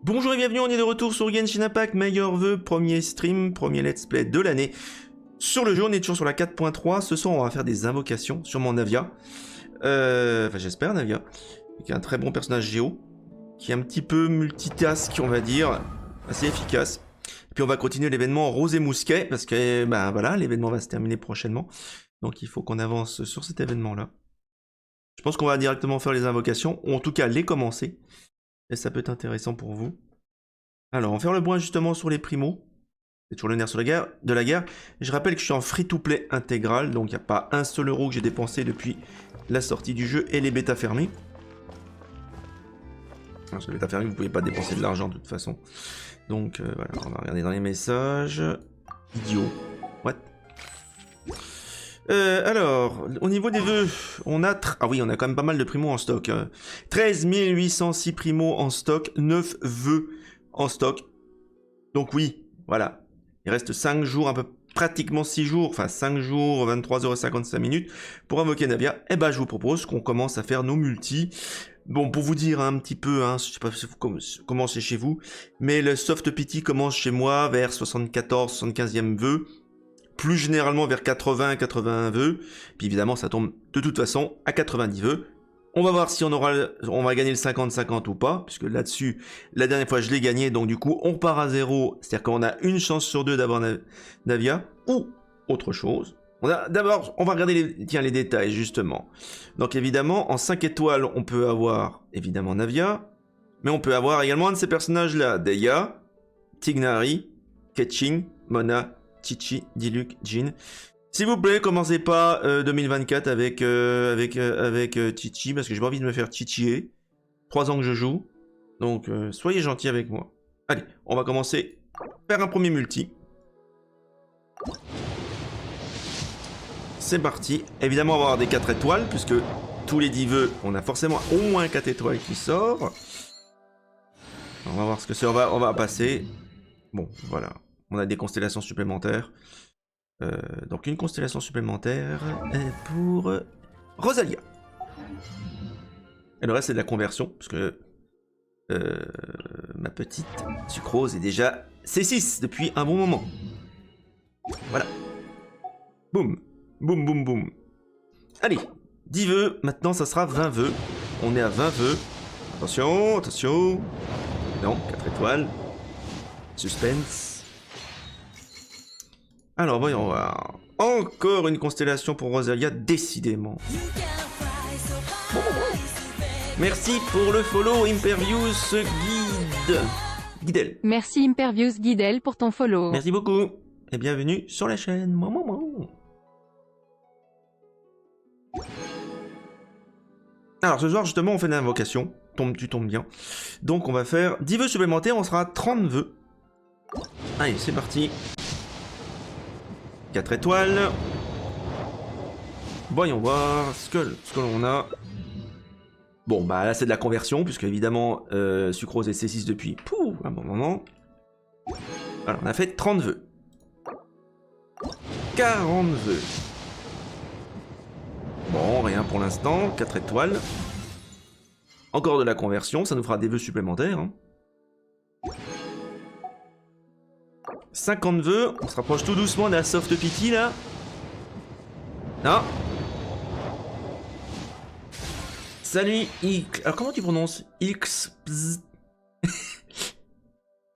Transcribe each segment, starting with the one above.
Bonjour et bienvenue, on est de retour sur Genshin Impact, meilleur vœu, premier stream, premier let's play de l'année. Sur le jeu, on est toujours sur la 4.3, ce soir on va faire des invocations, sûrement Navia. Enfin j'espère Navia, qui est un très bon personnage géo, qui est un petit peu multitask on va dire, assez efficace. Et puis on va continuer l'événement Roses et Mousquets, parce que ben voilà, l'événement va se terminer prochainement. Donc il faut qu'on avance sur cet événement là. Je pense qu'on va directement faire les invocations, ou en tout cas les commencer. Et ça peut être intéressant pour vous. Alors, on va faire le point justement sur les primos. C'est toujours le nerf de la guerre. Et je rappelle que je suis en free-to-play intégral, donc il n'y a pas un seul euro que j'ai dépensé depuis la sortie du jeu et les bêtas fermées. Parce que les bêtas fermées, vous ne pouvez pas dépenser de l'argent de toute façon. Donc voilà, on va regarder dans les messages. Idiot. What? Alors, au niveau des vœux, on a... Ah oui, on a quand même pas mal de primos en stock. 13 806 primos en stock, 9 vœux en stock. Donc oui, voilà. Il reste 5 jours, un peu pratiquement 6 jours, enfin 5 jours, 23h55 minutes pour invoquer Navia. Et ben je vous propose qu'on commence à faire nos multis. Bon, pour vous dire un petit peu, hein, je sais pas comment c'est chez vous, mais le soft pity commence chez moi vers 74-75e vœu. Plus généralement vers 80-81 vœux, puis évidemment ça tombe de toute façon à 90 vœux. On va voir si on va gagner le 50-50 ou pas, puisque là-dessus, la dernière fois je l'ai gagné, donc du coup on part à 0, c'est-à-dire qu'on a une chance sur 2 d'avoir Navia, ou autre chose. D'abord, on va regarder les détails justement. Donc évidemment, en 5 étoiles, on peut avoir évidemment Navia, mais on peut avoir également un de ces personnages-là, Deya, Tignari, Ketching, Mona, Chichi, Diluc, Jin. S'il vous plaît, commencez pas 2024 avec Chichi, parce que j'ai pas envie de me faire chichier. 3 ans que je joue, donc soyez gentils avec moi. Allez, on va commencer par un premier multi. C'est parti. Évidemment, on va avoir des 4 étoiles, puisque tous les 10 vœux, on a forcément au moins 4 étoiles qui sortent. On va voir ce que c'est, on va passer. Bon, voilà. On a des constellations supplémentaires. Donc une constellation supplémentaire pour Rosalia. Et le reste c'est de la conversion, parce que ma petite Sucrose est déjà C6 depuis un bon moment. Voilà. Boum. Boum, boum, boum. Allez, 10 vœux, maintenant ça sera 20 vœux. On est à 20 vœux. Attention, attention. Non, 4 étoiles. Suspense. Alors voyons voir. Encore une constellation pour Rosalia, décidément. Merci pour le follow, Imperviews Guidel. Merci Imperviews Guidel pour ton follow. Merci beaucoup. Et bienvenue sur la chaîne. Alors ce soir justement on fait une invocation. Tu tombes bien. Donc on va faire 10 vœux supplémentaires, on sera à 30 vœux. Allez, c'est parti. 4 étoiles. Voyons voir ce que l'on a. Bon, bah là c'est de la conversion, puisque évidemment Sucrose est C6 depuis un bon moment. Alors on a fait 30 vœux. 40 vœux. Bon, rien pour l'instant. 4 étoiles. Encore de la conversion, ça nous fera des vœux supplémentaires. Hein. 50 vœux, on se rapproche tout doucement de la soft pity là. Non. Salut X. Alors comment tu prononces X?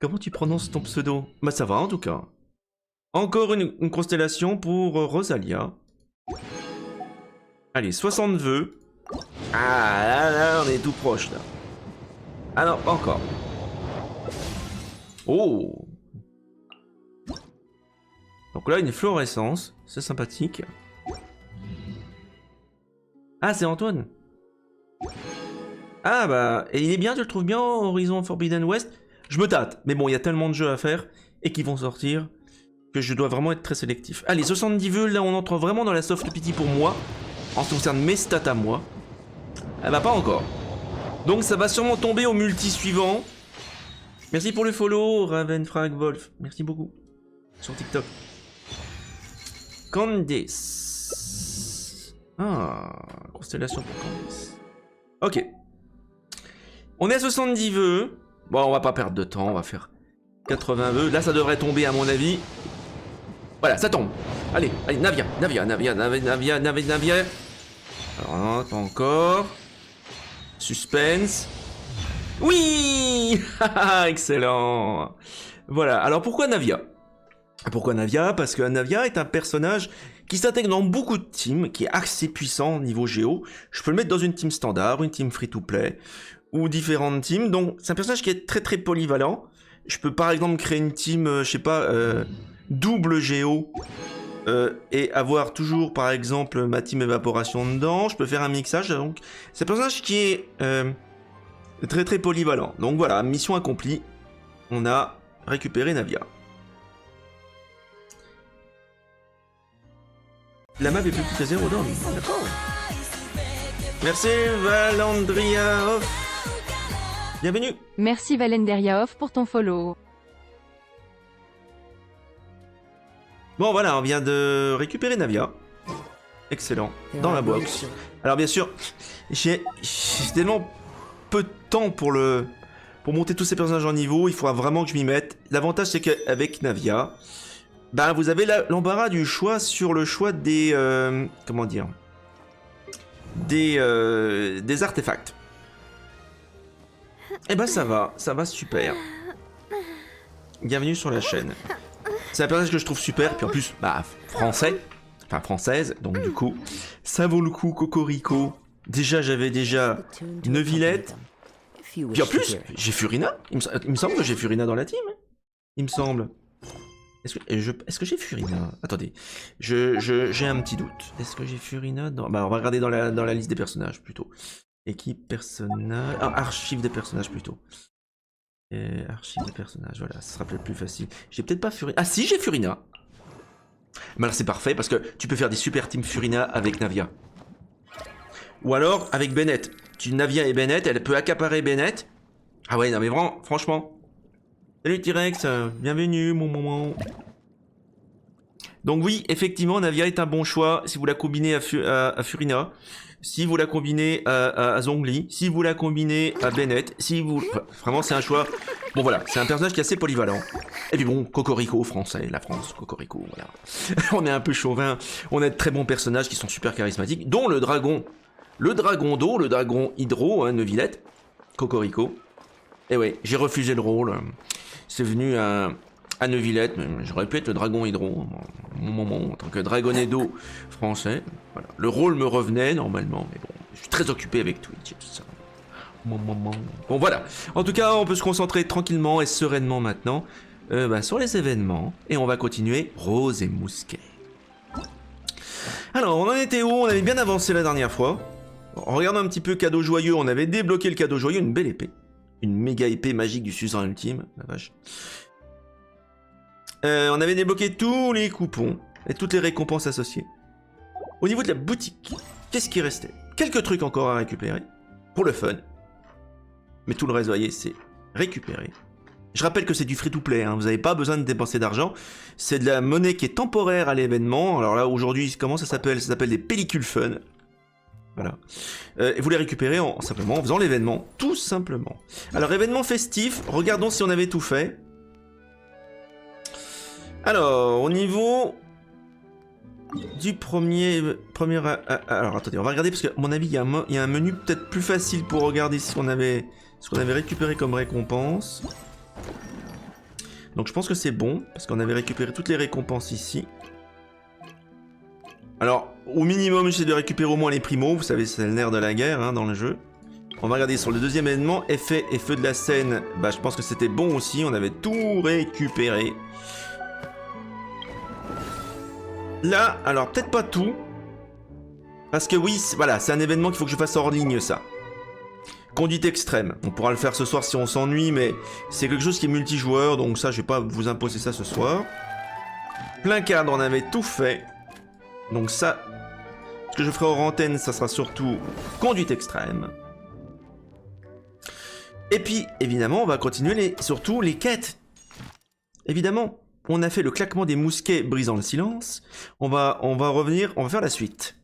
Comment tu prononces ton pseudo? Bah ça va en tout cas. Encore une constellation pour Rosalia. Allez, 60 vœux. Ah là on est tout proche là. Ah non, pas encore. Oh. Donc là, une fluorescence, c'est sympathique. Ah, c'est Antoine. Ah bah, et il est bien, tu le trouves bien, Horizon Forbidden West? Je me tâte, mais bon, il y a tellement de jeux à faire, et qui vont sortir, que je dois vraiment être très sélectif. Allez, 70 vœux, là on entre vraiment dans la soft pity pour moi, en ce qui concerne mes stats à moi. Ah bah pas encore. Donc ça va sûrement tomber au multi suivant. Merci pour le follow, Ravenfrag Wolf, merci beaucoup, sur TikTok. Candice. Ah, constellation pour Candice. Ok. On est à 70 vœux. Bon, on va pas perdre de temps, on va faire 80 vœux. Là, ça devrait tomber à mon avis. Voilà, ça tombe. Allez, allez, Navia. Alors, non, pas encore. Suspense. Oui. Excellent. Voilà, alors pourquoi Navia? Pourquoi Navia? Parce que Navia est un personnage qui s'intègre dans beaucoup de teams, qui est assez puissant au niveau géo. Je peux le mettre dans une team standard, une team free-to-play, ou différentes teams. Donc c'est un personnage qui est très très polyvalent. Je peux par exemple créer une team, je sais pas, double géo, et avoir toujours par exemple ma team évaporation dedans. Je peux faire un mixage, donc c'est un personnage qui est très très polyvalent. Donc voilà, mission accomplie. On a récupéré Navia. La map est plus petite à 0 dans. D'accord. Merci Valandria Off. Bienvenue. Merci Valenderia Off pour ton follow. Bon voilà, on vient de récupérer Navia. Excellent. Dans la box. Alors bien sûr, j'ai tellement peu de temps pour monter tous ces personnages en niveau. Il faudra vraiment que je m'y mette. L'avantage c'est qu'avec Navia, bah, vous avez l'embarras du choix sur le choix des... comment dire, des artefacts. Et bah ça va super. Bienvenue sur la chaîne. C'est un personnage que je trouve super, puis en plus, bah, français, enfin française, donc du coup, ça vaut le coup, Cocorico. Déjà, j'avais déjà Neuvillette, puis en plus, j'ai Furina. Il me semble que j'ai Furina dans la team, il me semble. Est-ce que j'ai Furina? Attendez, j'ai un petit doute. Est-ce que j'ai Furina dans... Bah, on va regarder dans la liste des personnages, plutôt. Équipe, personnage... Ah, archive des personnages, plutôt. Archive des personnages, voilà, ça sera peut-être plus facile. J'ai peut-être pas Furina... Ah si, j'ai Furina. Mais alors c'est parfait, parce que tu peux faire des super teams Furina avec Navia. Ou alors, avec Bennett. Navia et Bennett, elle peut accaparer Bennett. Ah ouais, non mais vraiment, franchement... Salut T-Rex, bienvenue mon moment. Donc oui, effectivement, Navia est un bon choix si vous la combinez à Furina, si vous la combinez à Zhongli, si vous la combinez à Bennett, si vous... Enfin, vraiment, c'est un choix... Bon voilà, c'est un personnage qui est assez polyvalent. Et puis bon, Cocorico, français, la France, Cocorico, voilà. On est un peu chauvin, on a de très bons personnages qui sont super charismatiques, dont le dragon d'eau, le dragon hydro, hein, Neuvillette, Cocorico. Et ouais, j'ai refusé le rôle. C'est venu à Neuvillette, mais j'aurais pu être le dragon hydro, mon moment, en tant que dragonnet d'eau français. Voilà. Le rôle me revenait normalement, mais bon, je suis très occupé avec Twitch et tout ça. Bon voilà, en tout cas, on peut se concentrer tranquillement et sereinement maintenant sur les événements, et on va continuer Roses et Mousquets. Alors, on en était où? On avait bien avancé la dernière fois. En regardant un petit peu cadeau joyeux, on avait débloqué le cadeau joyeux, une belle épée. Une méga épée magique du suzerain ultime, la vache. On avait débloqué tous les coupons et toutes les récompenses associées. Au niveau de la boutique, qu'est-ce qui restait? Quelques trucs encore à récupérer, pour le fun. Mais tout le reste, vous voyez, c'est récupéré. Je rappelle que c'est du free-to-play, hein, vous n'avez pas besoin de dépenser d'argent. C'est de la monnaie qui est temporaire à l'événement. Alors là, aujourd'hui, comment ça s'appelle? Ça s'appelle des pellicules fun. Voilà. Et vous les récupérez simplement en faisant l'événement, tout simplement. Alors, événement festif, regardons si on avait tout fait. Alors, au niveau du premier... alors, attendez, on va regarder, parce qu'à mon avis, il y a un menu peut-être plus facile pour regarder ce qu'on avait récupéré comme récompense. Donc, je pense que c'est bon, parce qu'on avait récupéré toutes les récompenses ici. Alors, au minimum, j'essaie de récupérer au moins les primos. Vous savez, c'est le nerf de la guerre hein, dans le jeu. On va regarder sur le deuxième événement. Effet et feu de la scène. Bah, je pense que c'était bon aussi. On avait tout récupéré. Là, alors peut-être pas tout. Parce que oui, voilà, c'est un événement qu'il faut que je fasse hors ligne, ça. Conduite extrême. On pourra le faire ce soir si on s'ennuie, mais c'est quelque chose qui est multijoueur. Donc ça, je vais pas vous imposer ça ce soir. Plein cadre, on avait tout fait. Donc ça, ce que je ferai hors antenne, ça sera surtout conduite extrême. Et puis, évidemment, on va continuer surtout les quêtes. Évidemment, on a fait le claquement des mousquets brisant le silence. On va revenir, on va faire la suite.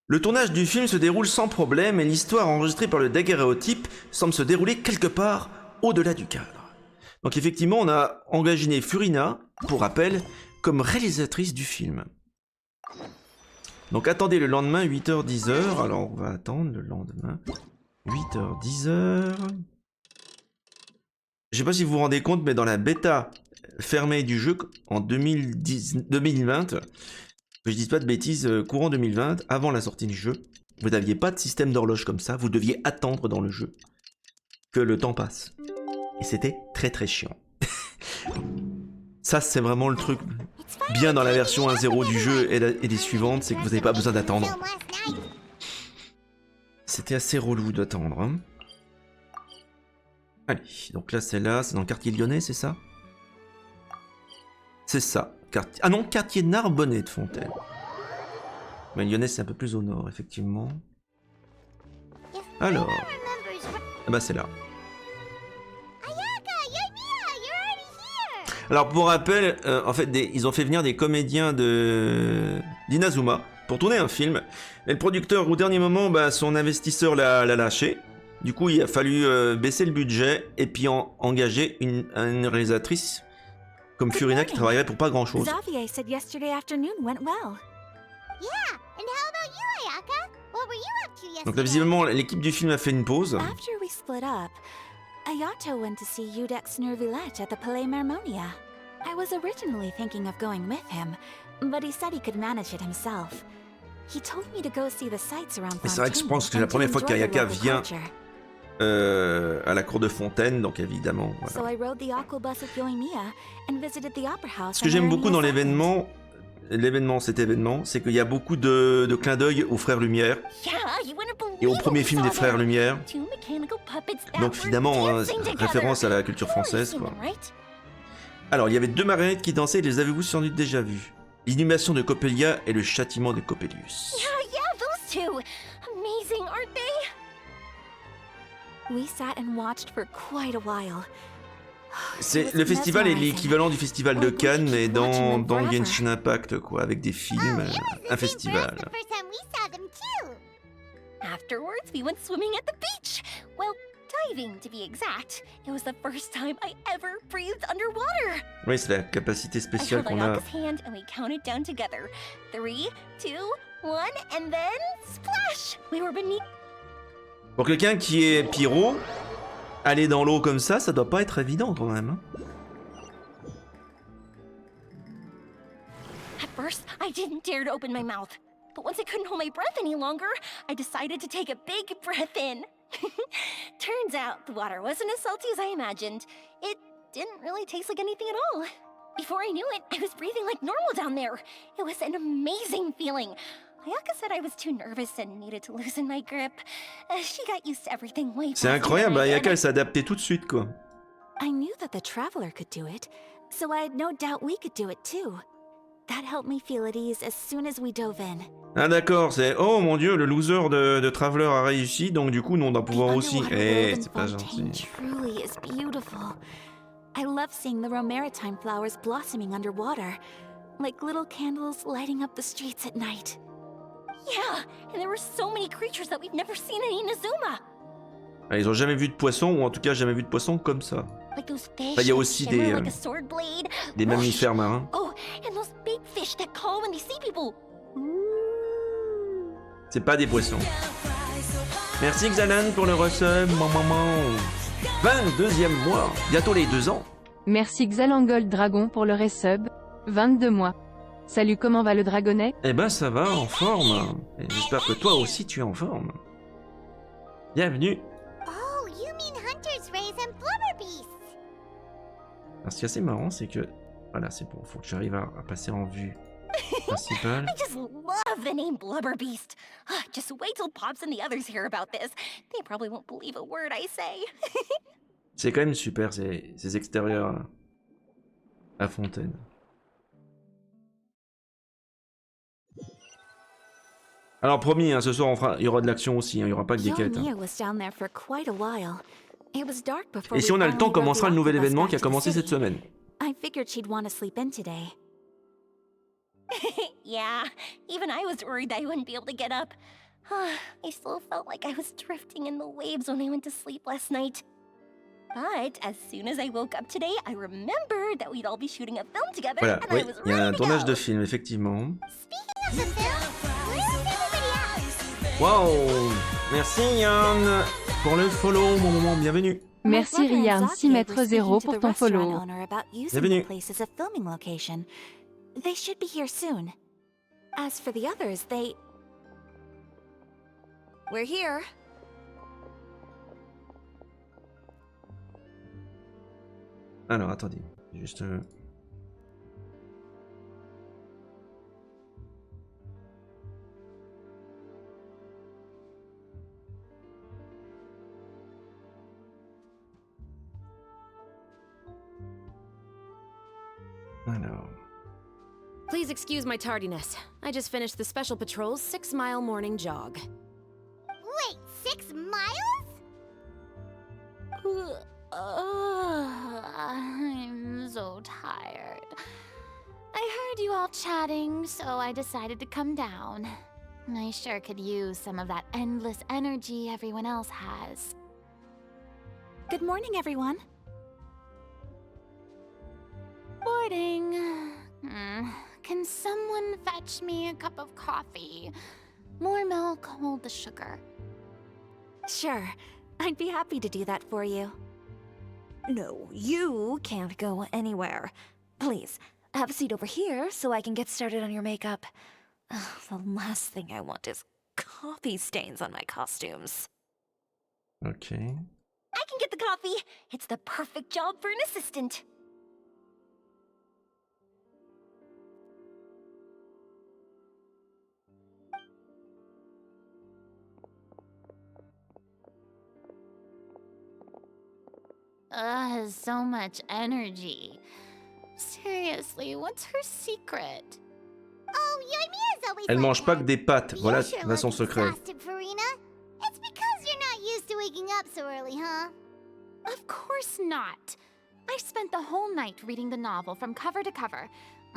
Le tournage du film se déroule sans problème et l'histoire enregistrée par le daguerréotype semble se dérouler quelque part au-delà du cadre. Donc effectivement, on a engagé Furina, pour rappel, comme réalisatrice du film. Donc attendez le lendemain, 8h, 10h. Alors on va attendre le lendemain, 8h, 10h. Je sais pas si vous vous rendez compte, mais dans la bêta fermée du jeu, en 2020, que je dise pas de bêtises, courant 2020, avant la sortie du jeu, vous n'aviez pas de système d'horloge comme ça, vous deviez attendre dans le jeu que le temps passe. Et c'était très très chiant. Ça, c'est vraiment le truc bien dans la version 1.0 du jeu et des suivantes, c'est que vous n'avez pas besoin d'attendre. C'était assez relou d'attendre. Hein. Allez, donc là c'est dans le quartier lyonnais, c'est ça? C'est ça. Ah non, quartier Narbonnais de Fontaine. Mais lyonnais c'est un peu plus au nord, effectivement. Alors... Ah bah c'est là. Alors pour rappel, en fait, ils ont fait venir des comédiens d'Inazuma pour tourner un film. Et le producteur, au dernier moment, bah, son investisseur l'a lâché. Du coup, il a fallu baisser le budget et puis engager une réalisatrice comme Furina qui travaillerait pour pas grand-chose. Donc là, visiblement, l'équipe du film a fait une pause. Ayato went to see Udex Nervillette at the Palais Marmonia. I was originally thinking of going with him, but he said he could manage it himself. He told me to go see the sights around Fontaine. C'est vrai que je pense que c'est la première fois qu'Ayaka vient à la cour de Fontaine, donc évidemment. Voilà. Ce que j'aime beaucoup dans cet événement, c'est qu'il y a beaucoup de clins d'œil aux Frères Lumière et au premier film des Frères Lumière. Donc finalement, hein, référence à la culture française, quoi. Alors, il y avait deux marionnettes qui dansaient, les avez-vous sans doute déjà vues? L'inhumation de Coppelia et le châtiment de Coppelius. Le festival est l'équivalent du festival de Cannes, mais dans Genshin Impact, quoi, avec des films, un festival. Afterwards, we went swimming at the beach. Well, diving to be exact. It was the first time I ever breathed underwater. Oui, c'est la capacité spéciale qu'on a. Hand and we counted down together. 3, 2, 1, and then splash. We were beneath. Pour quelqu'un qui est pyro, aller dans l'eau comme ça doit pas être évident quand même. Hein. At first, I didn't dare to open my mouth. But once I couldn't hold my breath any longer, I decided to take a big breath in. Turns out the water wasn't as salty as I imagined. It didn't really taste like anything at all. Before I knew it, I was breathing like normal down there. It was an amazing feeling. Ayaka said I was too nervous and needed to loosen my grip. She got used to everything way faster. C'est incroyable, Ayaka elle s'est adaptée tout de suite quoi. I knew that the traveler could do it, so I had no doubt we could do it too. That helped me feel at ease as soon as we dove in. Ah d'accord, c'est oh mon dieu, le loser de Traveler a réussi, donc du coup nous on doit pouvoir aussi. Eh, c'est pas gentil. Truly is beautiful. I love seeing the romaritime flowers blossoming underwater, like little candles lighting up the streets at night. Yeah, and there were so many creatures that we've never seen in Inazuma. Ah, ils ont jamais vu de poisson, ou en tout cas jamais vu de poisson comme ça. Enfin, il y a aussi des mammifères marins. Oh, and those big fish that call when they see people. C'est pas des poissons. Merci Xalan pour le resub. 22e mois, bientôt les 2 ans. Merci Xalangold Dragon pour le resub. 22 mois. Salut, comment va le dragonnet? Eh ben ça va, en forme. Et j'espère que toi aussi tu es en forme. Bienvenue. Oh, you mean Hunter's Rays and Blubber Beasts. Alors, ce qui est assez marrant, c'est que... Voilà, c'est bon, faut que j'arrive à passer en vue principale. I just love the name Blubber Beast. Just wait till Pops and the others hear about this. They probably won't believe a word I say. C'est quand même super, ces extérieurs à Fontaine. Alors promis, hein, ce soir il y aura de l'action aussi, hein, il n'y aura pas que des quêtes. Hein. Et si on a le temps, commencera le nouvel événement qui a commencé cette semaine. Yeah, even I was worried that I wouldn't be able to get up. I still felt like I was drifting in the waves when I went to sleep last night. But as soon as I woke up today, I remembered that we'd all be shooting a film together, Voilà, and oui, I was il y a un ready to tournage go. de film, effectivement. Speaking of the film, where's everybody at? Wow! Merci Yann pour le follow, mon moment, bienvenue. Merci Rian 6m0 pour ton follow. Bienvenue. Place as a filming location. They should be here soon. As for the others, we're here. Alors, attendez, juste... Alors... Please excuse my tardiness. I just finished the Special Patrol's 6-mile morning jog. Wait, 6 miles? I'm so tired. I heard you all chatting, so I decided to come down. I sure could use some of that endless energy everyone else has. Good morning, everyone. Morning. Can someone fetch me a cup of coffee? More milk, hold the sugar. Sure, I'd be happy to do that for you. No, you can't go anywhere. Please, have a seat over here so I can get started on your makeup. The last thing I want is coffee stains on my costumes. Ok. I can get the coffee. It's the perfect job for an assistant. So much energy. Seriously, what's her secret? Oh, Yoimiya's always Elle like mange pas que that. des pâtes, But voilà, you sure va son look secret. exhausted, Farina. It's because you're not used to waking up so early, huh? Of course not. I spent the whole night reading the novel from cover to cover.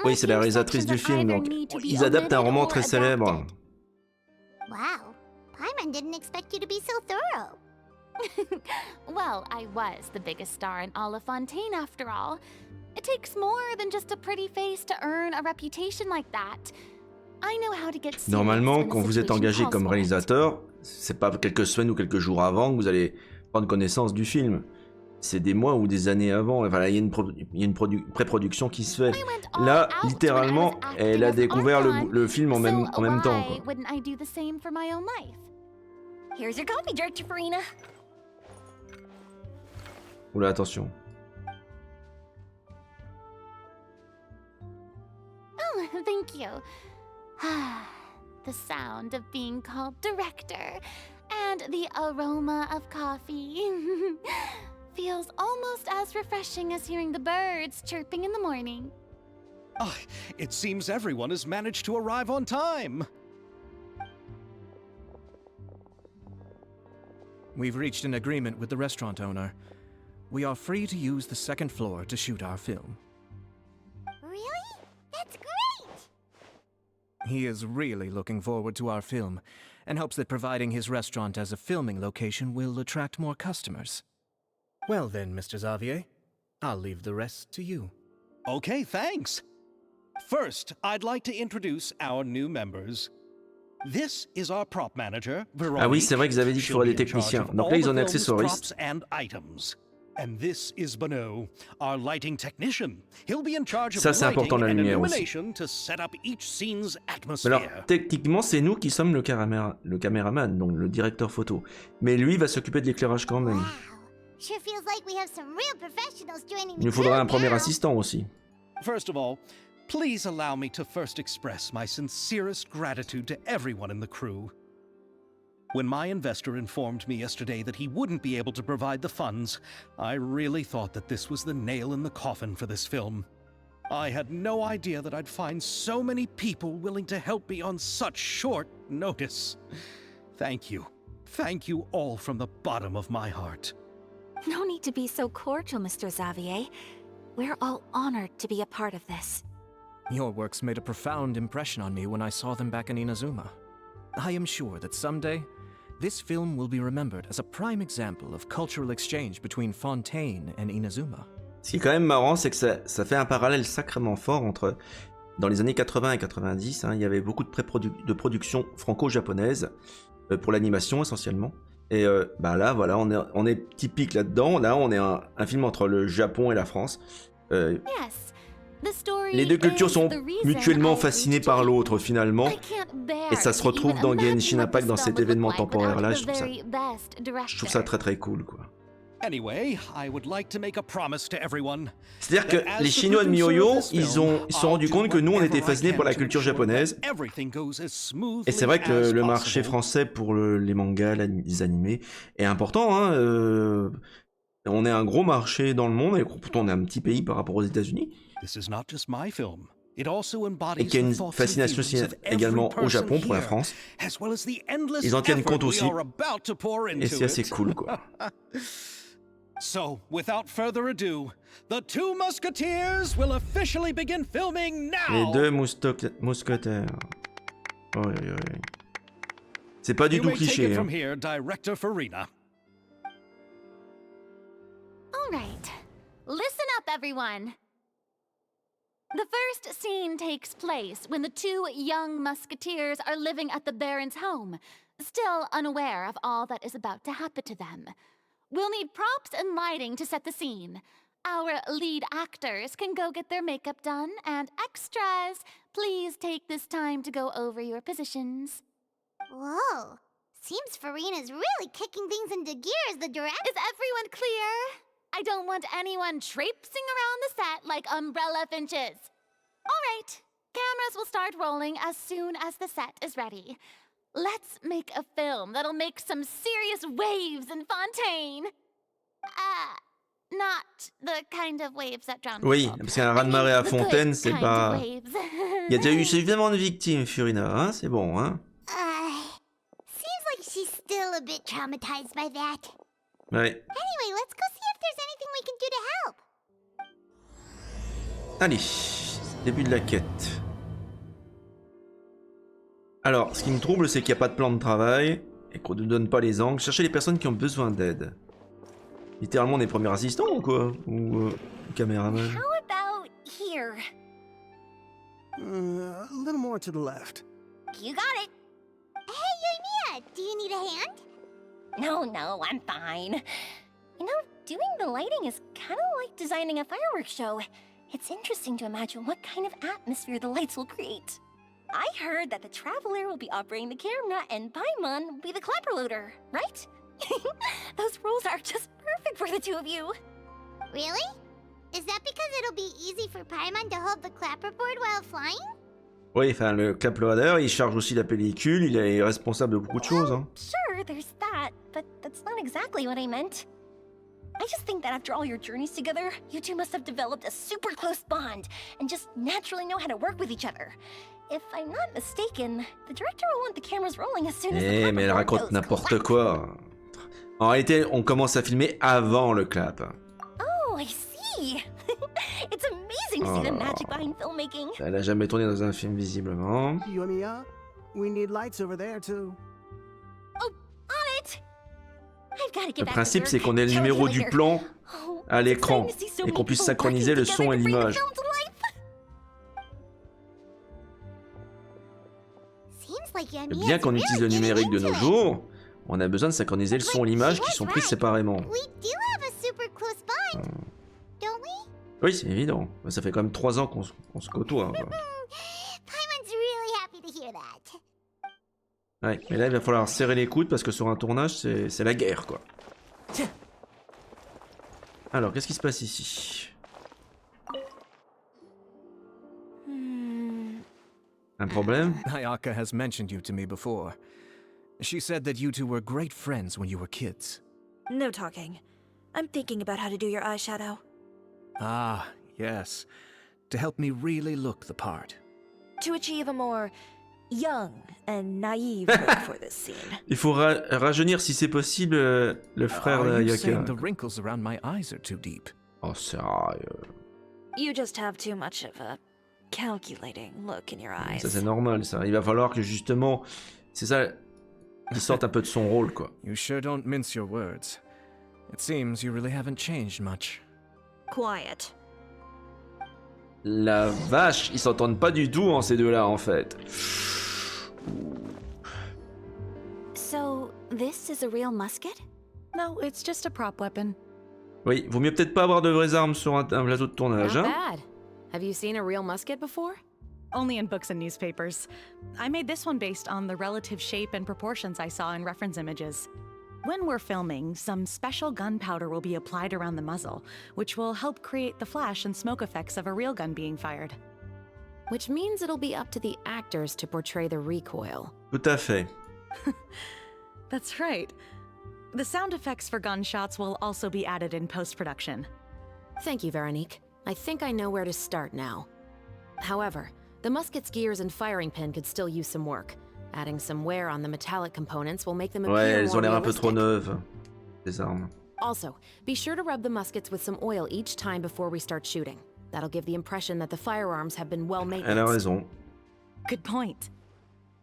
Oui, c'est la réalisatrice du film, donc ils adaptent un roman très célèbre. Wow. Paimon didn't expect you to be so thorough. Well, I was the biggest star in all of Fontaine after all. It takes more than just a pretty face to earn a reputation like that. I know how to get serious Normalement, when the quand vous êtes situation engagé calls comme for it. réalisateur, c'est pas quelques semaines ou quelques jours avant que vous allez prendre connaissance du film. C'est des mois ou des années avant. Enfin, il y a une pré-production qui se fait. I went all Là, out littéralement, when I was elle a acting as découvert Archon, le film en même temps, why quoi. wouldn't I do the same for my own life? Here's your coffee, Director Farina. Oula, attention. Oh, thank you. The sound of being called director and the aroma of coffee feels almost as refreshing as hearing the birds chirping in the morning. Ah, it seems everyone has managed to arrive on time. We've reached an agreement with the restaurant owner. We are free to use the second floor to shoot our film. Really? That's great! He is really looking forward to our film, and hopes that providing his restaurant as a filming location will attract more customers. Well then, Mr. Xavier, I'll leave the rest to you. Okay, thanks. First, I'd like to introduce our new members. This is our prop manager, Veronique. Ah oui, c'est vrai que vous avez dit qu'il faudrait des techniciens. Donc là, ils ont des accessoristes. And this is Bono, our lighting technician. He'll be in charge of Ça, c'est important, la lighting and lumière aussi. illumination to set up each scene's Alors, atmosphere. techniquement, c'est nous qui sommes le caméraman, donc le directeur photo. Mais lui va s'occuper de l'éclairage quand même. Wow. Sure feels like we have some real professionals joining Il the nous faudra crew un premier now. assistant aussi. First of all, please allow me to first express my sincerest gratitude to everyone in the crew. When my investor informed me yesterday that he wouldn't be able to provide the funds, I really thought that this was the nail in the coffin for this film. I had no idea that I'd find so many people willing to help me on such short notice. Thank you. Thank you all from the bottom of my heart. No need to be so cordial, Mr. Xavier. We're all honored to be a part of this. Your works made a profound impression on me when I saw them back in Inazuma. I am sure that someday, This film will be remembered as a prime example of cultural exchange between Fontaine and Inazuma. Ce qui est quand même marrant, c'est que ça fait un parallèle sacrément fort entre... Dans les années 80 et 90, hein, il y avait beaucoup de production franco-japonaise, pour l'animation essentiellement. Et bah là, voilà, on est typique là-dedans. Là, on est un film entre le Japon et la France. Les deux cultures sont mutuellement fascinées par l'autre finalement. Et ça se retrouve dans Genshin Impact, dans cet événement temporaire-là. Je trouve ça très très cool, quoi. Anyway, I would like to make a promise to everyone. C'est-à-dire que les Chinois de MiYoYo, ils se sont rendus compte que nous, on était fascinés par la culture japonaise. Et c'est vrai que le marché français pour les mangas, les animés, est important. Hein, on est un gros marché dans le monde, et pourtant on est un petit pays par rapport aux États-Unis. Et qu'il y a une fascination aussi également au Japon pour la France. Ils en tiennent compte aussi. Et c'est assez cool, quoi. So, without further ado, the two Mousquetaires will officially begin filming now. Les deux mousquetaires. Oh, oui, oui. C'est pas du tout cliché. Hein. Here, Director Farina. All right. Listen up, everyone. The first scene takes place when the two young musketeers are living at the Baron's home, still unaware of all that is about to happen to them. We'll need props and lighting to set the scene. Our lead actors can go get their makeup done, and extras, please take this time to go over your positions. Whoa. Seems Farina's really kicking things into gear as the director. Is everyone clear? I don't want anyone traipsing around the set like umbrella finches. All right. Cameras will start rolling as soon as the set is ready. Let's make a film that'll make some serious waves in Fontaine. Not the kind of waves that drown people. Oui, parce qu'un raz-de-marée à Fontaine, c'est pas... Il y a déjà eu suffisamment de victimes, Furina, hein, c'est bon, hein. Seems like she's still a bit traumatized by that. Ouais. Anyway, let's go see if there's anything we can do to help. Allez, début de la quête. Alors, ce qui me trouble, c'est qu'il n'y a pas de plan de travail et qu'on ne donne pas les angles. Chercher les personnes qui ont besoin d'aide. Littéralement des premiers assistants ou quoi? Ou caméraman. How about here? A little more to the left. You got it. Hey, Yoimiya, do you need a hand? No, I'm fine. You know, doing the lighting is kind of like designing a fireworks show. It's interesting to imagine what kind of atmosphere the lights will create. I heard that the Traveler will be operating the camera and Paimon will be the clapper loader, right? Those roles are just perfect for the two of you. Really? Is that because it'll be easy for Paimon to hold the clapperboard while flying? Oui, enfin, le clap-loader, il charge aussi la pellicule, il est responsable de beaucoup de choses. Hein. Sure, there's that, but that's not exactly what I meant. I just think that after all your journeys together, you two must have developed a super close bond and just naturally know how to work with each other. If I'm not mistaken, the director will want the cameras rolling as soon as the mais elle raconte n'importe quoi. En réalité, on commence à filmer avant le clap. Oh, I see. It's amazing to see the magic behind filmmaking. Elle a jamais tourné dans un film visiblement. Yoimiya, we need lights over there too. Oh, on it. I've got to get Le back principe, to c'est work. qu'on ait le numéro du plan à l'écran et qu'on puisse synchroniser le son et l'image. Bien qu'on utilise le numérique de nos jours, on a besoin de synchroniser le son et l'image qui sont prises séparément. Oui, c'est évident. Ça fait quand même 3 ans qu'on se côtoie. Hein, ouais, mais là, il va falloir serrer les coudes parce que sur un tournage, c'est la guerre, quoi. Alors, qu'est-ce qui se passe ici? Un problème? Ayaka has mentioned you to me before. She said that you two were great friends when you were kids. No talking. I'm thinking about how to do your eyeshadow. Ah, yes. To help me really look the part. To achieve a more young and naive look for this scene. Il faut rajeunir si c'est possible le frère d'Ayaka. The wrinkles around my eyes are too deep. Oh, sérieux. You just have too much of a calculating look in your eyes. Ça c'est normal ça. Il va falloir que justement, c'est ça. qu'il sorte un peu de son rôle, quoi. You sure don't mince your words. It seems you really haven't changed much. Quiet. La vache, ils s'entendent pas du tout, hein, ces deux-là, en fait. So, this is a real musket? No, it's just a prop weapon. Oui, vaut mieux peut-être pas avoir de vraies armes sur un plateau de tournage, Not hein. bad. Have you seen a real musket before? Only in books and newspapers. I made this one based on the relative shape and proportions I saw in reference images. When we're filming, some special gunpowder will be applied around the muzzle, which will help create the flash and smoke effects of a real gun being fired. Which means it'll be up to the actors to portray the recoil. Tout à fait. That's right. The sound effects for gunshots will also be added in post-production. Thank you, Veronique. I think I know where to start now. However, the musket's gears and firing pin could still use some work. Adding some wear on the metallic components will make them appear Ouais, elles more ont l'air un peu realistic. trop neuves, les armes. Also, be sure to rub the muskets with some oil each time before we start shooting. That'll give the impression that the firearms have been well Elle a maintained. raison. Good point.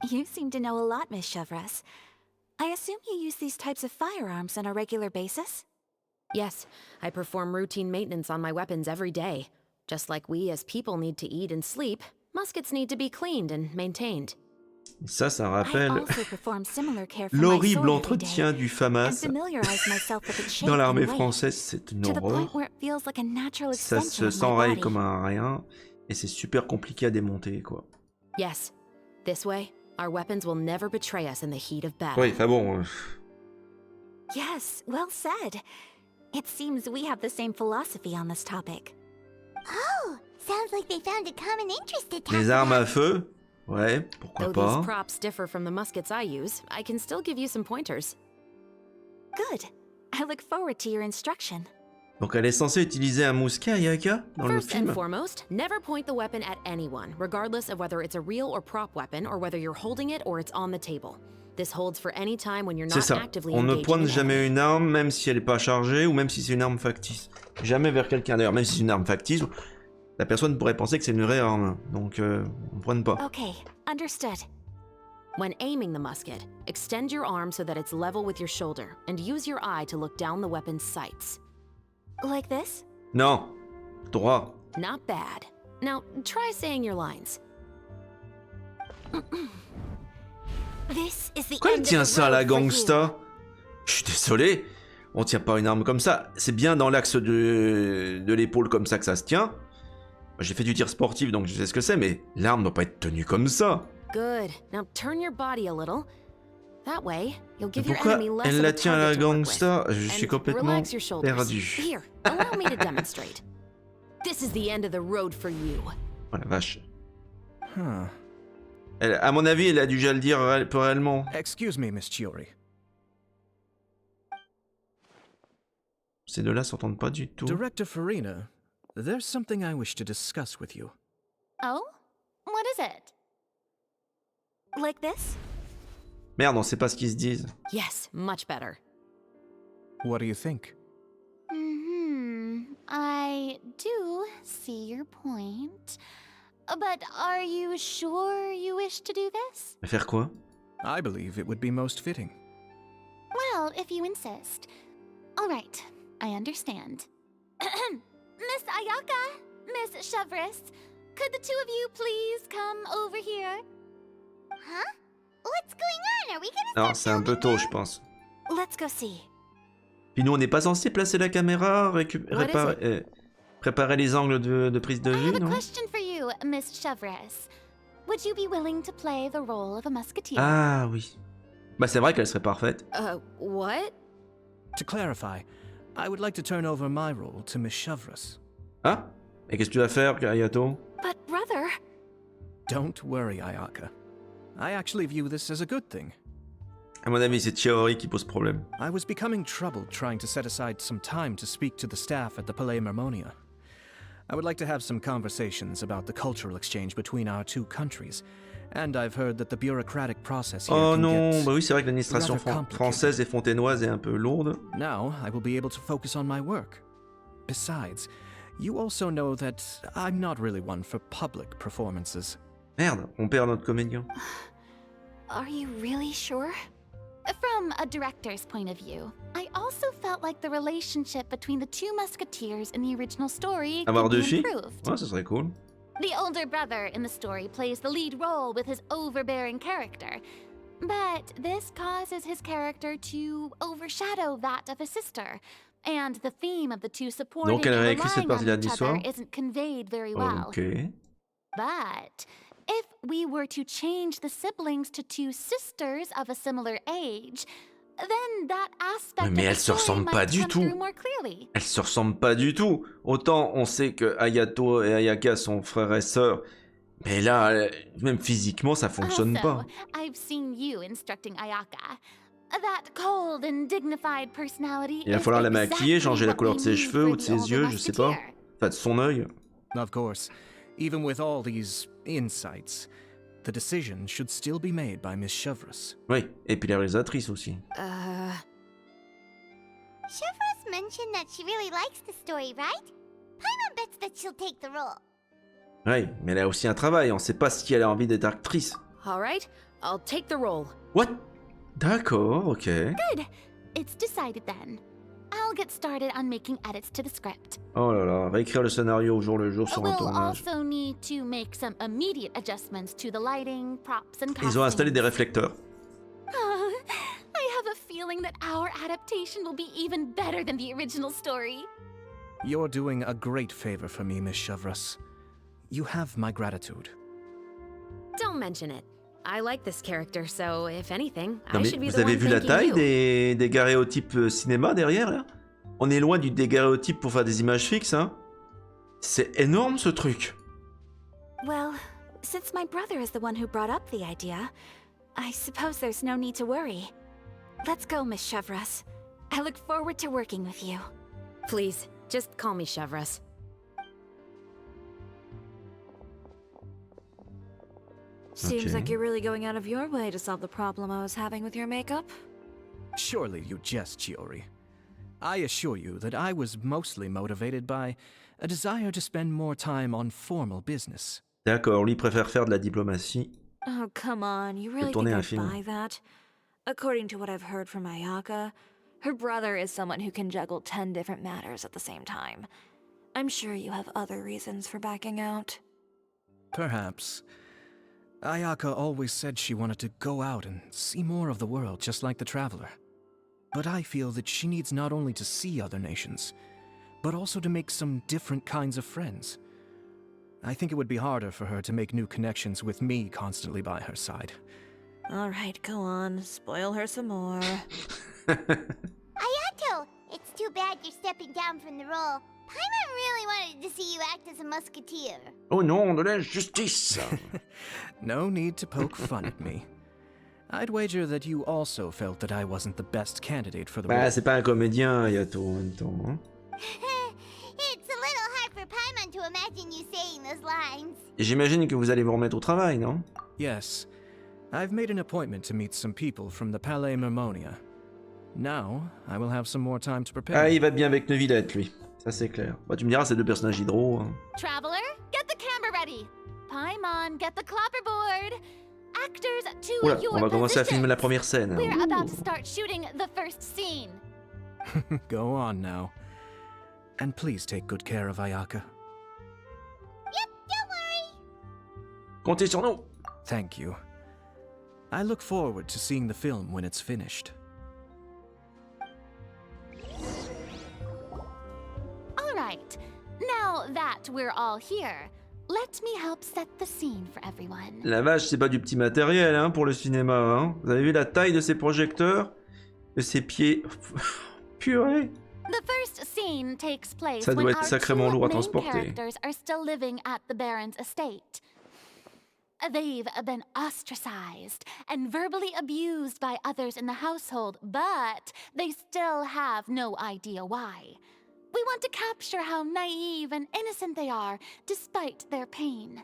You seem to know a lot, Miss Chevreuse. I assume you use these types of firearms on a regular basis? Yes, I perform routine maintenance on my weapons every day. Just like we as people need to eat and sleep, muskets need to be cleaned and maintained. Ça I rappelle also perform similar care for my l'horrible sword every entretien day, du and FAMAS familiarize myself with its shape dans l'armée and weight, française. C'est une to the point horreur. where it feels like a natural Ça extension se of my s'enraye body. comme un rien, et c'est super compliqué à démonter, quoi. Yes, this way, our weapons will never betray us in the heat of battle. Oui, enfin bon... Yes, well said. It seems we have the same philosophy on this topic. Oh, sounds like they found a common interest to talk Les armes à about. feu? Ouais, pourquoi Though pas. these props differ from the muskets I use, I can still give you some pointers. Good. I look forward to your instruction. Donc elle est censée utiliser un mousquet, Ayaka, dans le First and film? foremost, never point the weapon at anyone, regardless of whether it's a real or prop weapon, or whether you're holding it or it's on the table. This holds for any time when you're C'est not ça. actively On ne engaging pointe an jamais enemy. une arme, même si elle n'est pas chargée, ou même si c'est une arme factice. Jamais vers quelqu'un. D'ailleurs, même si c'est une arme factice, la personne pourrait penser que c'est une vraie arme. Donc, on ne pointe pas. Okay, understood. When aiming the musket, extend your arm so that it's level with your shoulder, and use your eye to look down the weapon's sights. Like this? Non. Droit. Not bad. Now, try saying your lines. This is the Pourquoi elle end of tient the ça, la road for you. gangsta? Je suis désolé. On tient pas une arme comme ça. C'est bien dans l'axe de l'épaule comme ça que ça se tient. J'ai fait du tir sportif, donc je sais ce que c'est, mais l'arme doit pas être tenue comme ça. Good. Now turn your body a little. That way, you'll give your Pourquoi enemy less elle of la a tient à la target to work with. gangsta? Je suis And complètement relax your shoulders. perdu. Here, allow me to demonstrate. This is the end of the road for you. Oh la vache. Huh. À mon avis, elle a dû déjà le dire réellement. Excuse me, Miss Chiori. Ces deux-là s'entendent pas du tout. Director Farina, there's something I wish to discuss with you. Oh? What is it? Like this? Merde, on sait pas ce qu'ils se disent. Yes, much better. What do you think? I do see your point. But are you sure you wish to do this? Faire quoi? I believe it would be most fitting. Well, if you insist. All right, I understand. Miss Ayaka, Miss Chevreuse, could the two of you please come over here? Huh? What's going on? Are we gonna Non, start c'est un peu tôt, je pense. Let's go see. Puis nous, on n'est pas censé placer la caméra, What is préparer les angles de prise de I vue, have a non? question for you, Miss Chevreuse. Would you be willing to play the role of a musketeer? Ah oui. Bah c'est vrai qu'elle serait parfaite. What? To clarify, I would like to turn over my role to Miss Chevreuse. Hein? Et qu'est-ce que tu vas faire, Ayato? But brother... Don't worry, Ayaka. I actually view this as a good thing. À mon avis, c'est Chiori qui pose problème. I was becoming troubled trying to set aside some time to speak to the staff at the Palais Mermonia. I would like to have some conversations about the cultural exchange between our two countries, and I've heard that the bureaucratic process here Oh can non, get bah oui, c'est vrai que l'administration rather complicated. française et fontainoise est un peu lourde. Now I will be able to focus on my work. Besides, you also know that I'm not really one for public performances. Merde, on perd notre comédien. Are you really sure? From a director's point of view, I also felt like the relationship between the two musketeers in the original story Avoir could deux be filles? improved. Ouais, ça serait cool. The older brother in the story plays the lead role with his overbearing character, but this causes his character to overshadow that of his sister, and the theme of the two supporting Donc elle a and réécrit cette relying on partie-là each d'histoire. other isn't conveyed very well. Ok. But if we were to change the siblings to two sisters of a similar age, then that aspect Mais of elles the se story ressemblent might pas du come tout. through more clearly. Elles se ressemblent pas du tout. Autant on sait que Ayato et Ayaka sont frères et sœurs, mais là, même physiquement, ça fonctionne pas. I've seen you instructing Ayaka. That cold and dignified personality Il va is falloir la maquiller, exactly changer la what couleur we de ses need cheveux for ou de the ses older yeux, je sais pas. musketeer. Enfin, de son œil. Of course, even with all these insights, the decision should still be made by Miss Chevreuse. Oui, et puis la réalisatrice aussi. Chevreuse mentioned that she really likes the story, right? Paimon bets that she'll take the role. Oui, mais elle a aussi un travail, on sait pas si elle a envie d'être actrice. All right, I'll take the role. What? D'accord, ok. Good. It's decided then. I'll get started on making edits to the script. Oh là là, réécrire le scénario au jour le jour sur un We'll tournage. also need to make some immediate adjustments to the lighting, props, and costumes. Ils ont installé des réflecteurs. I have a feeling that our adaptation will be even better than the original story. You're doing a great favor for me, Miss Chevreuse. You have my gratitude. Don't mention it. I like this character, so if anything, Non I mais should be vous the avez one vu la thanking taille you. des daguerréotypes cinéma derrière là? On est loin du daguerréotype pour faire des images fixes, hein? C'est énorme ce truc. Well, since my brother is the one who brought up the idea, I suppose there's no need to worry. Let's go, Miss Chevreuse. I look forward to working with you. Please, just call me Chevreuse. Seems like you're really going out of your way to solve the problem I was having with your makeup. Surely you jest, Chiori. I assure you that I was mostly motivated by a desire to spend more time on formal business. D'accord, lui préfère faire de la diplomatie. Oh, come on. You really think tourner un I'd film. buy that? According to what I've heard from Ayaka, her brother is someone who can juggle 10 different matters at the same time. I'm sure you have other reasons for backing out. Perhaps. Ayaka always said she wanted to go out and see more of the world, just like the traveler. But I feel that she needs not only to see other nations, but also to make some different kinds of friends. I think it would be harder for her to make new connections with me constantly by her side. All right, go on. Spoil her some more. Ayato, it's too bad you're stepping down from the role. Paimon really wanted to see you act as a musketeer. Au nom de la justice. No need to poke fun at me. I'd wager that you also felt that I wasn't the best candidate for the Bah, role. c'est pas un comédien, Yato, en même temps. Hein. It's a little hard for Paimon to imagine you saying those lines. Et j'imagine que vous allez vous remettre au travail, non? Yes. I've made an appointment to meet some people from the Palais Mermonia. Now, I will have some more time to prepare. Ah, il va bien avec Neuvillette, lui. Ça, c'est clair. Bah, tu me diras, c'est deux personnages hydro. Hein. Traveler, get the camera ready. Paimon, get the clapperboard. Actors to Oula, your on va commencer à positions. filmer la première scène. We're about to start shooting the first scene. Go on now. And please take good care of Ayaka. Yep, don't worry. Comptez sur nous. Thank you. I look forward to seeing the film when it's finished. All right. Now that we're all here, let me help set the scene for everyone. La vache, c'est pas du petit matériel hein, pour le cinéma. Hein. Vous avez vu la taille de ces projecteurs? De ces pieds? Purée. The first scene takes place Ça doit when être our sacrément two lourd à main transporter. characters are still living at the Baron's estate. They've been ostracized and verbally abused by others in the household, but they still have no idea why. We want to capture how naive and innocent they are, despite their pain.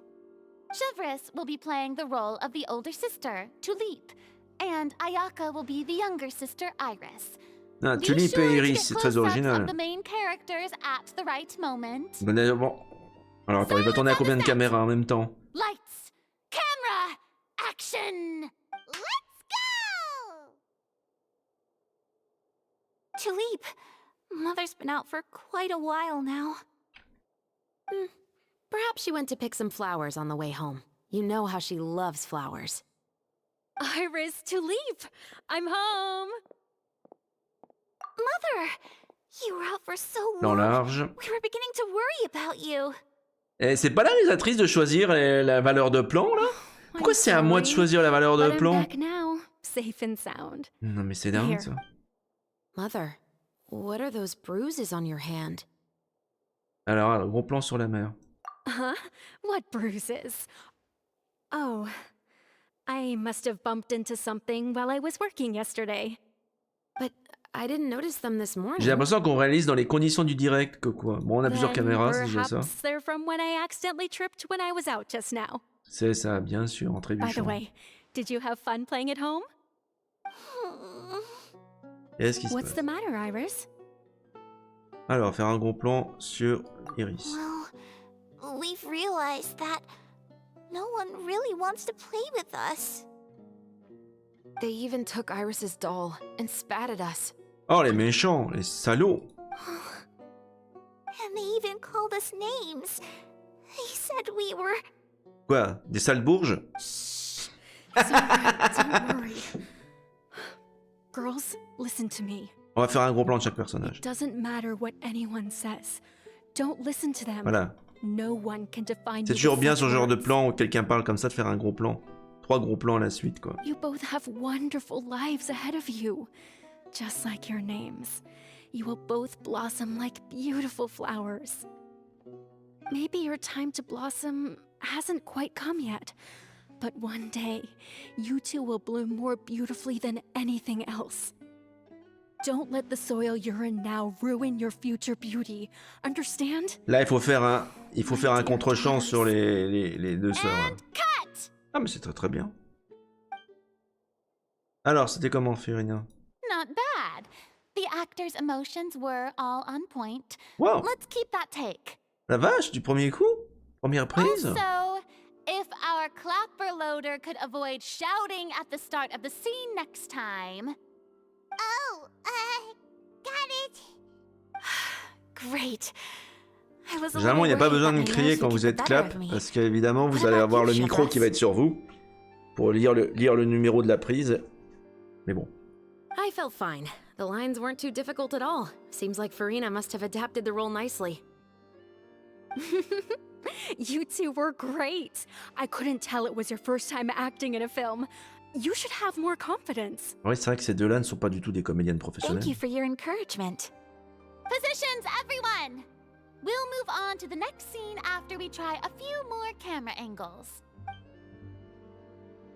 Chevreuse will be playing the role of the older sister, Tulip, and Ayaka will be the younger sister, Iris. Ah, Be Tulip sure et to Iris, get c'est très close-ups original. of the main characters at the right moment. Bon. Alors attends, il va tourner à combien de caméras en même temps? Lights, camera, action! Let's go! Tulip. Mother's been out for quite a while now. Perhaps she went to pick some flowers on the way home. You know how she loves flowers. Iris, Tulip! I'm home! Mother! You were out for so Dans long. large. We were beginning to worry about you. Et c'est pas la réalisatrice de choisir la valeur de plan, là? Pourquoi c'est à moi de choisir la valeur de plan? Back now, safe and sound. Non mais c'est dingue, Here. ça. Mother, what are those bruises on your hand? Alors, gros plan sur la mer. Huh? What bruises? Oh, I must have bumped into something while I was working yesterday. But I didn't notice them this morning. J'ai l'impression qu'on réalise dans les conditions du direct que quoi. Bon, on a plusieurs Then caméras, c'est déjà ça. perhaps they're from when I accidentally tripped when I was out just now. C'est ça, bien sûr, en By the trébuchant. way, did you have fun playing at home? Qu'est-ce qui se What's passe? the matter, Iris? Alors, faire un gros plan sur Iris. Well, we've realized that no one really wants to play with us. They even took Iris's doll and spat at us. Oh, les méchants, les salauds. And they even called us names. They said we were... Quoi? Des sales bourges? Don't worry. Girls, listen to me. On va faire un gros plan de chaque personnage. It doesn't matter what anyone says. Don't listen to them. Voilà. No one can define C'est you toujours with bien such ce genre de words. plan où quelqu'un parle comme ça, de faire un gros plan. 3 gros plans à la suite, quoi. You both have wonderful lives ahead of you. Just like your names. You will both blossom like beautiful flowers. Maybe your time to blossom hasn't quite come yet. But one day, you two will bloom more beautifully than anything else. Don't let the soil you're in now ruin your future beauty. Understand? Là, il faut faire un contre-champ sur les deux sœurs. là. Ah, mais c'est très très bien. Alors, c'était comment, Férina? Not bad. The actor's emotions were all on point. Wow. Let's keep that take. La vache, du premier coup? Première prise? Also, if our clapper loader could avoid shouting at the start of the scene next time. Oh, got it. Great. I was a Généralement, il n'y a little pas besoin worried de that my crier nose quand would vous get êtes the clap, better of me. parce qu'évidemment, vous What allez about avoir you, le micro Chevreuse? qui va être sur vous, pour lire le numéro de la prise. Mais bon. I felt fine. The lines weren't too difficult at all. Seems like Farina must have adapted the role nicely. You two were great. I couldn't tell it was your first time acting in a film. You should have more confidence. Oui, c'est vrai que ces deux-là ne sont pas du tout des comédiennes professionnelles. Thank you for your encouragement. Positions, everyone! We'll move on to the next scene after we try a few more camera angles.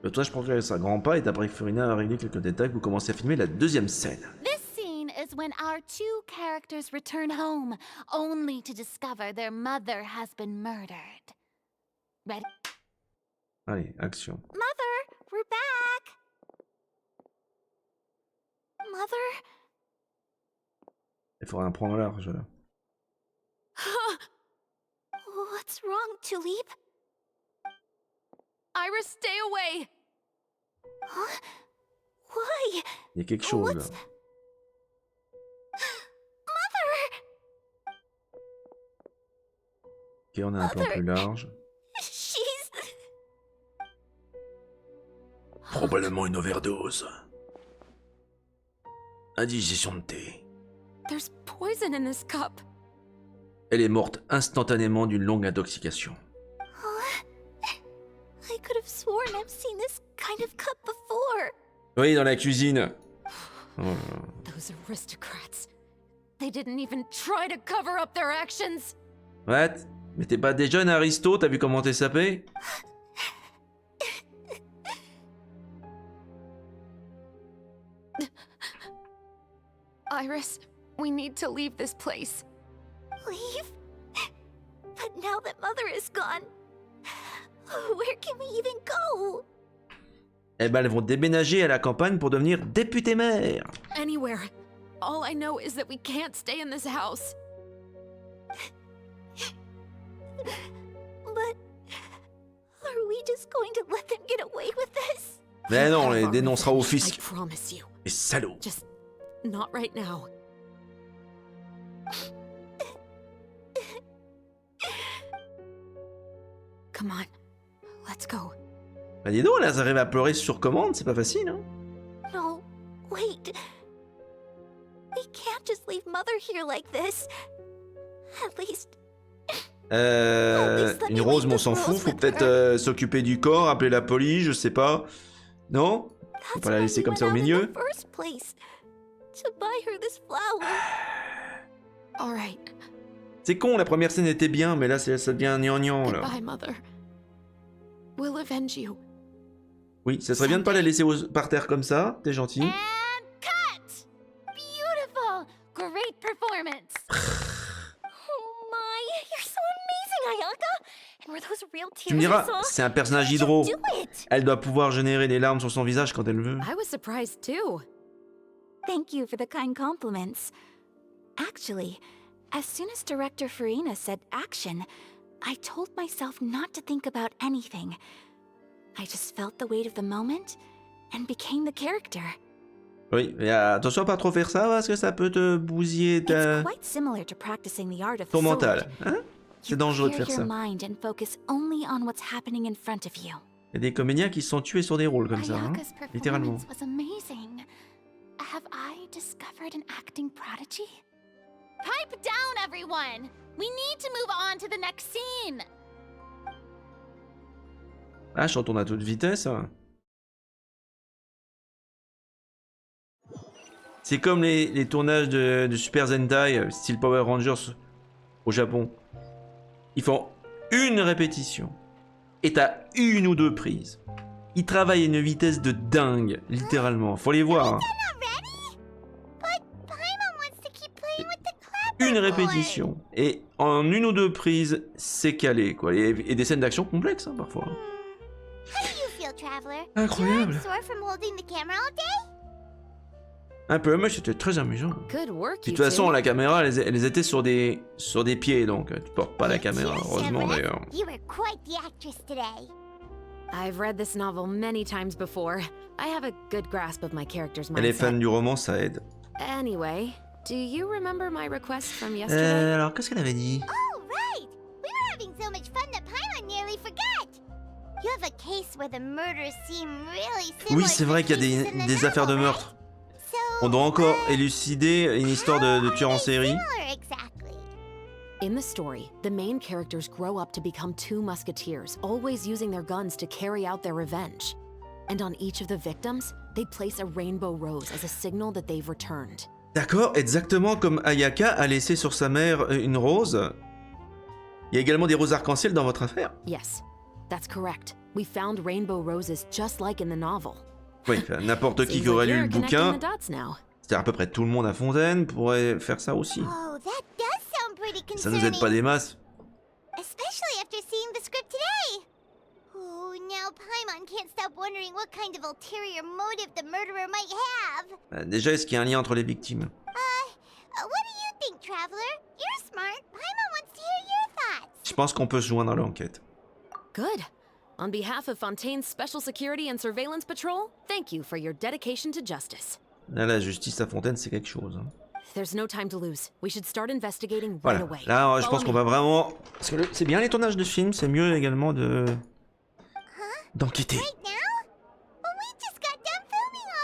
Le tournage progresse à grands pas et après que Furina a réglé quelques détails, vous commencez à filmer la deuxième scène. This scene is when our two characters return home, only to discover their mother has been murdered. Ready? Allez, action. Mother, we're back. Mother? Il faudra un plan large là. What's wrong, Tulip? Iris, stay away! Huh? Why? Il y a quelque chose là. Ok, on a un plan plus large. She's... Probablement une overdose. Indigestion de thé. There's poison in this cup. Elle est morte instantanément d'une longue intoxication. I could have sworn I've seen this kind of cup before. Oui, dans la cuisine. Oh là là. Those aristocrats. They didn't even try to cover up their actions. What? Mais t'es pas déjà un aristo, t'as vu comment t'es sapé? Iris, we need to leave this place. Leave? But now that Mother is gone, where can we even go? Eh ben, elles vont déménager à la campagne pour devenir députée maire. Anywhere. All I know is that we can't stay in this house. But are we just going to let them get away with this? Mais non, on les dénoncera au fisc. I promise you. Les salauds. Just not right now. Come on, let's go. Bah dis donc, là, ça arrive à pleurer sur commande, c'est pas facile, hein. No, wait. We can't just leave Mother here like this. At least... Une rose, mais on s'en fout, faut peut-être s'occuper du corps, appeler la police, je sais pas. Non? Faut pas la laisser comme ça au milieu. To buy her this flower. All right. C'est con, la première scène était bien, mais là, ça devient gnangnan, là. Goodbye, Mother. We'll avenge you. Oui, ça serait bien de pas la laisser par terre comme ça, t'es gentil. And cut! Beautiful! Great performance! Oh my, you're so amazing, Ayaka! And were those real tears Tu me diras, I saw? c'est un personnage How did you hydro. do it? Elle doit pouvoir générer des larmes sur son visage quand elle veut. I was surprised too. Thank you for the kind compliments. Actually, as soon as Director Farina said action, I told myself not to think about anything. I just felt the weight of the moment and became the character. Oui, mais attention à pas trop faire ça parce que ça peut te bousiller It's quite similar to practicing the art of ton the sword. mental. Hein? C'est dangereux de Clear faire your ça. mind and focus only on what's happening in front of you. Il y a des comédiens qui se sont tués sur des rôles comme ça, hein? Ayaka's Littéralement. performance was amazing. Have I discovered an acting prodigy? Pipe down, everyone! We need to move on to the next scene! Ah, je retourne à toute vitesse. C'est comme les tournages de Super Sentai, style Power Rangers au Japon. Ils font une répétition. Et t'as une ou deux prises. Ils travaillent à une vitesse de dingue, littéralement. Faut les voir. Hein. Une répétition. Et en une ou deux prises, c'est calé, quoi. Et des scènes d'action complexes, hein, parfois. How do you feel, Traveler? Incroyable. You're sore from holding the camera all day? Un peu, mais c'était très amusant. Good work, Puis, de you toute façon, two. la caméra, elles étaient sur des pieds, donc tu portes pas la caméra, heureusement Chevreuse, d'ailleurs. You were quite the actress today. I've read this novel many times before. I have a good grasp of my character's Elle est mindset. fan du roman, ça aide. Anyway, do you remember my request from yesterday? Alors, qu'est-ce qu'elle avait dit? Oh, right! We were having so much fun that Paimon nearly forgot. You have a case where the murders seem really similar. Oui, c'est vrai qu'il y a des affaires de meurtre. On doit encore élucider une histoire de tueur en série. In the story, the main characters grow up to become two musketeers, always using their guns to carry out their revenge. And on each of the victims, they place a rainbow rose as a signal that they've returned. D'accord, exactement comme Ayaka a laissé sur sa mère une rose. Il y a également des roses arc-en-ciel dans votre affaire. Yes, that's correct. We found rainbow roses just like in the novel. Oui, n'importe qui qui aurait lu le bouquin, c'est-à-dire à peu près tout le monde à Fontaine, pourrait faire ça aussi. Oh, that does sound pretty Ça nous aide pas des masses. Especially after seeing the script today. Oh, now Paimon can't stop wondering what kind of ulterior motive the murderer might have. Déjà, est-ce qu'il y a un lien entre les victimes? What do you think, Traveler? You're smart. Paimon wants to hear your thoughts. Je pense qu'on peut se joindre à l'enquête. Good. On behalf of Fontaine's Special Security and Surveillance Patrol, thank you for your dedication to justice. Là, la justice à Fontaine, c'est quelque chose. Hein. There's no time to lose. We should start investigating right Voilà. away. Là, je pense Follow qu'on me. va vraiment... Parce que c'est bien les tournages de films, c'est mieux également d'enquêter.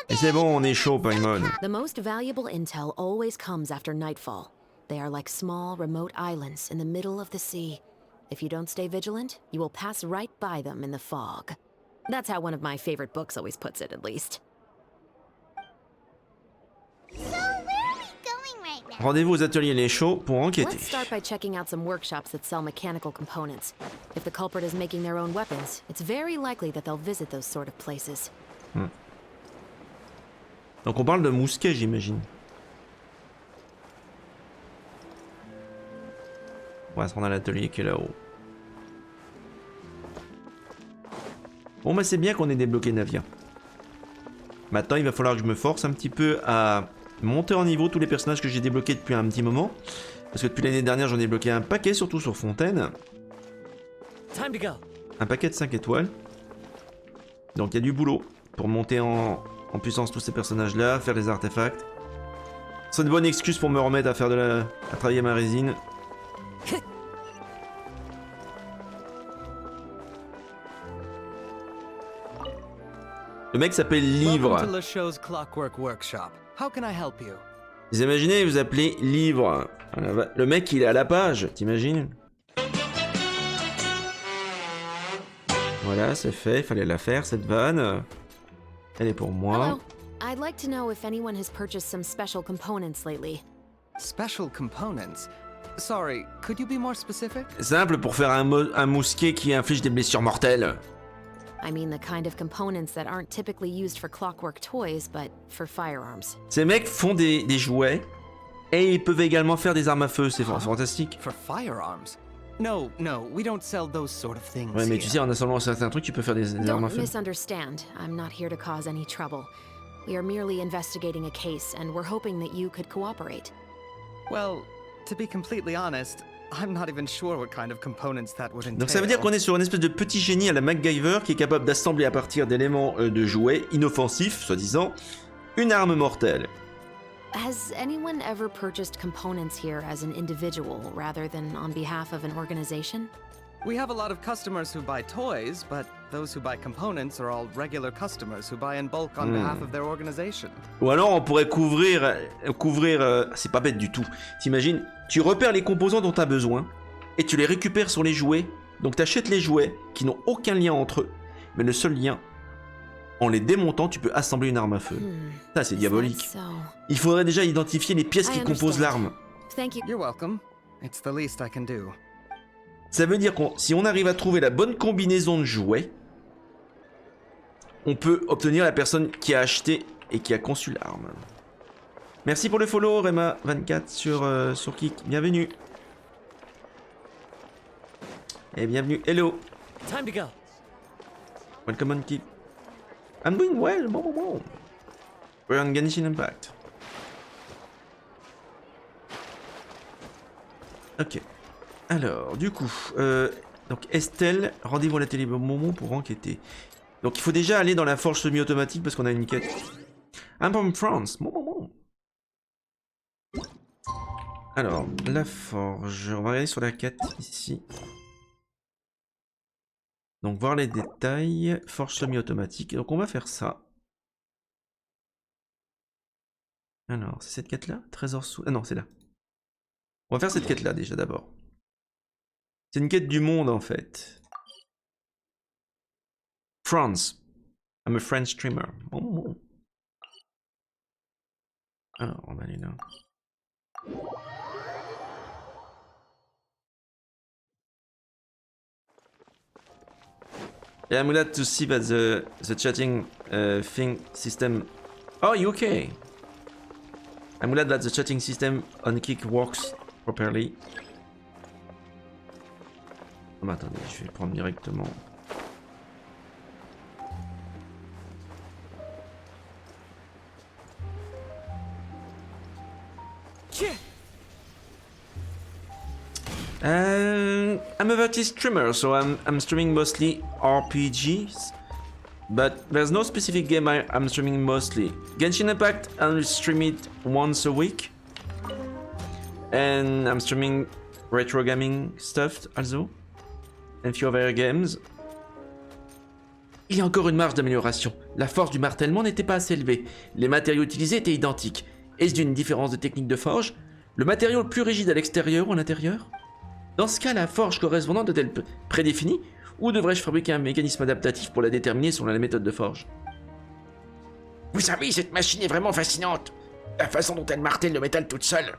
Et c'est bon, on est chaud, Paimon. The most valuable intel always comes after nightfall. They are like small, remote islands in the middle of the sea. If you don't stay vigilant, you will pass right by them in the fog. That's how one of my favorite books always puts it, at least. Rendez-vous aux ateliers Les Chauds pour enquêter. Let's start by checking out some workshops that sell mechanical components. If the culprit is making their own weapons, it's very likely that they'll visit those sort of places. Donc on parle de Mousquets, j'imagine. On va se rendre à l'atelier qui est là-haut. Bon bah c'est bien qu'on ait débloqué Navia. Maintenant il va falloir que je me force un petit peu à monter en niveau tous les personnages que j'ai débloqués depuis un petit moment. Parce que depuis l'année dernière j'en ai débloqué un paquet, surtout sur Fontaine. Un paquet de 5 étoiles. Donc il y a du boulot pour monter en puissance tous ces personnages là, faire les artefacts. C'est une bonne excuse pour me remettre à faire à travailler ma résine. Le mec s'appelle Welcome Livre. to LeChaux's Clockwork Workshop. How can I help you? Vous imaginez, vous appelez Livre. Voilà, le mec, il est à la page, t'imagines? Voilà, c'est fait, il fallait la faire, cette vanne. Elle est pour moi. Hello. I'd like to know if anyone has purchased some special components lately. Special components? Sorry, could you be more specific? Simple pour faire un mousquet qui inflige des blessures mortelles. I mean the kind of components that aren't typically used for clockwork toys, but for firearms. Ces mecs font des jouets et ils peuvent également faire des armes à feu, c'est fantastique. For firearms? No, we don't sell those sort of things. Ouais, mais tu sais, en assemblant certains trucs, tu peux faire des armes à Don't feu. misunderstand. I'm not here to cause any trouble. We are merely investigating a case, and we're hoping that you could cooperate. Well, to be completely honest, I'm not even sure what kind of components that would entail. Donc ça veut dire qu'on est sur une espèce de petit génie à la MacGyver qui est capable d'assembler à partir d'éléments de jouets inoffensifs, soi-disant, une arme mortelle. Has anyone ever purchased components here as an individual rather than on behalf of an organization? We have a lot of customers who buy toys, but those who buy components are all regular customers who buy in bulk on behalf of their organization. Ou alors on pourrait couvrir c'est pas bête du tout. T'imagines, tu repères les composants dont tu as besoin et tu les récupères sur les jouets. Donc tu achètes les jouets qui n'ont aucun lien entre eux, mais le seul lien, en les démontant, tu peux assembler une arme à feu. Ça, c'est diabolique. Il faudrait déjà identifier les pièces qui composent l'arme. Thank you. You're welcome. It's the least I can do. Ça veut dire que si on arrive à trouver la bonne combinaison de jouets, on peut obtenir la personne qui a acheté et qui a conçu l'arme. Merci pour le follow, Rema24 sur Kik. Bienvenue. Et bienvenue. Hello. Time to go. Welcome on Kik. I'm doing well. We're on Genshin Impact. Ok. Alors, du coup, donc Estelle, rendez-vous à la télé Momo pour enquêter. Donc il faut déjà aller dans la forge semi-automatique parce qu'on a une quête. I'm from France. Alors, la forge, on va regarder sur la quête ici. Donc voir les détails, forge semi-automatique. Donc on va faire ça. Alors, c'est cette quête-là? Trésors sous... Ah non, c'est là. On va faire cette quête-là déjà d'abord. C'est une quête du monde en fait. France. I'm a French streamer. Alors, on va aller là. Yeah, I'm glad to see that the chatting thing system. Oh, you okay? I'm glad that the chatting system on Kik works properly. Oh, bah, attendez, je vais le prendre directement. I'm a vertice streamer, so I'm streaming mostly RPGs, but there's no specific game I'm streaming mostly. Genshin Impact, I'll stream it once a week, and I'm streaming retro gaming stuff also, and a few other games. Il y a encore une marge d'amélioration. La force du martèlement n'était pas assez élevée. Les matériaux utilisés étaient identiques. Est-ce d'une différence de technique de forge? Le matériau le plus rigide à l'extérieur ou à l'intérieur? Dans ce cas, la forge correspondante est-elle prédéfinie ou devrais-je fabriquer un mécanisme adaptatif pour la déterminer selon la méthode de forge? Vous savez, cette machine est vraiment fascinante. La façon dont elle martèle le métal toute seule.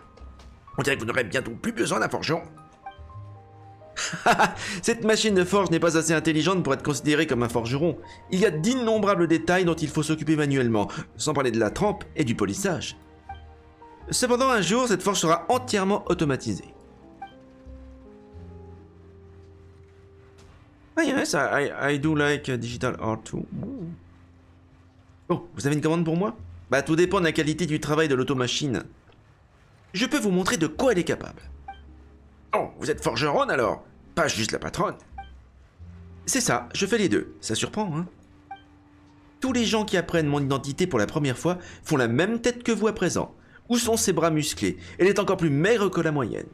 On dirait que vous n'aurez bientôt plus besoin d'un forgeron. Cette machine de forge n'est pas assez intelligente pour être considérée comme un forgeron. Il y a d'innombrables détails dont il faut s'occuper manuellement, sans parler de la trempe et du polissage. Cependant, un jour, cette forge sera entièrement automatisée. Ah yes, I do like digital art too. Oh, vous avez une commande pour moi? Bah tout dépend de la qualité du travail de l'automachine. Je peux vous montrer de quoi elle est capable. Oh, vous êtes forgeronne alors? Pas juste la patronne. C'est ça, je fais les deux. Ça surprend, hein? Tous les gens qui apprennent mon identité pour la première fois font la même tête que vous à présent. Où sont ses bras musclés? Elle est encore plus maigre que la moyenne.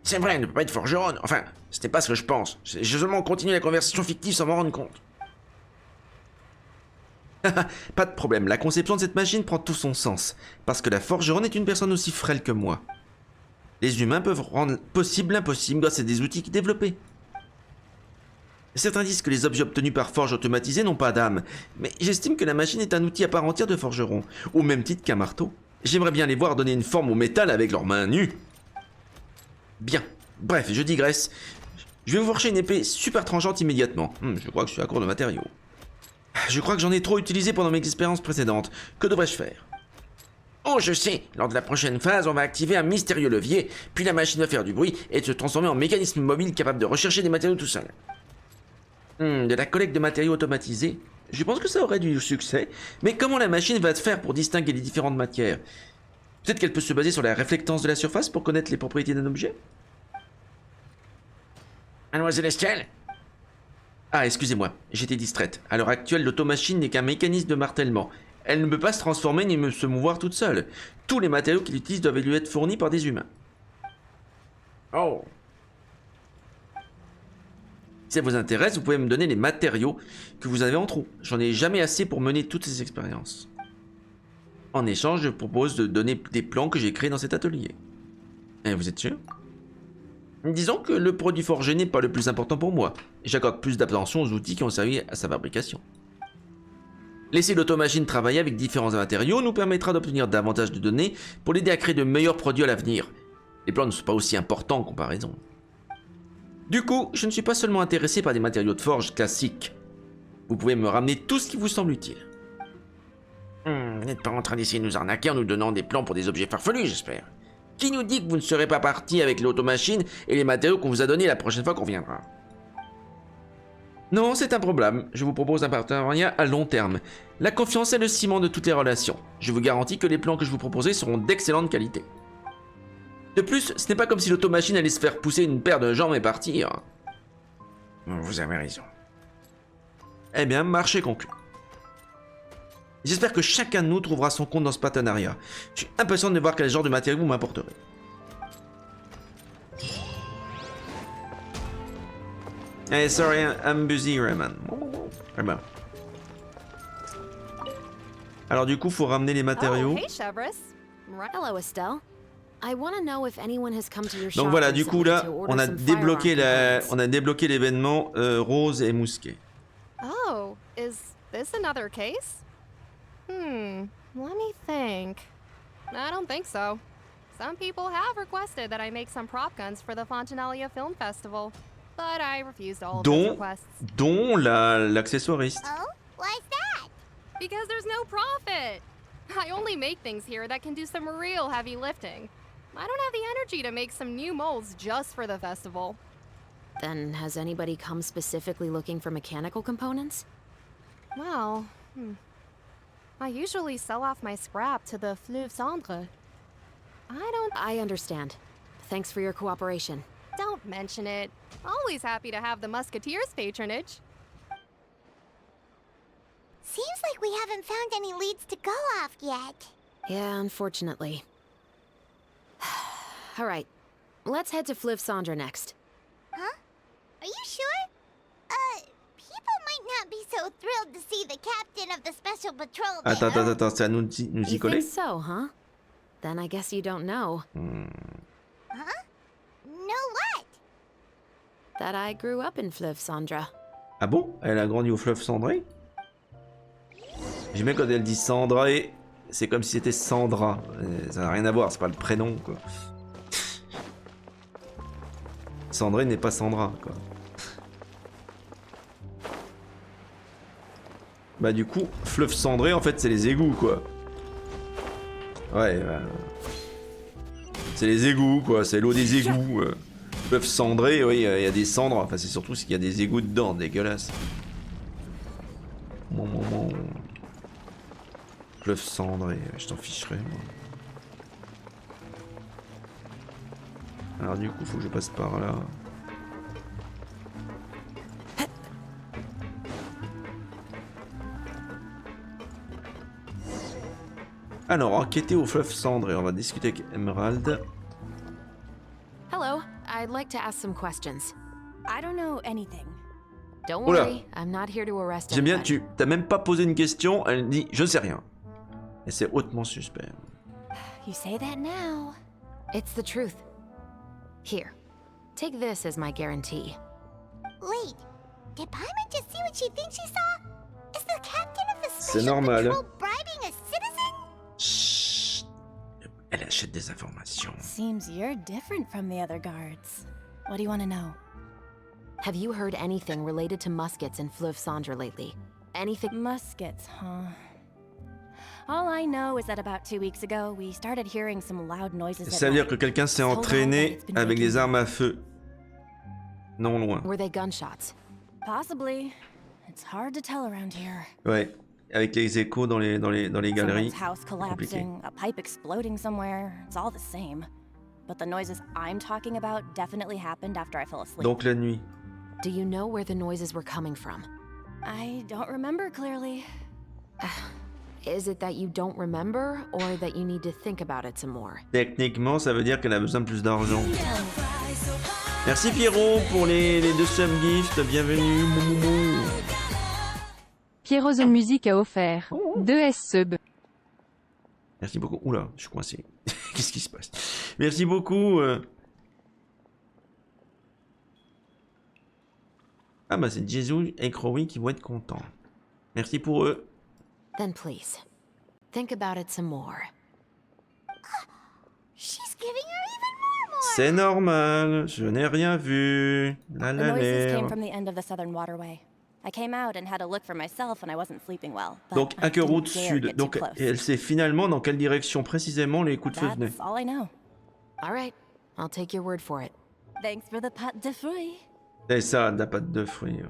C'est vrai, elle ne peut pas être forgeronne. Enfin, ce n'est pas ce que je pense. J'ai seulement continué la conversation fictive sans m'en rendre compte. Pas de problème, la conception de cette machine prend tout son sens, parce que la forgeronne est une personne aussi frêle que moi. Les humains peuvent rendre possible l'impossible grâce à des outils qu'ils développaient. Certains disent que les objets obtenus par forge automatisée n'ont pas d'âme, mais j'estime que la machine est un outil à part entière de forgeron, au même titre qu'un marteau. J'aimerais bien les voir donner une forme au métal avec leurs mains nues. Bien, bref, je digresse. Je vais vous forger une épée super tranchante immédiatement. Je crois que je suis à court de matériaux. Je crois que j'en ai trop utilisé pendant mes expériences précédentes. Que devrais-je faire? Oh, je sais, lors de la prochaine phase, on va activer un mystérieux levier, puis la machine va faire du bruit et se transformer en mécanisme mobile capable de rechercher des matériaux tout seul. De la collecte de matériaux automatisés. Je pense que ça aurait du succès, mais comment la machine va se faire pour distinguer les différentes matières? Peut-être qu'elle peut se baser sur la réflectance de la surface pour connaître les propriétés d'un objet? Mademoiselle Estelle? Ah, excusez-moi, j'étais distraite. À l'heure actuelle, l'automachine n'est qu'un mécanisme de martèlement. Elle ne peut pas se transformer ni se mouvoir toute seule. Tous les matériaux qu'elle utilise doivent lui être fournis par des humains. Oh. Si ça vous intéresse, vous pouvez me donner les matériaux que vous avez en trou. J'en ai jamais assez pour mener toutes ces expériences. En échange, je propose de donner des plans que j'ai créés dans cet atelier. Et vous êtes sûr? Disons que le produit forgé n'est pas le plus important pour moi. J'accorde plus d'attention aux outils qui ont servi à sa fabrication. Laisser l'automachine travailler avec différents matériaux nous permettra d'obtenir davantage de données pour l'aider à créer de meilleurs produits à l'avenir. Les plans ne sont pas aussi importants en comparaison. Du coup, je ne suis pas seulement intéressé par des matériaux de forge classiques. Vous pouvez me ramener tout ce qui vous semble utile. Vous n'êtes pas en train d'essayer de nous arnaquer en nous donnant des plans pour des objets farfelus, j'espère. Qui nous dit que vous ne serez pas parti avec l'automachine et les matériaux qu'on vous a donnés la prochaine fois qu'on viendra? Non, c'est un problème. Je vous propose un partenariat à long terme. La confiance est le ciment de toutes les relations. Je vous garantis que les plans que je vous proposerai seront d'excellente qualité. De plus, ce n'est pas comme si l'automachine allait se faire pousser une paire de jambes et partir. Vous avez raison. Eh bien, marché conclu. J'espère que chacun de nous trouvera son compte dans ce partenariat. Je suis impatient de voir quel genre de matériaux vous m'apporterez. Hey, sorry, I'm busy, Rayman. Alors du coup, faut ramener les matériaux. Oh, hey, Chevreuse. Hello, Estelle. I want to know if anyone has come to your shop. Donc voilà, du coup là, on a débloqué l'événement Roses et Mousquets. Oh, is this another case? Let me think. I don't think so. Some people have requested that I make some prop guns for the Fontaine Film Festival, but I refused all of those requests. Dont l'accessoiriste. Oh, why's that? Because there's no profit. I only make things here that can do some real heavy lifting. I don't have the energy to make some new molds just for the festival. Then has anybody come specifically looking for mechanical components? Well, I usually sell off my scrap to the Fleuve Cendre. I understand. Thanks for your cooperation. Don't mention it. Always happy to have the Mousquetaires' patronage. Seems like we haven't found any leads to go off yet. Yeah, unfortunately. All right, let's head to Fleuve Cendre next. Huh? Are you sure? People might not be so thrilled to see the captain of the special patrol there. Attends, c'est à nous y coller? You think so, huh? Then I guess you don't know. Huh? Know what? That I grew up in Fleuve Cendre. Ah bon? Elle a grandi au fleuve Cendré? J'aime bien quand elle dit Cendré, c'est comme si c'était Sandra. Ça n'a rien à voir, c'est pas le prénom, quoi. Cendré n'est pas Sandra, quoi. Bah du coup, fleuve cendré, en fait, c'est les égouts, quoi. Ouais, bah... c'est les égouts, quoi. C'est l'eau des égouts. Fleuve cendré, oui, il y a des cendres. Enfin, c'est surtout qu'il y a des égouts dedans, dégueulasse. Fleuve cendré, je t'en ficherai, moi. Alors du coup, faut que je passe par là. Alors, enquêter au fleuve cendré, on va discuter avec Emerald. Hello, I'd like to ask some questions. I don't know anything. Don't Oula. worry, I'm not here to arrest J'aime bien, anybody. t'as même pas posé une question, elle dit je sais rien. Et c'est hautement suspect. You say that now. It's the truth. Here, take this as my guarantee. Wait, did Paimon just see what she thinks she saw? Is the captain of the C'est special normal. patrol bribing a citizen? Chut. Elle achète des informations. Seems you're different from the other guards. What do you want to know? Have you heard anything related to muskets in Fleuve Cendre lately? Anything? Muskets, huh? All I know is that about 2 weeks ago, we started hearing some loud noises at Ça veut dire night. que quelqu'un s'est So entraîné loud that it's been avec waking des armes à feu. Non loin. Were they gunshots? Possibly. It's hard to tell around here. Ouais, avec les échos dans les galeries. Someone's house Compliqué. collapsing, a pipe exploding somewhere. It's all the same. But the noises I'm talking about definitely happened after I fell asleep. Donc la nuit. Do you know where the noises were coming from? I don't remember clearly. Is it that you don't remember, or that you need to think about it some more? Techniquement, ça veut dire qu'elle a besoin de plus d'argent. Merci Pierrot pour les 2 subgifts, bienvenue. Moumoumou. Pierrot Zone Musique a offert 2 S-sub. Merci beaucoup. Oula, je suis coincé. Qu'est-ce qui se passe? Merci beaucoup. Ah bah c'est Jésus et Crowy qui vont être contents. Merci pour eux. Then please, think about it some more. She's giving her even more. C'est normal, je n'ai rien vu. La The la noises la. came from the end of the southern waterway. I came out and had a look for myself when I wasn't sleeping well. but Donc I didn't Hackerroute dare Sud. get too Donc close. elle sait finalement dans quelle direction précisément les coups de feu venaient. That's all I know. All right, I'll take your word for it. Thanks for the pâte de fruits. C'est ça, de la pâte de fruits. Ouais.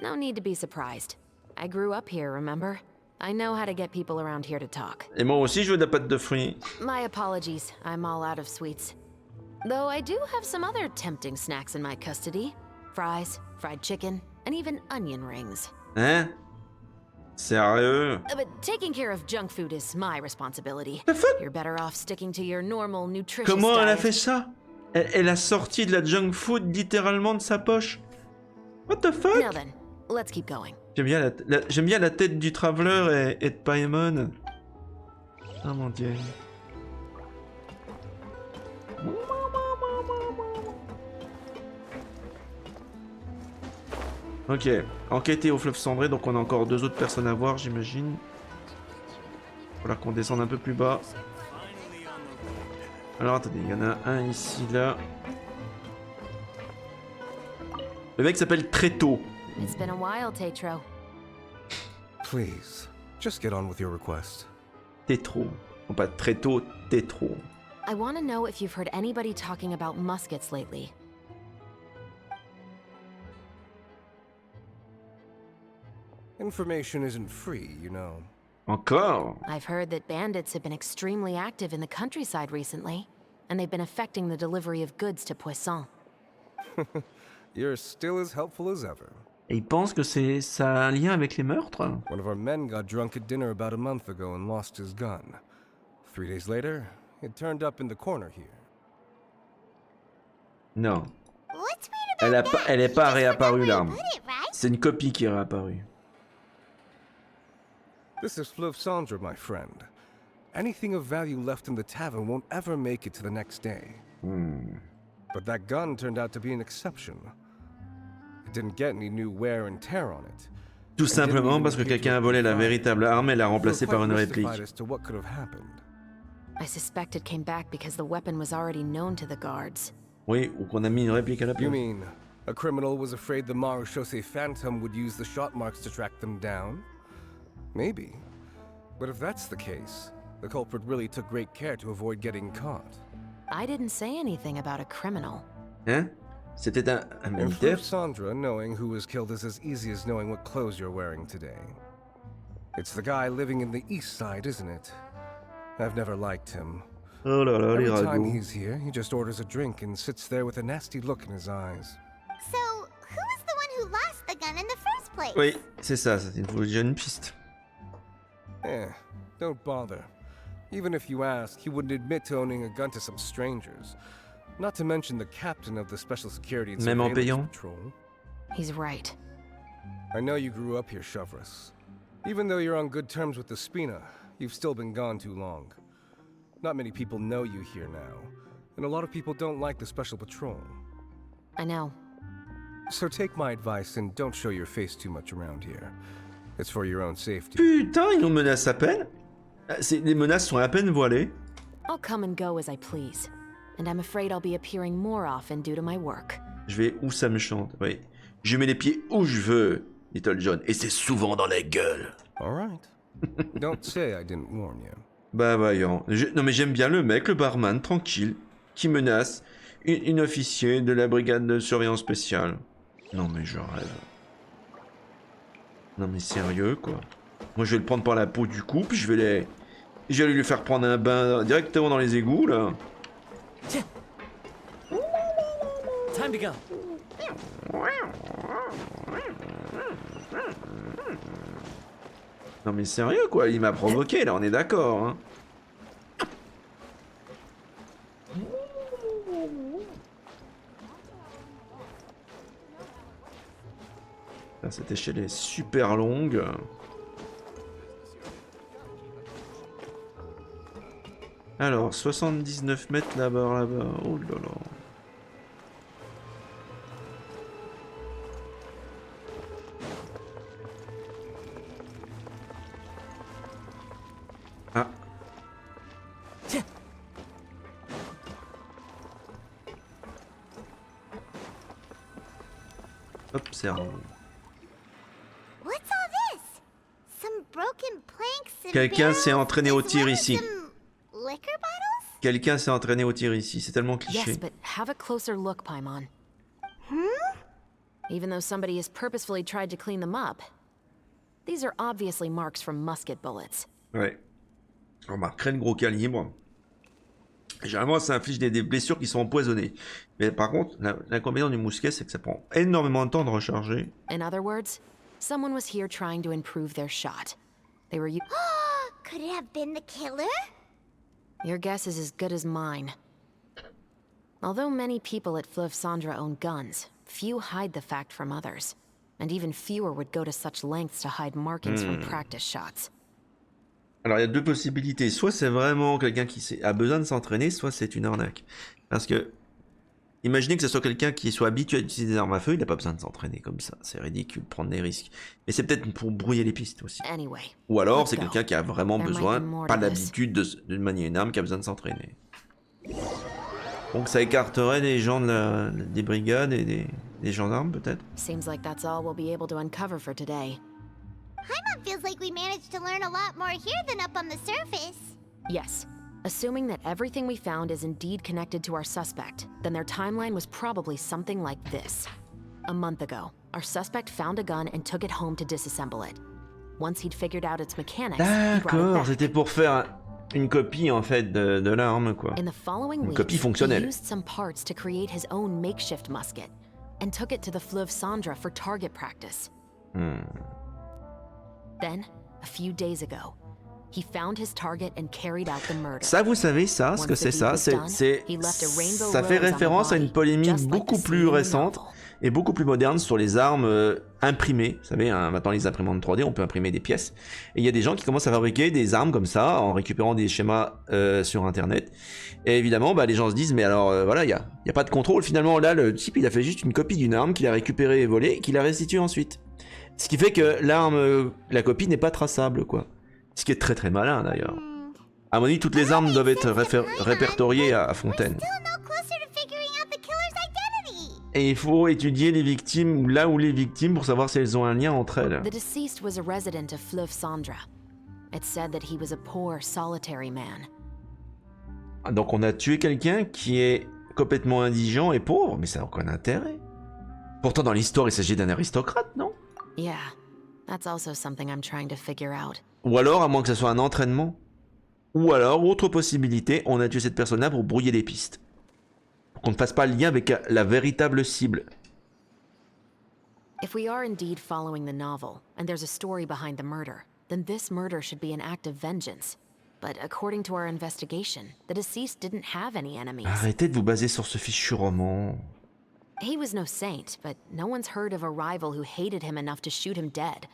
No need to be surprised. I grew up here, remember? I know how to get people around here to talk. Et moi aussi je veux de la pâte de fruits. My apologies, I'm all out of sweets. Though I do have some other tempting snacks in my custody. Fries, fried chicken, and even onion rings. Hein? Sérieux? But taking care of junk food is my responsibility. The fuck? You're better off sticking to your normal nutritious Comment elle a diet. fait ça? Elle a sorti de la junk food littéralement de sa poche. What the fuck? Now then, let's keep going. J'aime bien la tête du Traveler et de Paimon. Oh mon dieu. Ok, enquêter au fleuve cendré, donc on a encore 2 autres personnes à voir, j'imagine. Il va falloir qu'on descende un peu plus bas. Alors attendez, il y en a un ici, là. Le mec s'appelle Tréteau. It's been a while, Tetro. Please, just get on with your request. Tétro. Non pas Tréteau, Tétro. I want to know if you've heard anybody talking about muskets lately. Information isn't free, you know. Encore? I've heard that bandits have been extremely active in the countryside recently, and they've been affecting the delivery of goods to Poisson. You're still as helpful as ever. Et il pense que ça a un lien avec les meurtres? One of our men got drunk at dinner about a month ago and lost his gun. 3 days later, it turned up in the corner here. Non. What's weird about that? Elle est pas réapparue l'arme. Put it, right? C'est une copie qui est réapparue. This is Fleuve Cendre, my friend. Anything of value left in the tavern won't ever make it to the next day. But that gun turned out to be an exception. It didn't get any new wear and tear on it. Tout simplement parce que quelqu'un a volé la véritable arme et l'a remplacée par une réplique. As to what could have happened. I suspect it came back because the weapon was already known to the guards. Oui, ou qu'on a mis une réplique à la place. You mean a criminal was afraid the Marechaussee Phantom would use the shot marks to track them down? Maybe. But if that's the case, the culprit really took great care to avoid getting caught. I didn't say anything about a criminal. Hein? C'était un In militaire? Fleuve Cendre, knowing who was killed is as easy as knowing what clothes you're wearing today. It's the guy living in the east side, isn't it? I've never liked him. Oh là là, les Every time ragots. he's here, he just orders a drink and sits there with a nasty look in his eyes. So, who was the one who lost the gun in the first place? Oui, c'est ça, il faut déjà une piste. Don't bother. Even if you ask, he wouldn't admit to owning a gun to some strangers. Not to mention the captain of the Special Security and Même en Surveillance payant. Patrol. He's right. I know you grew up here, Chevreuse. Even though you're on good terms with the Spina, you've still been gone too long. Not many people know you here now, and a lot of people don't like the Special Patrol. I know. So take my advice and don't show your face too much around here. It's for your own safety. Putain, ils nous menacent à peine. Les menaces sont à peine voilées. I'll come and go as I please. And I'm afraid I'll be appearing more often due to my work. Je vais où ça me chante, oui. Je mets les pieds où je veux, Little John, et c'est souvent dans la gueule. Alright. Don't say I didn't warn you. Bah voyons. Non mais j'aime bien le mec, le barman, tranquille, qui menace une officier de la brigade de surveillance spéciale. Non mais je rêve. Non mais sérieux quoi. Moi je vais le prendre par la peau du cou, puis je vais lui faire prendre un bain directement dans les égouts là. Time to go. Non mais sérieux quoi, il m'a provoqué là, on est d'accord hein. Cette échelle est super longue. Alors, 79 mètres là-bas, oh là là. Ah. Observe. What's all this? Some broken planks and Quelqu'un s'est barrels entraîné au as tir well as ici. some liquor bottles? Quelqu'un s'est entraîné au tir ici, c'est tellement cliché. Yes, but have a closer look, Paimon. Hmm? Even though somebody has purposefully tried to clean them up, these are obviously marks from musket bullets. Ouais. On remarquerait le gros calibre. Généralement, ça inflige des blessures qui sont empoisonnées. Mais par contre, l'inconvénient du mousquet, c'est que ça prend énormément de temps de recharger. In other words, someone was here trying to improve their shot. They were Could it have been the killer? Your guess is as good as mine. Although many people at Fleuve Cendra own guns, few hide the fact from others. And even fewer would go to such lengths to hide markings from practice shots. Alors il y a deux possibilités, soit c'est vraiment quelqu'un qui a besoin de s'entraîner, soit c'est une arnaque. Parce que, imaginez que ce soit quelqu'un qui soit habitué à utiliser des armes à feu, il n'a pas besoin de s'entraîner comme ça, c'est ridicule, prendre des risques. Mais c'est peut-être pour brouiller les pistes aussi. Anyway, ou alors c'est quelqu'un qui a vraiment besoin, pas l'habitude de manier une arme, qui a besoin de s'entraîner. Donc ça écarterait des gens des brigades et des gendarmes peut-être. Seems like that's all we'll be able to uncover for today. Paimon feels like we managed to learn a lot more here than up on the surface. Yes. Assuming that everything we found is indeed connected to our suspect, then their timeline was probably something like this. A month ago, our suspect found a gun and took it home to disassemble it. Once he'd figured out its mechanics, he brought it D'accord, back. c'était pour faire une copie en fait de l'arme quoi. In the following Une copie weeks, he fonctionnelle. used some parts to create his own makeshift musket, and took it to the Fleuve Cendra for target practice. Then, a few days ago, he found his target and carried out the murder. Ça, vous savez ça, ce que c'est ça, ça fait référence à une polémique beaucoup plus récente et beaucoup plus moderne sur les armes imprimées. Vous savez, hein, maintenant les imprimantes 3D, on peut imprimer des pièces. Et il y a des gens qui commencent à fabriquer des armes comme ça en récupérant des schémas sur Internet. Et évidemment, bah, les gens se disent, mais alors voilà, il y a pas de contrôle. Finalement, là, le type, il a fait juste une copie d'une arme qu'il a récupérée et volée et qu'il a restituée ensuite. Ce qui fait que l'arme, la copie n'est pas traçable, quoi. Ce qui est très très malin d'ailleurs. À mon avis, toutes les armes doivent être répertoriées à Fontaine. Et il faut étudier les victimes, là où les victimes, pour savoir si elles ont un lien entre elles. The deceased was a resident of Fleuve Cendra. It said that he was a poor, solitary man. Donc on a tué quelqu'un qui est complètement indigent et pauvre, mais ça n'a aucun intérêt. Pourtant dans l'histoire, il s'agit d'un aristocrate, non? Yeah, that's also something I'm trying to figure out. Ou alors, à moins que ce soit un entraînement. Ou alors, autre possibilité, on a tué cette personne-là pour brouiller les pistes. Pour qu'on ne fasse pas le lien avec la véritable cible. If we are indeed following the novel, and there's a story behind the murder, then this murder should be an act of vengeance. but according to our investigation, the deceased didn't have any enemies. Arrêtez de vous baser sur ce fichu roman. He was no saint, but no one's heard of a rival who hated him enough to shoot him dead.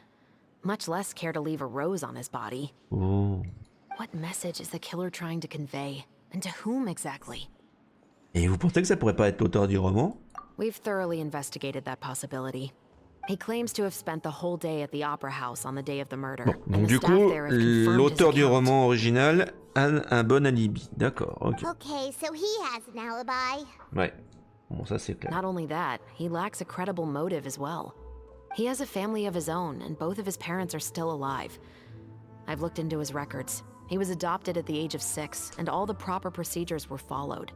Much less care to leave a rose on his body. Oh. What message is the killer trying to convey? And to whom exactly? Et vous pensez que ça pourrait pas être l'auteur du roman? We've thoroughly investigated that possibility. He claims to have spent the whole day at the opera house on the day of the murder. Bon, donc du coup, l'auteur du roman original a un bon alibi. D'accord, ok. Okay, so he has an alibi. Ouais. Bon, ça c'est clair. Not only that, he lacks a credible motive as well. He has a family of his own, and both of his parents are still alive. I've looked into his records. He was adopted at the age of 6, and all the proper procedures were followed.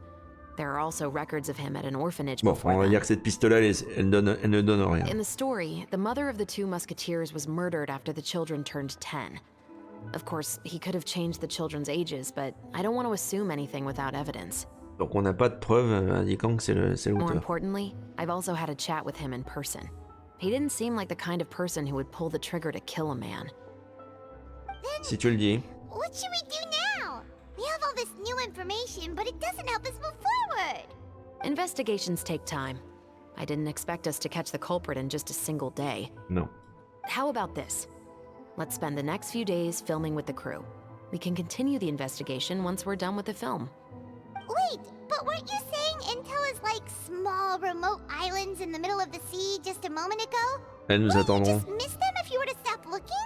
There are also records of him at an orphanage Bon, before on va dire que cette piste-là, elle ne donne rien. In the story, the mother of the 2 Mousquetaires was murdered after the children turned 10. Of course, he could have changed the children's ages, but I don't want to assume anything without evidence. Donc on n'a pas de preuves indiquant que c'est More l'auteur. importantly, I've also had a chat with him in person. He didn't seem like the kind of person who would pull the trigger to kill a man. Si tu le dis. What should we do now? We have all this new information, but it doesn't help us move forward. Investigations take time. I didn't expect us to catch the culprit in just a single day. Non. How about this? Let's spend the next few days filming with the crew. We can continue the investigation once we're done with the film. Wait, but weren't you saying Intel is like small, remote islands in the middle of the sea just a moment ago? Elles nous attendront. Just miss them if you were to stop looking?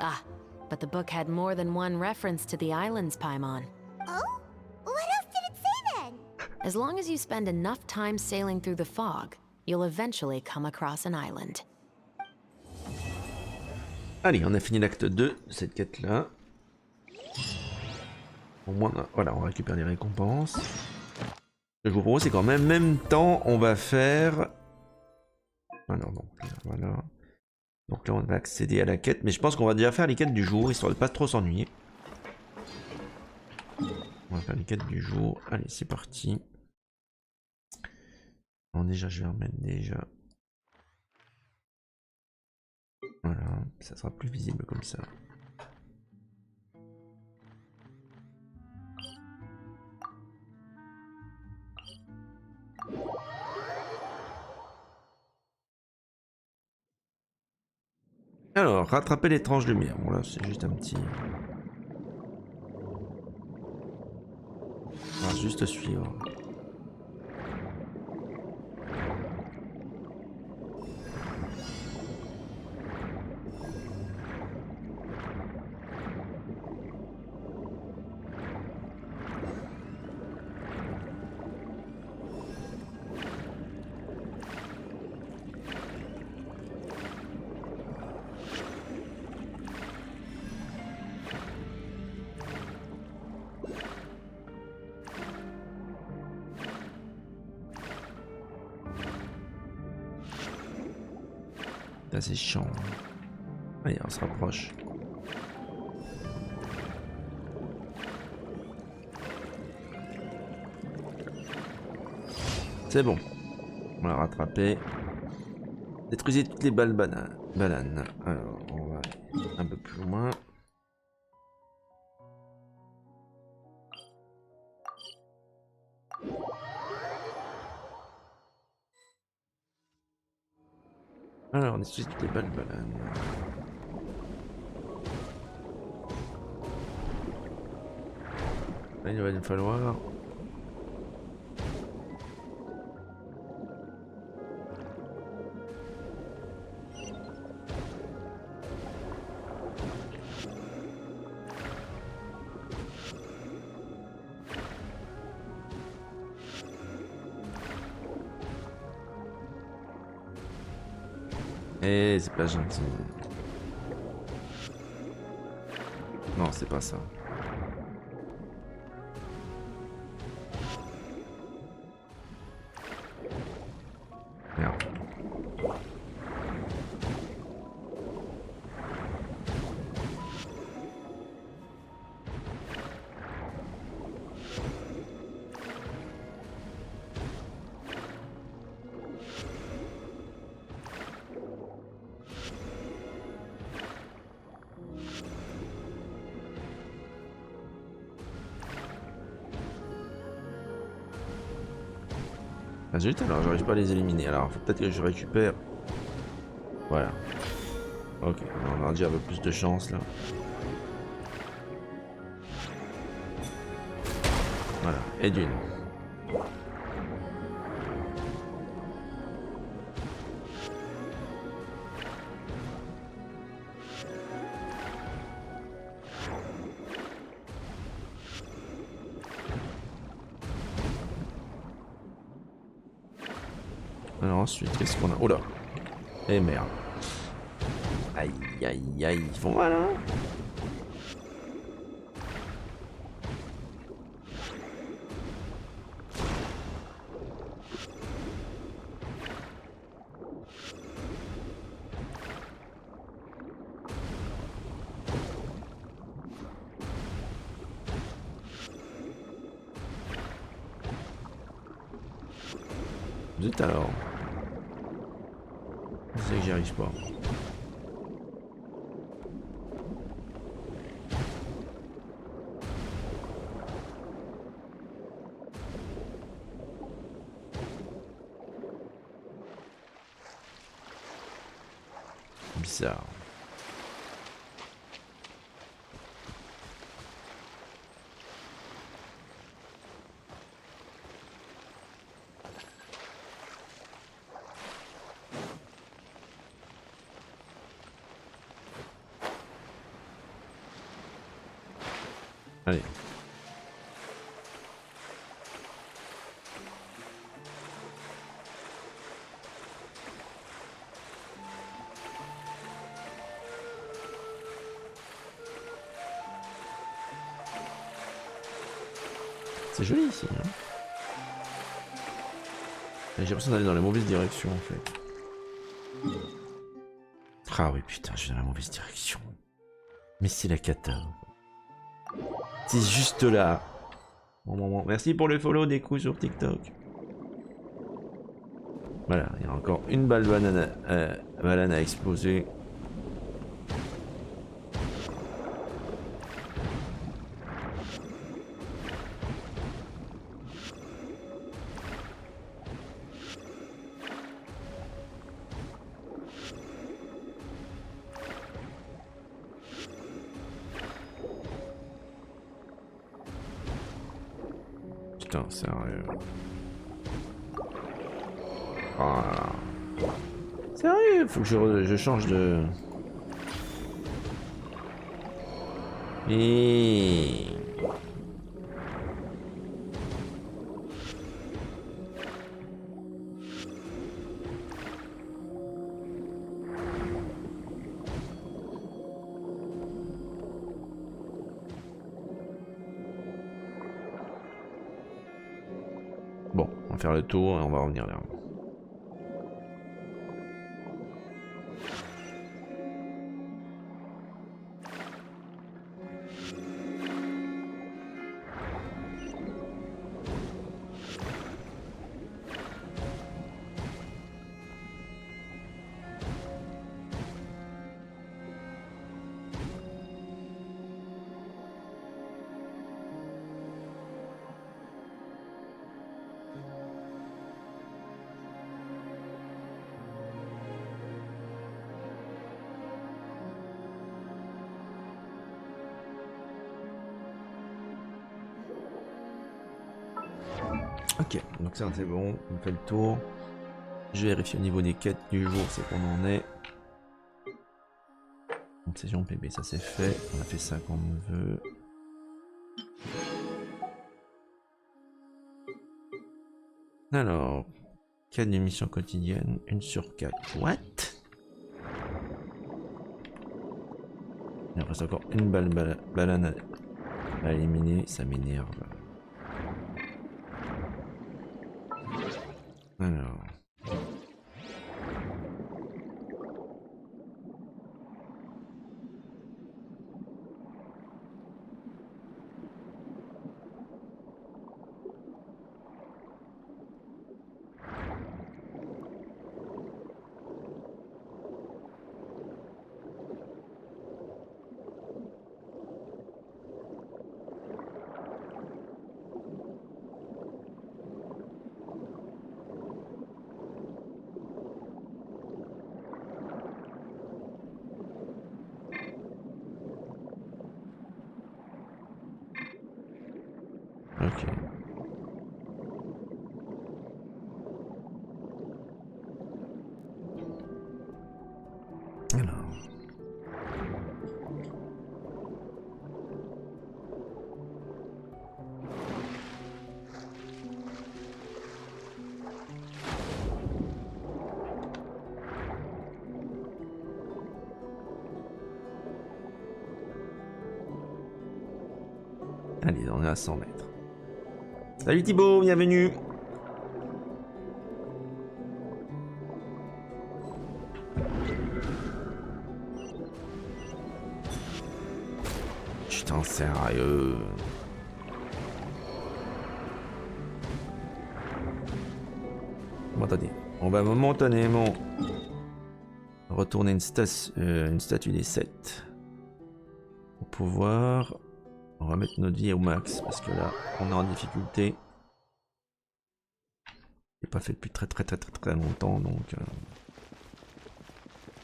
Ah, but the book had more than one reference to the islands, Paimon. Oh? What else did it say then? As long as you spend enough time sailing through the fog, you'll eventually come across an island. Allez, on a fini l'acte 2 de cette quête-là. Au moins, voilà, on récupère les récompenses. Ce que je vous propose, c'est qu'en même temps, on va faire... Alors, donc, voilà. Donc là, on va accéder à la quête. Mais je pense qu'on va déjà faire les quêtes du jour, histoire de pas trop s'ennuyer. On va faire les quêtes du jour. Allez, c'est parti. Bon, déjà, je vais remettre déjà... Voilà, ça sera plus visible comme ça. Alors, rattraper l'étrange lumière. Bon là, c'est juste un petit... On va juste suivre. Là, c'est chiant. Allez, on se rapproche. C'est bon. On l'a rattrapé. Détruisez toutes les balles bananes. Alors, on va aller un peu plus loin. Alors, on détruit toutes les balles bananes. Là, il va nous falloir... Eh, c'est pas gentil. Non, c'est pas ça. Merde. Ah zut, alors j'arrive pas à les éliminer. Alors faut peut-être que je récupère. Voilà. Ok, on aura déjà un peu plus de chance là. Voilà, et d'une. Alors ensuite, qu'est-ce qu'on a? Oh là! Eh merde. Aïe aïe aïe, ils font mal hein? Zut alors. Je sais que j'y arrive pas. Bizarre. Allez. C'est joli ici. Hein, j'ai l'impression d'aller dans la mauvaise direction en fait. Ah oui putain, je vais dans la mauvaise direction. Mais c'est la cata. C'est juste là. Bon. Merci pour le follow des coups sur TikTok. Voilà, il y a encore une balle banane à exploser. Putain, sérieux. Oh là là. Sérieux, faut que je change de... Et... Bon, on va faire le tour et on va revenir là. Ok, donc ça c'est bon, on fait le tour. Je vérifie au niveau des quêtes du jour, c'est qu'on en est. Obsession PB, ça c'est fait. On a fait ça comme on veut. Alors, quête d'émission quotidienne, 1 sur 4. What? Il reste encore une banane à éliminer, ça m'énerve. Alors. Ok. Alors. Allez, on est à 100 mètres. Salut Thibaut, bienvenue. Putain, sérieux. Bon, attendez. On va momentanément retourner une statue des 7 pour pouvoir remettre notre vie au max parce que là on est en difficulté. J'ai pas fait depuis très longtemps donc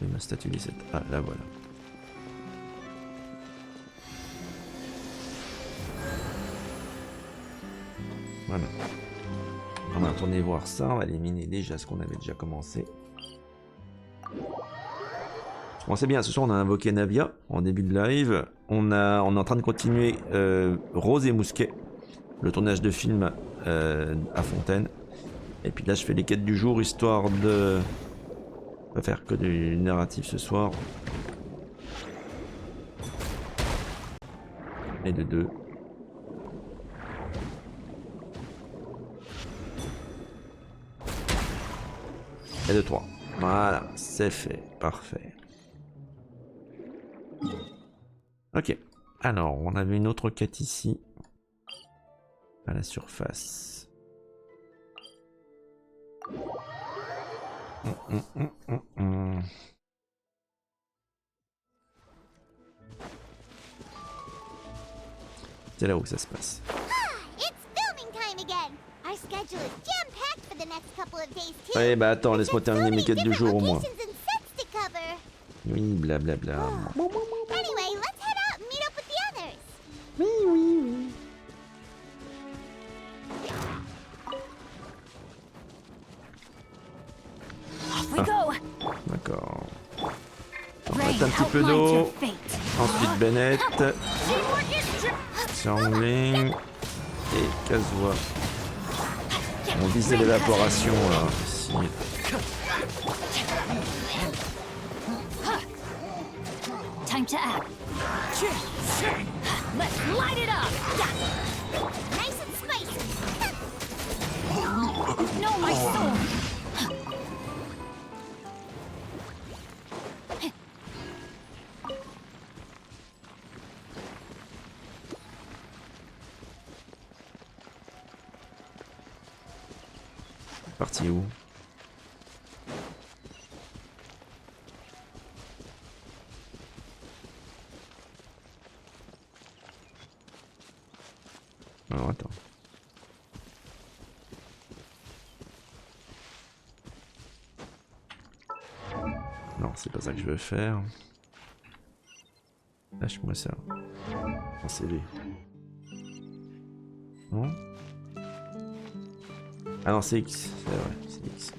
et ma statue des 7. Ah là voilà. Voilà. On va retourner voir ça, on va éliminer déjà ce qu'on avait déjà commencé. Bon, c'est bien, ce soir on a invoqué Navia en début de live. On est en train de continuer Roses et Mousquets, le tournage de film à Fontaine. Et puis là je fais les quêtes du jour histoire de pas faire que du narratif ce soir. Et de 2. Et de 3. Voilà, c'est fait, parfait. Ok, alors on avait une autre quête ici, à la surface. C'est là où ça se passe. Ouais bah attends, laisse-moi terminer mes quêtes du jour au moins. Oui, blablabla. D'accord. On va mettre un petit peu d'eau. Ensuite Bennett. Changling. Et Kazuha. On visait l'évaporation là. Ici. Time to act. Let's light it up. Nice and spicy. No, my sword. Parti où? Alors attends. Non, c'est pas ça que je veux faire. Lâche-moi ça. Un CV. Non? Ah non, c'est X. C'est vrai, c'est X.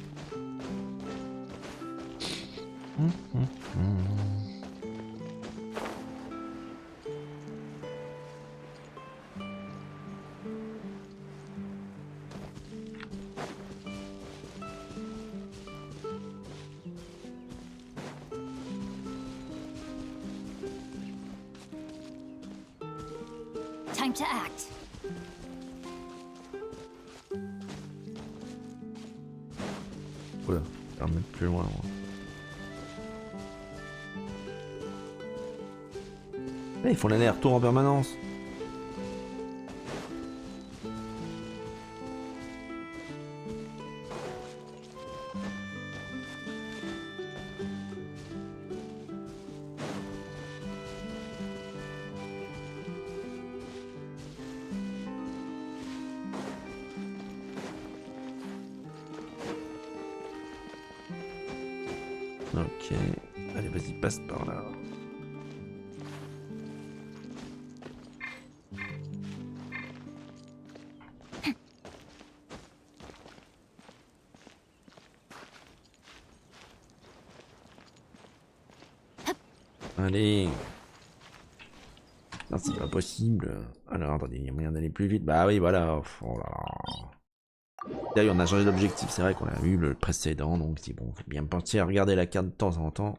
Time to act. Oula, je vais remettre plus loin. Moi. Mais ils font l'aller-retour en permanence. Ok, allez vas-y, passe par là. Allez. Non, c'est pas possible. Alors, attendez, il y a moyen d'aller plus vite. Bah oui, voilà. Oh là là. D'ailleurs, on a changé d'objectif. C'est vrai qu'on a vu le précédent. Donc, c'est bon, faut bien penser à regarder la carte de temps en temps.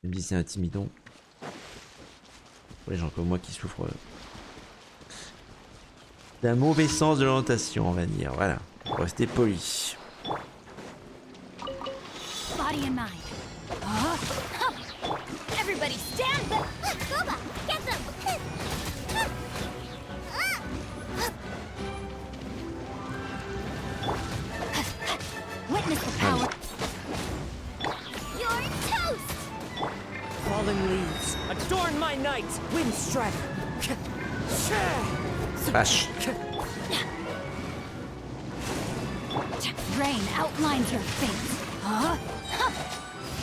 Même si c'est intimidant. Pour les gens comme moi qui souffrent d'un mauvais sens de l'orientation, on va dire. Voilà. Pour rester poli. Body and mind. Everybody stand back. Goba, get them. Witness the power. You're toast. Fallen leaves, adorn my night, wind strider. Vache. Rain outlines your fate.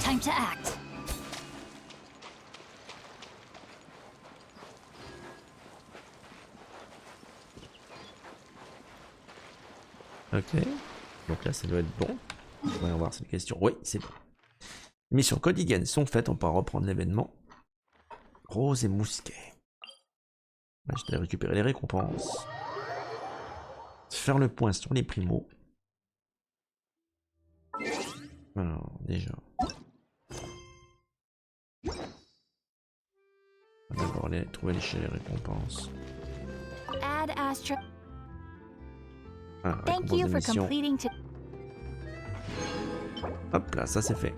Time to act. Ok. Donc là, ça doit être bon. On va voir cette question. Oui, c'est bon. Les missions quotidiennes sont faites. On pourra reprendre l'événement. Roses et Mousquets. Ouais, je dois récupérer les récompenses. Faire le point sur les primos. Alors, déjà. On va d'abord trouver les récompenses. Add Astra. Ah, Thank you for mission. completing to. Hop là, ça c'est fait.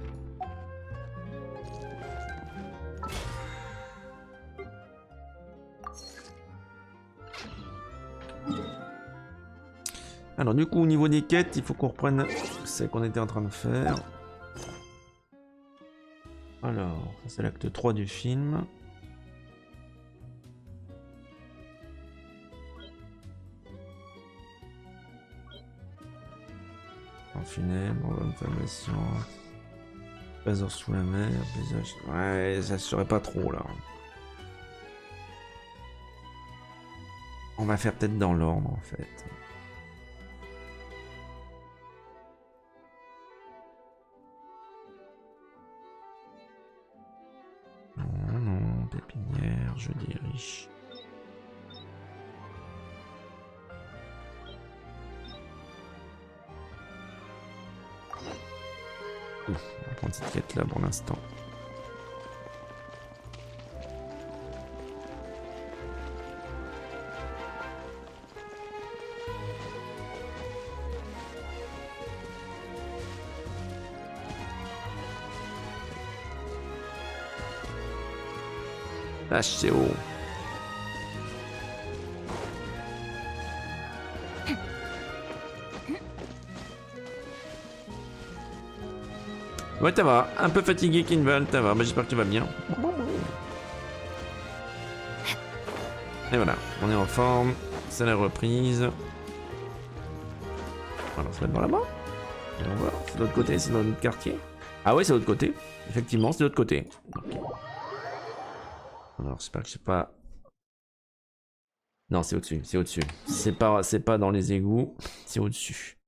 Alors du coup au niveau des quêtes, il faut qu'on reprenne celle qu'on était en train de faire. Alors, ça c'est l'acte 3 du film. En funèbre, information. Trésors sous la mer, paysage. Ouais, ça serait pas trop là. On va faire peut-être dans l'ordre en fait. Non, non, pépinière, jeudi riche. On va prendre cette quête là pour l'instant. HCO. Ouais, ça va. Un peu fatigué, Kinval, ça va. Mais j'espère que tu vas bien. Et voilà, on est en forme. C'est la reprise. Alors, on se met dans là-bas. Et on va. C'est de l'autre côté, c'est dans notre quartier. Ah ouais, c'est de l'autre côté. Effectivement, c'est de l'autre côté. Okay. Alors, j'espère que c'est pas... Non, c'est au-dessus, c'est au-dessus. C'est pas dans les égouts, c'est au-dessus.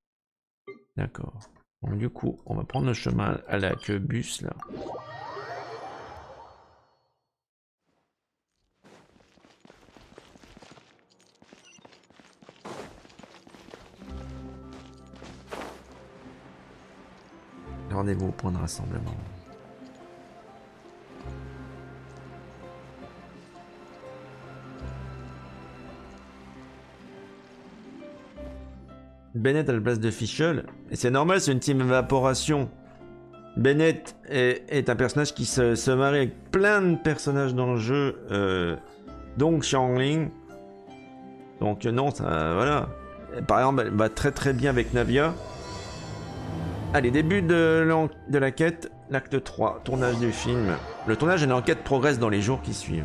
D'accord. Donc du coup, on va prendre le chemin à la queue bus, là. Rendez-vous au point de rassemblement. Bennett à la place de Fischl. Et c'est normal, c'est une team évaporation. Bennett est un personnage qui se marie avec plein de personnages dans le jeu. Donc Xiangling. Donc non, ça, voilà. Par exemple, elle va très très bien avec Navia. Allez, début de la quête, l'acte 3, tournage du film. Le tournage et l'enquête progressent dans les jours qui suivent.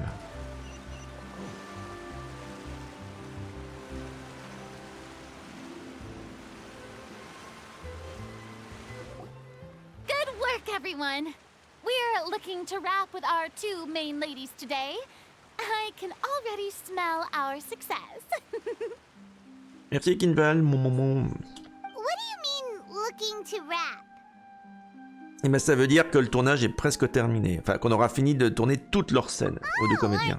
Everyone, we're looking to wrap with our two main ladies today. I can already smell our success. Merci Kinval, mon. What do you mean, looking to wrap? Et ben ça veut dire que le tournage est presque terminé. Enfin, qu'on aura fini de tourner toutes leurs scènes aux deux comédiens.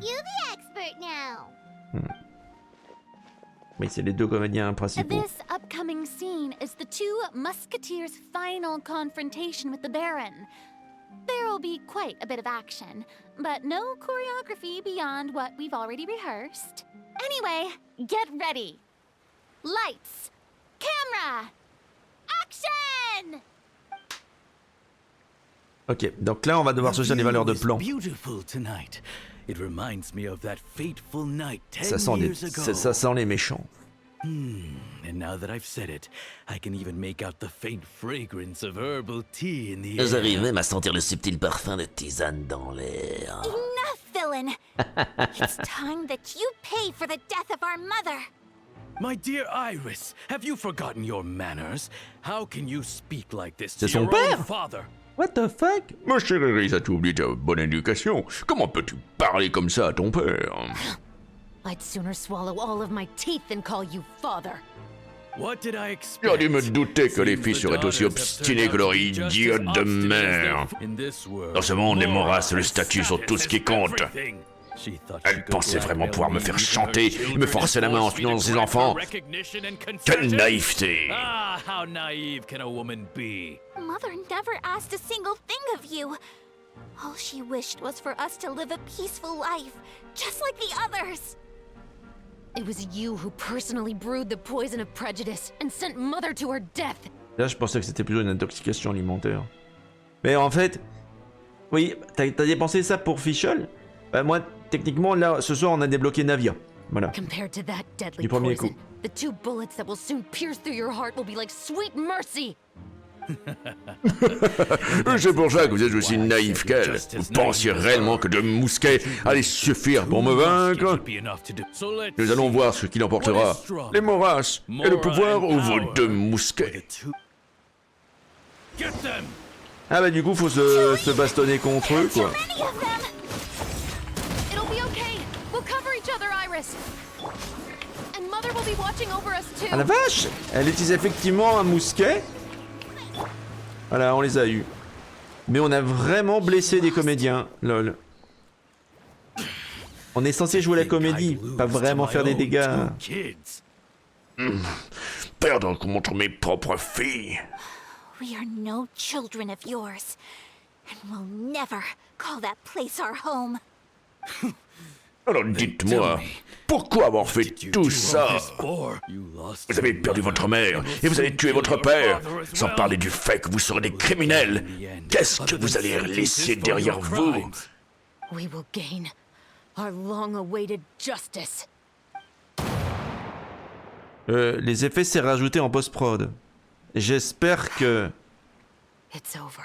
Oui, c'est les deux comédiens principaux. This upcoming scene is the two musketeers' final confrontation with the Baron. There will be quite a bit of action, but no choreography beyond what we've already rehearsed. Anyway, get ready. Lights, camera, action! Ok, donc là on va devoir choisir les valeurs de plan. Ça sent les méchants. And now that I've said it, I can even make out the faint fragrance of herbal tea in the air. J'arrive même à sentir le subtil parfum de tisane dans l'air. Enough, villain! It's time that you pay for the death of our mother! My dear Iris, have you forgotten your manners? How can you speak like this to C'est son your père? own father? What the fuck? Ma chère Iris, as-tu oublié ta bonne éducation? Comment peux-tu parler comme ça à ton père? I'd sooner swallow all of my teeth than call you father. What did I expect? J'aurais dû me douter que les filles seraient aussi obstinées que leur idiote de mère. Dans ce monde, les moraces et le statut sont tout ce qui compte. Elle pensait vraiment pouvoir me faire chanter et me forcer la main en suivant ses enfants. Quelle naïveté! Ah, how naive can a woman be? Mother never asked a single thing of you. All she wished was for us to live a peaceful life, just like the others. It was you who personally brewed the poison of prejudice and sent Mother to her death. Là je pensais que c'était plutôt une intoxication alimentaire. Mais en fait, oui, t'as dépensé ça pour Fischl? Bah moi, techniquement, là, ce soir on a débloqué Navia. Voilà. Compared to that deadly Du premier poison, coup. the two bullets that will soon pierce through your heart will be like sweet mercy. C'est pour ça que vous êtes aussi naïf qu'elle. Vous pensiez réellement que deux mousquets allaient suffire pour me vaincre? Nous allons voir ce qu'il emportera. Les moraces et le pouvoir ou vos deux mousquets. Ah bah du coup faut se bastonner contre eux quoi. It'll be okay. We'll cover each other, Iris. And Mother will be watching over us too. Ah la vache! Elle utilise effectivement un mousquet. Voilà, on les a eus. Mais on a vraiment blessé des comédiens, lol. On est censé jouer la comédie, pas vraiment faire des dégâts. Perdre contre mes propres filles. We are no children of yours, and we'll never call that place our home. Alors dites-moi, pourquoi avoir fait tout ça? Vous avez perdu votre mère et vous allez tuer votre père, sans parler du fait que vous serez des criminels. Qu'est-ce que vous allez laisser derrière vous? We will gain our long-awaited justice. Les effets c'est rajouté en post-prod. J'espère que... It's over.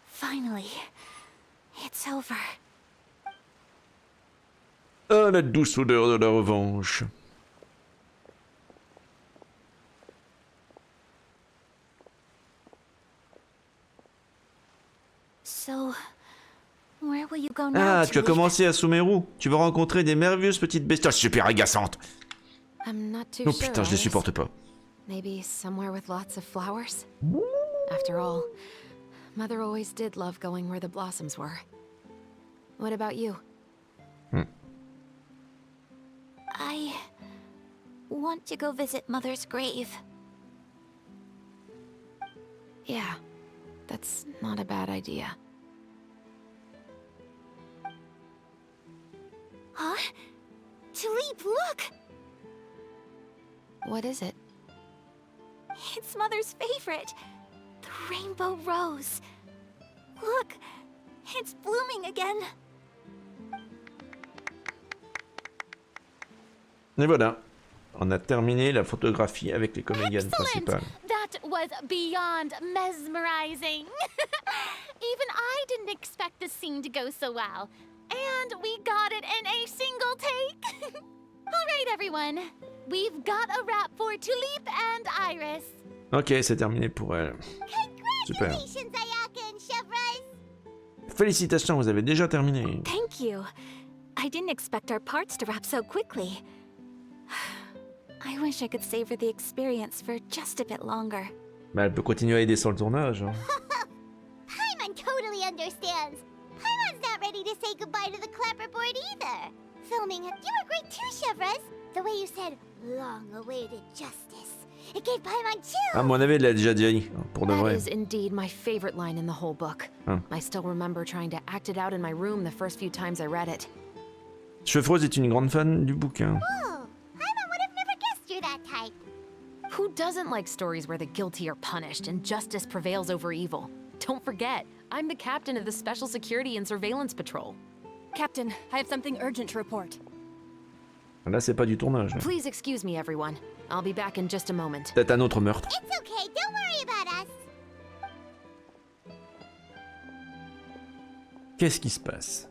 Finally, it's over. Ah, la douce odeur de la revanche. So, where will you go now? Ah, tu as commencé à Sumeru. Tu vas rencontrer des merveilleuses petites bestioles super agaçantes. I'm not too Oh sure, putain, je les Iris. supporte pas. Maybe somewhere with lots of flowers? After all, Mother always did love going where the blossoms were. What about you? I want to go visit Mother's grave. Yeah, that's not a bad idea. Huh? Tulip, look! What is it? It's Mother's favorite. The rainbow rose. Look, it's blooming again. Et voilà. On a terminé la photographie avec les comédiennes principales. That was beyond mesmerizing. Even I didn't expect the scene to go so well. And we got it in a single take. All right, everyone. We've got a wrap for Tulip and Iris. Ok, c'est terminé pour elle. Super. Congratulations, Ayaka and Chevreuse. Félicitations, vous avez déjà terminé. Thank you. I didn't expect our parts to wrap so quickly. I wish I could savor the experience for just a bit longer. Bah, elle peut continuer à aider sur le tournage. Hein. Paimon totally understands. Paimon's not ready to say goodbye to the clapperboard either. Filming, you were great too, Chevreuse. The way you said, long-awaited justice. It gave Paimon chills. À mon avis, elle l'a déjà dit, pour de That vrai. is indeed my favorite line in the whole book. Hein. I still remember trying to act it out in my room the first few times I read it. Chevreuse est une grande fan du bouquin. Oh, Paimon would have never guessed you're that type. Who doesn't like stories where the guilty are punished and justice prevails over evil? Don't forget, I'm the captain of the Special Security and Surveillance Patrol. Captain, I have something urgent to report. Là, c'est pas du tournage. Là. Please excuse me, everyone. I'll be back in just a moment. Peut-être un autre meurtre. It's okay, don't worry about us. Qu'est-ce qui se passe?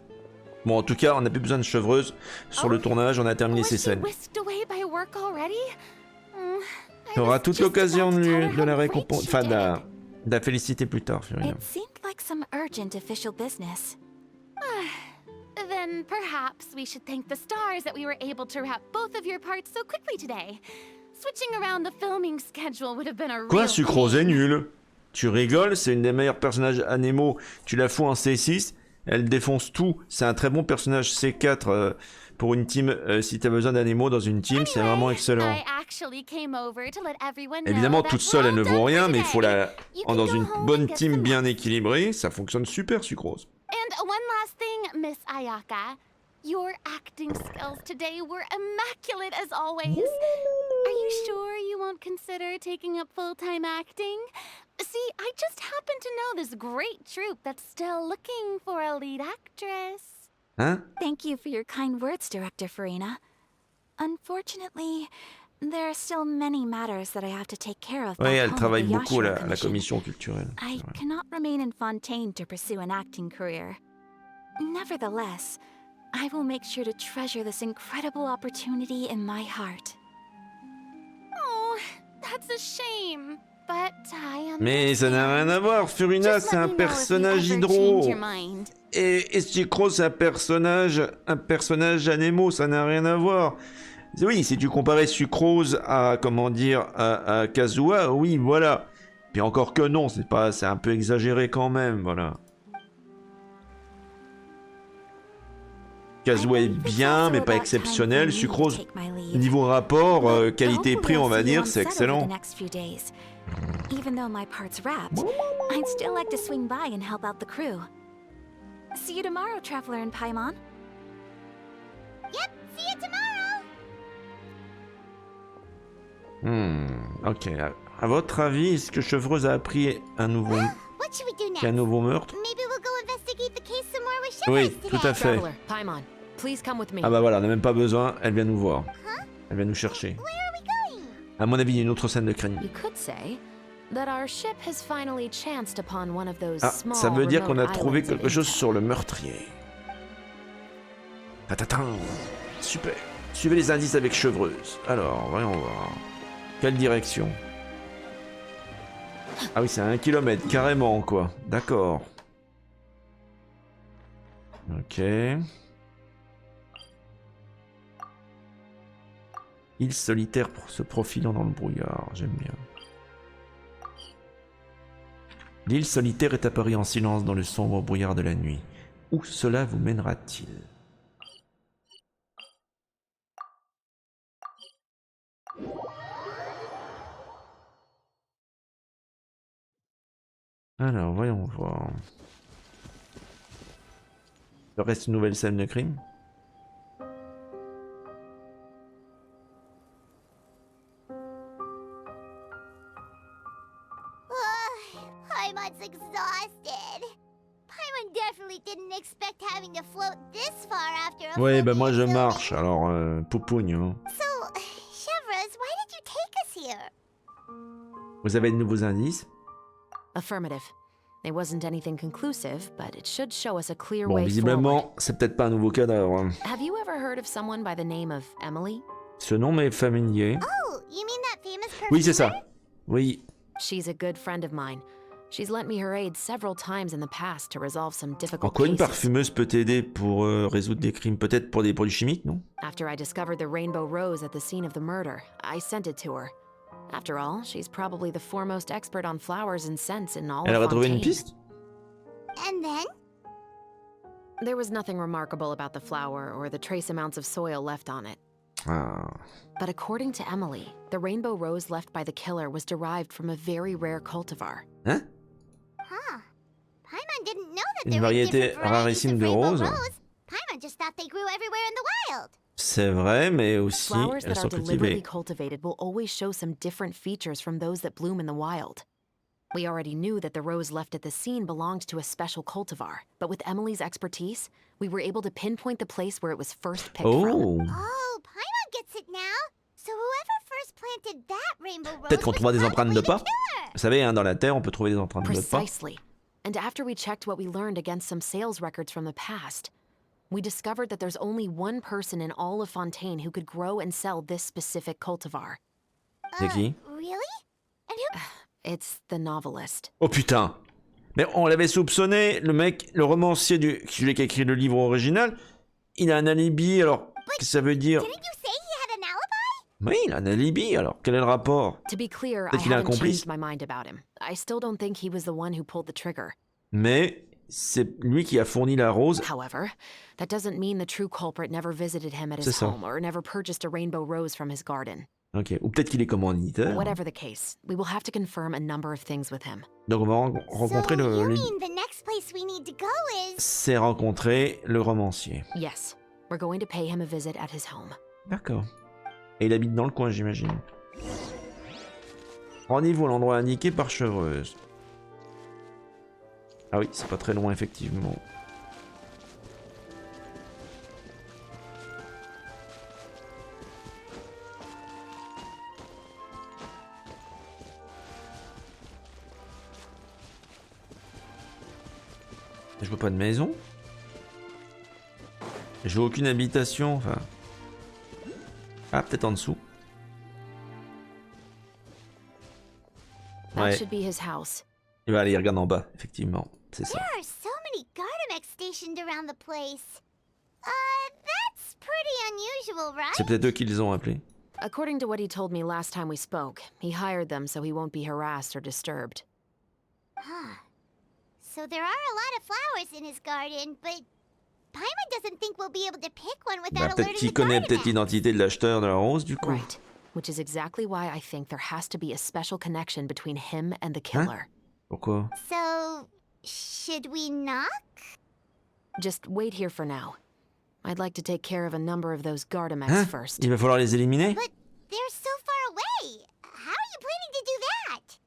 Bon, en tout cas, on n'a plus besoin de Chevreuse sur le tournage, on a terminé ses scènes. Whisked away by work already? Tu auras toute l'occasion de la récompenser, enfin de la féliciter plus tard, Furina. It seemed like some urgent official business. Then perhaps we should thank the stars that we were able to wrap both of your parts so quickly today. Switching around the filming schedule would have been a Quoi, real Sucrose est nul? Tu rigoles, c'est une des meilleurs personnages Anemo. Tu la fous en C6, elle défonce tout. C'est un très bon personnage C4 pour une team. Si t'as besoin d'Anemo dans une team, c'est vraiment excellent. I actually came over to let everyone know Évidemment, that toute seule, elle ne vaut rien, mais il faut la... You can Dans go une home bonne and get team some bien rest. équilibrée, ça fonctionne super, Sucrose. And one last thing, Miss Ayaka. Your acting skills today were immaculate as always. Are you sure you won't consider taking up full-time acting? See, I just happen to know this great troupe that's still looking for a lead actress. Hein? Thank you for your kind words, Director Farina. Unfortunately, there are still many matters that I have to take care of. Oui, back elle home at travaille the beaucoup, Yashiro la Commission. commission culturelle. I C'est vrai. cannot remain in Fontaine to pursue an acting career. Nevertheless, I will make sure to treasure this incredible opportunity in my heart. Oh, that's a shame. But I Mais ça n'a rien à voir, Furina, c'est un personnage hydro. Et Sucrose, c'est un personnage Anemo, ça n'a rien à voir. Oui, si tu comparais Sucrose à, comment dire, à Kazuha, oui, voilà. Puis encore que non, c'est un peu exagéré quand même, voilà. Kazuha est bien, mais pas exceptionnel. Sucrose, niveau rapport, qualité-prix, on va dire, c'est excellent. Even though my part's wrapped, I'd still like to swing by and help out the crew. See you tomorrow, Traveler and Paimon. Yep, see you tomorrow. Ok. À votre avis, est-ce que Chevreuse a appris un nouveau... What should we do next? qu'il y a un nouveau meurtre? Maybe we'll go investigate the case some more with Chevreuse Oui, today. tout à fait. Traveler, Paimon, please come with me. Ah bah voilà, on n'a même pas besoin, elle vient nous voir. Huh? Elle vient nous chercher. Where are we going? À mon avis, il y a une autre scène de crime. You could say that our ship has finally chanced upon one of those Ah, small ça veut dire qu'on a remote trouvé islands of quelque chose intel. sur le meurtrier. Tatatin. Super. Suivez les indices avec Chevreuse. Alors, voyons voir. Quelle direction? Ah oui, c'est à 1 kilomètre, carrément, quoi. D'accord. Ok. Île solitaire pour se profilant dans le brouillard. J'aime bien. L'île solitaire est apparue en silence dans le sombre brouillard de la nuit. Où cela vous mènera-t-il? Alors, voyons voir. Il reste une nouvelle scène de crime. Paimon's exhausted. Paimon definitely didn't expect having to float this far after a Ouais, full bah moi day je of filming. marche, alors poupougne. Hein. So, Chevreuse, why did you take us here? Vous avez de nouveaux indices? Affirmative. It wasn't anything conclusive, but it should show us a clear Bon, way forward. visiblement, c'est peut-être pas un nouveau cadavre. Hein. Have you ever heard of someone by the name of Emily? Ce nom m'est familier. Oh, you mean that famous Oui, c'est perfumer? ça. Oui. She's a good friend of mine. She's lent me her aid several times in the past to resolve some En difficult quoi une cases. parfumeuse peut t'aider pour résoudre des crimes? Peut-être pour des produits chimiques, non? After I discovered the rainbow rose at the scene of the murder, I sent it to her. After all, she's probably the foremost expert on flowers and scents in all Elle of aurait trouvé une Fontaine. piste? And then? There was nothing remarkable about the flower or the trace amounts of soil left on it. Ah. But according to Emily, the rainbow rose left by the killer was derived from a very rare cultivar. Hein? Huh. Paimon didn't know that Une there were variété different varieties rarissime of de rainbow roses. rose. Paimon just thought they grew everywhere in the wild. C'est vrai, mais aussi Flowers elles that are sont deliberately cultivées. cultivated will always show some different features from those that bloom in the wild. We already knew that the rose left at the scene belonged to a special cultivar, but with Emily's expertise, we were able to pinpoint the place where it was first picked from. Oh. Oh, Paimon gets it now. So whoever first planted that rainbow rose Peut-être qu'on was trouvera des empreintes de probably pas. the killer. Vous savez, hein, dans la terre, on peut trouver des empreintes de pas. Precisely. And after we checked what we learned against some sales records from the past, we discovered that there's only one person in all of Fontaine who could grow and sell this specific cultivar. C'est qui? Really? And who? It's the novelist. Oh putain! Mais on l'avait soupçonné, le mec, le romancier celui qui a écrit le livre original, il a un alibi, alors qu'est-ce que ça veut dire? Didn't you say he had an alibi? Oui, il a un alibi, alors quel est le rapport? To be clear, I Peut-être qu'il a un haven't complice. changed my mind about him. I still don't think he was the one who pulled the trigger. Mais c'est lui qui a fourni la rose. However, that doesn't mean the true culprit never visited him at his C'est ça. home or never purchased a rainbow rose from his garden. Ok, ou peut-être qu'il est commanditaire. Whatever the case, we will have to confirm a number of things with him. Donc on va rencontrer So you le... mean the next place we need to go is? C'est rencontrer le romancier. Yes, we're going to pay him a visit at his home. D'accord. Et il habite dans le coin, j'imagine. Rendez-vous à l'endroit indiqué par Chevreuse. Ah oui, c'est pas très loin, effectivement. Je vois pas de maison. Je vois aucune habitation, enfin... Ah, peut-être en dessous. That Ouais. should be his house. Il va aller regarder en bas, effectivement. C'est ça. There are so many Gardamex stationed around the place. That's pretty unusual, right? C'est peut-être eux qui les ont appelés. According to what he told me last time we spoke, he hired them so he won't be harassed or disturbed. Huh. So there are a lot of flowers in his garden, but Paimon doesn't think we'll be able to pick one Bah, without peut-être alerting qu'il the connaît Gardamex. peut-être l'identité de l'acheteur de la rose, du coup. Right. Which is exactly why I think there has to be a special connection between him and the killer. Pourquoi? So, should we knock? Just wait here for now. I'd like to take care of a number of those Gardamex Hein? first. Il va falloir les éliminer? But they're so far away. How are you planning to do that?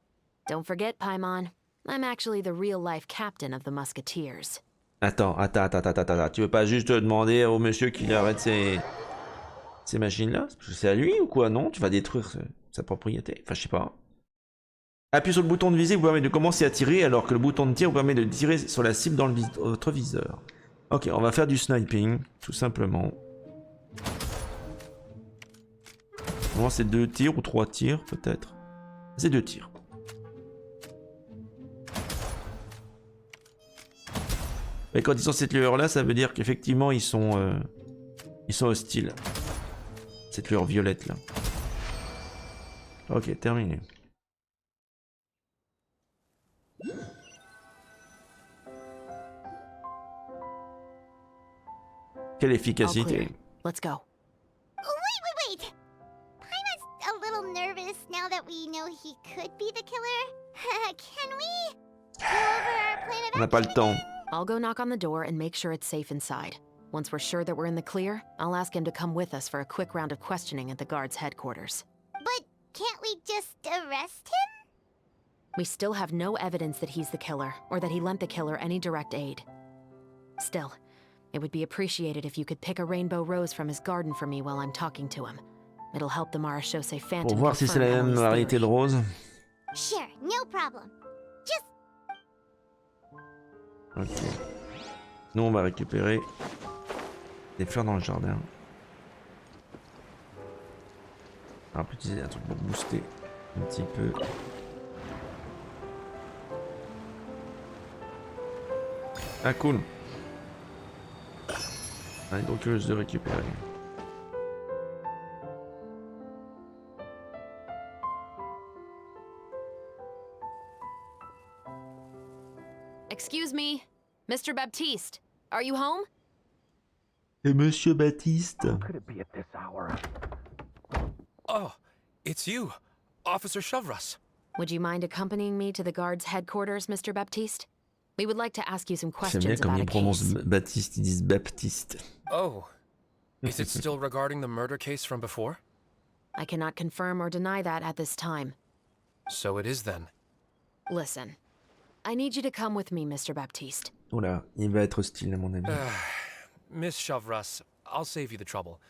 Don't forget, Paimon, I'm actually the real-life captain of the Mousquetaires. Attends. Tu veux pas juste demander au monsieur qu'il arrête ces machines-là? Parce que c'est à lui ou quoi? Non, tu vas détruire sa propriété. Enfin, je sais pas. Appuyez sur le bouton de visée vous permet de commencer à tirer, alors que le bouton de tir vous permet de tirer sur la cible dans votre viseur. Ok, on va faire du sniping, tout simplement. Bon, c'est 2 tirs ou 3 tirs, peut-être. C'est 2 tirs. Mais quand ils sont cette lueur-là, ça veut dire qu'effectivement, ils sont hostiles. Cette lueur violette, là. Ok, terminé. Quelle All efficacité. clear. Let's go. Wait! Paimon's a little nervous now that we know he could be the killer. Can we go over our plan On of n'a pas le temps. I'll go knock on the door and make sure it's safe inside. Once we're sure that we're in the clear, I'll ask him to come with us for a quick round of questioning at the guard's headquarters. But can't we just arrest him? We still have no evidence that he's the killer, or that he lent the killer any direct aid. Still, it would be appreciated if you could pick a rainbow rose from his garden for me while I'm talking to him. It'll help the Marachose Phantom Pour voir si c'est confirm la même Emily's variété theory. de rose. Sure, no problem. Just Ok. Nous, on va récupérer des fleurs dans le jardin. On va utiliser un truc pour booster un petit peu. Ah, cool. Allez, donc curieuse de récupérer. Excuse me, Mr. Baptiste, are you home? Et Monsieur Baptiste. How could it be at this hour? Oh, it's you, Officer Chevreuse. Would you mind accompanying me to the guard's headquarters, Mr. Baptiste? We would like to ask you some J'aime bien questions comme about a ils prononcent case. Baptiste, ils disent Baptiste. Oh, is it still regarding the murder case from before? I cannot confirm or deny that at this time. So it is then. Listen, I need you to come with me, Mr. Baptiste. Oula, il va être hostile à mon avis. Miss Chevreuse, I'll save you the trouble.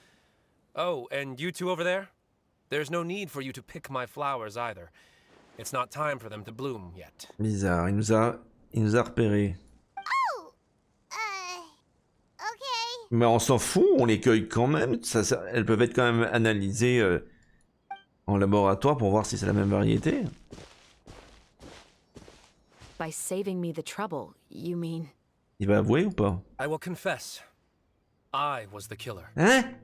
Oh, and you two over there? There's no need for you to pick my flowers either. It's not time for them to bloom yet. Bizarre, il nous a repérés. Oh! Okay. Mais on s'en fout, on les cueille quand même. Elles peuvent être quand même analysées en laboratoire pour voir si c'est la même variété. By saving me the trouble, you mean... Il va avouer ou pas? I will confess. I was the killer. Hein?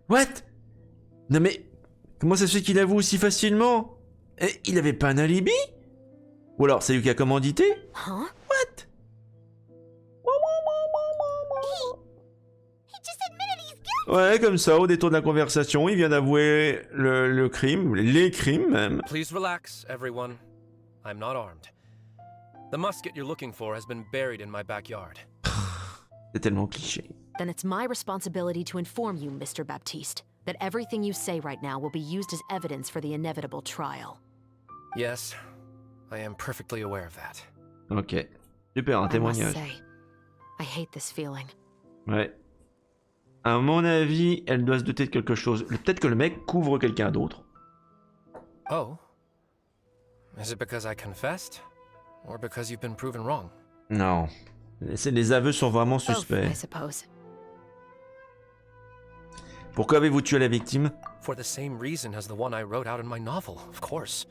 What? Non mais... Comment ça se fait qu'il avoue aussi facilement? Et il avait pas un alibi? Ou alors c'est lui qui a commandité? Huh? What? He just admitted he's guilty. Ouais, comme ça, au détour de la conversation, il vient d'avouer le crime, les crimes même. Please relax, everyone. I'm not armed. The musket you're looking for has been buried in my backyard. C'est tellement cliché. Then it's my responsibility to inform you, Mr. Baptiste, that everything you say right now will be used as evidence for the inevitable trial. Yes, I am perfectly aware of that. Ok. Super, un I must témoignage. say, I hate this feeling. Ouais. À mon avis, elle doit se douter de quelque chose. Peut-être que le mec couvre quelqu'un d'autre. Oh? Is it because I confessed? Or because you've been proven wrong? Non. Les aveux sont vraiment Both, I suspects. suppose. Pourquoi avez-vous tué la victime? For the same reason as the one I wrote out in my novel, of course.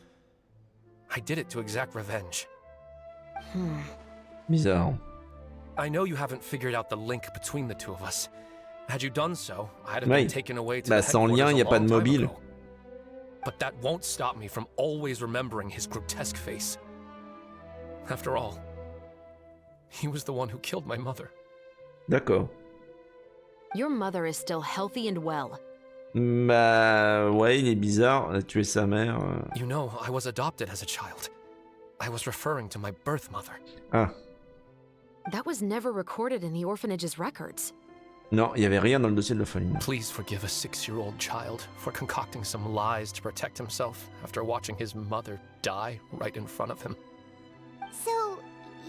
I did it to exact revenge. Bizarre. I know you haven't figured out the link between the two of us. Had you done so, I'd have Oui. been taken away to Bah, the sans lien, headquarters il n'y a a pas de long time mobile. ago. But that won't stop me from always remembering his grotesque face. After all, he was the one who killed my mother. D'accord. Your mother is still healthy and well. Bah ouais, il est bizarre. Elle a tué sa mère. You know, I was adopted as a child. I was referring to my birth mother. Ah. That was never recorded in the orphanage's records. Non, il n'y avait rien dans le dossier de l'orphelinat. Please forgive a 6-year-old child for concocting some lies to protect himself after watching his mother die right in front of him. So,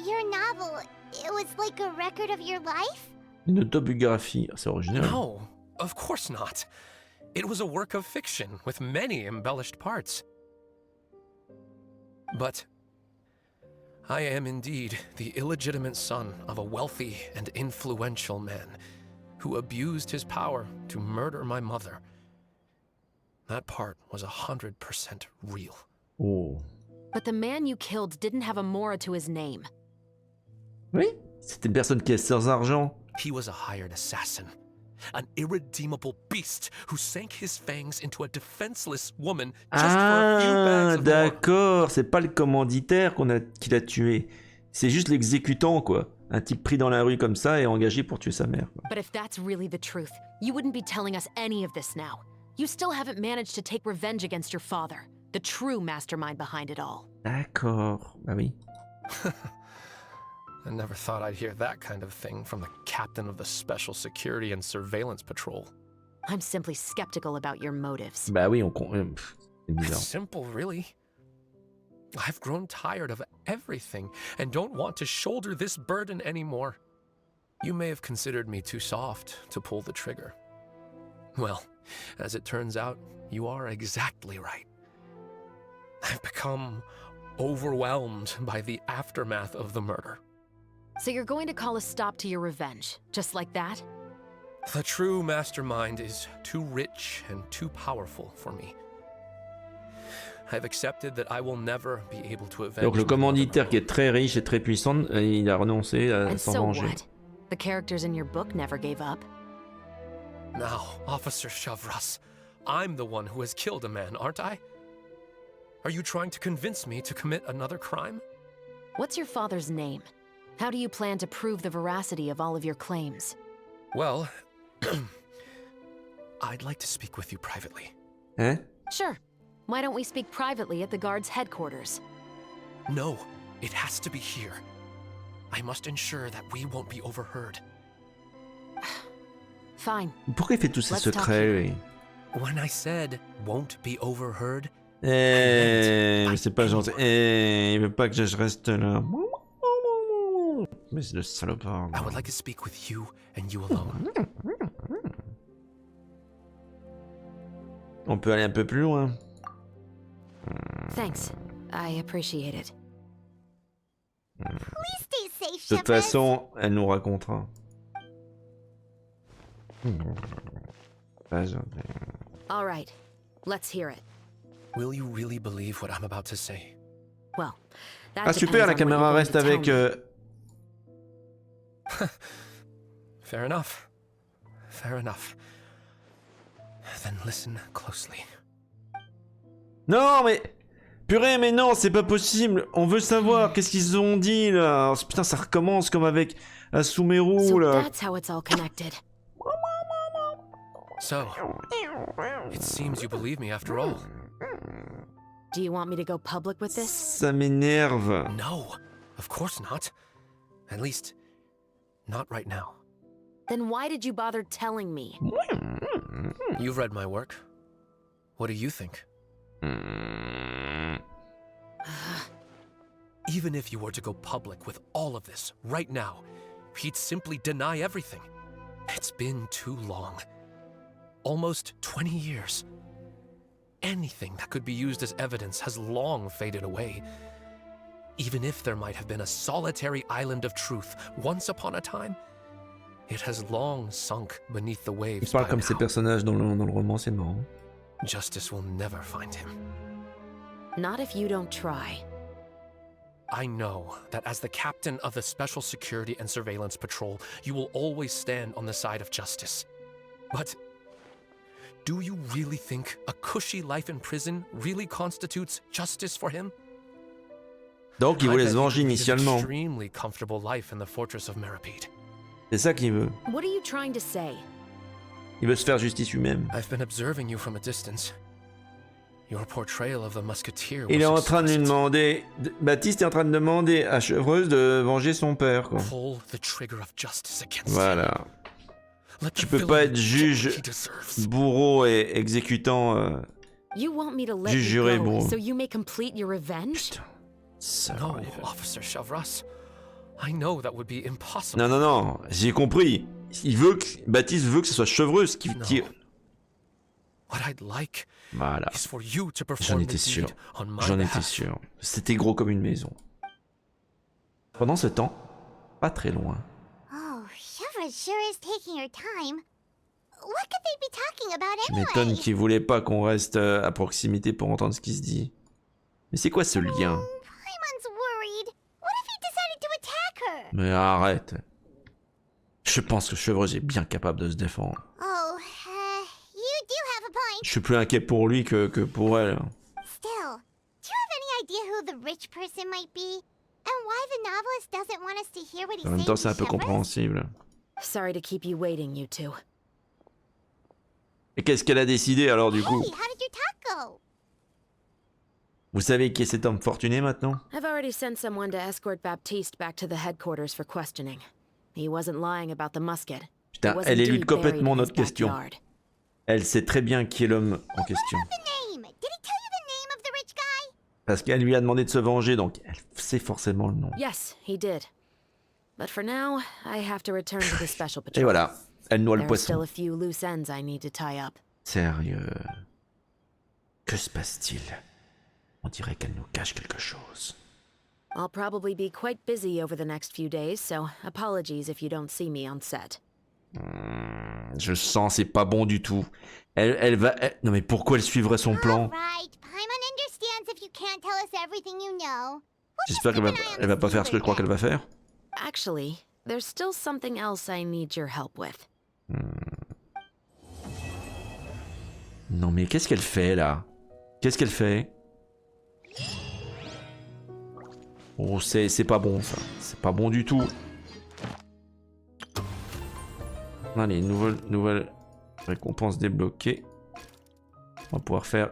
your novel, it was like a record of your life? Une autobiographie, c'est original. No, of course not. It was a work of fiction with many embellished parts. But I am indeed the illegitimate son of a wealthy and influential man who abused his power to murder my mother. That part was 100% real. Oh. But the man you killed didn't have a mora to his name. Oui, c'était une personne qui a sans argent. He was a hired assassin, an irredeemable beast who sank his fangs into a defenseless woman just for a few bags Ah, of d'accord, c'est pas le commanditaire qui l'a tué. C'est juste l'exécutant, quoi. Un type pris dans la rue comme ça et engagé pour tuer sa mère. But if that's really the truth, you wouldn't be telling us any of this now. You still haven't managed to take revenge against your father, the true mastermind behind it all. D'accord, bah oui. I never thought I'd hear that kind of thing from the captain of the Special Security and Surveillance Patrol. I'm simply skeptical about your motives. Bah oui, c'est bizarre. It's simple, really. I've grown tired of everything and don't want to shoulder this burden anymore. You may have considered me too soft to pull the trigger. Well, as it turns out, you are exactly right. I've become overwhelmed by the aftermath of the murder. So you're going to call a stop to your revenge, just like that? The true mastermind is too rich and too powerful for me. I've accepted that I will never be able to avenge. Donc le commanditaire qui est très riche et très puissant, il a renoncé à And s'en so venger. what? The characters in your book never gave up. Now, Officer Chevreuse, I'm the one who has killed a man, aren't I? Are you trying to convince me to commit another crime? What's your father's name? How do you plan to prove the veracity of all of your claims? Well, I'd like to speak with you privately. Hein? Sure. Why don't we speak privately at the guard's headquarters? No, it has to be here. I must ensure that we won't be overheard. Fine. Pourquoi il fait tous ces secrets, lui? When I said won't be overheard, mais c'est pas gentil. Il veut pas que je reste là. Mais c'est le salopard. I would like to speak with you and you alone. On peut aller un peu plus loin. Thanks. I appreciate it. Please stay safe, De toute façon, elle nous racontera. Pas gentil. All right. Let's hear it. Will you really believe what I'm about to say? Well, that Ah super, la caméra reste avec... Fair enough. Fair enough. Then listen closely. Non, mais... Purée, mais non, c'est pas possible. On veut savoir qu'est-ce qu'ils ont dit, là. Putain, ça recommence comme avec Asumeru, là. That's how it's all connected. So, it seems you believe me after all. Do you want me to go public with this? Ça m'énerve. No, of course not. At least, not right now. Then why did you bother telling me? You've read my work. What do you think? Even if you were to go public with all of this right now, he'd simply deny everything. It's been too long. Almost 20 years. Anything that could be used as evidence has long faded away. Even if there might have been a solitary island of truth once upon a time, it has long sunk beneath the waves. Il parle comme ces personnages dans le roman, c'est marrant. Justice will never find him. Not if you don't try. I know that as the captain of the Special Security and Surveillance Patrol, you will always stand on the side of justice. But do you really think a cushy life in prison really constitutes justice for him? Donc il voulait se venger initialement. Extremely comfortable life in the fortress of Meripede. C'est ça qu'il veut. What are you trying to say? Il veut se faire justice lui-même. I've been observing you from a distance. Your portrayal of the musketeer Il est en was train de lui demander... Baptiste est en train de demander à Chevreuse de venger son père, quoi. pull the trigger of justice against Voilà. him. Tu peux pas être juge, bourreau et exécutant... You want me to let Juge you juré, go bon. so you may complete your revenge? No, Officer Chevreuse. I know that would be impossible. Non, non, non, j'ai compris. Il veut que... Baptiste veut que ce soit Chevreuse qui tire. What I'd like Voilà. is for you to J'en perform étais the sûr. deed on my J'en étais behalf. sûr. C'était gros comme une maison. Pendant ce temps, pas très loin. Oh, Chevreuse sure is taking her time. What could they be talking about Je anyway? m'étonne qu'il voulait pas qu'on reste à proximité pour entendre ce qui se dit. Mais c'est quoi ce lien? Paimon's worried. What if he decided to attack her? Mais arrête. Je pense que Chevreuse est bien capable de se défendre. Oh, you do have a point. Je suis plus inquiet pour lui que pour elle. Still, do you have any idea who the rich person might be? And why the novelist doesn't want us to hear what he's En même saying temps, to c'est un peu Chevreuse? compréhensible. Sorry to keep you waiting, you two. Et qu'est-ce qu'elle a décidé alors du coup? Hey, how did your talk go? Vous savez qui est cet homme fortuné maintenant? I've already sent someone to escort Baptiste back to the headquarters for questioning. He wasn't lying about the musket. Putain, It was elle élude indeed buried complètement in notre his question. backyard. Elle sait très bien qui est l'homme en question. The name. Did he tell you the name of the rich guy? Parce qu'elle lui a demandé de se venger, donc elle sait forcément le nom. Yes, he did. But for now, I have to return to the special patrol. Et voilà, elle noie le There are still poisson. a few loose ends I need to tie up. Sérieux. Que se passe-t-il? On dirait qu'elle nous cache quelque chose. I'll probably be quite busy over the next few days, so apologies if you don't see me on set. Je sens, c'est pas bon du tout. Elle va... Non mais pourquoi elle suivrait son plan? Right. Paimon understands if you can't tell us everything you know. J'espère qu'elle va pas faire ce que je crois qu'elle va faire. Actually, there's still something else I need your help with. Non mais qu'est-ce qu'elle fait là? Qu'est-ce qu'elle fait? Oh, c'est pas bon ça. C'est pas bon du tout. Allez, nouvelle récompense débloquée. On va pouvoir faire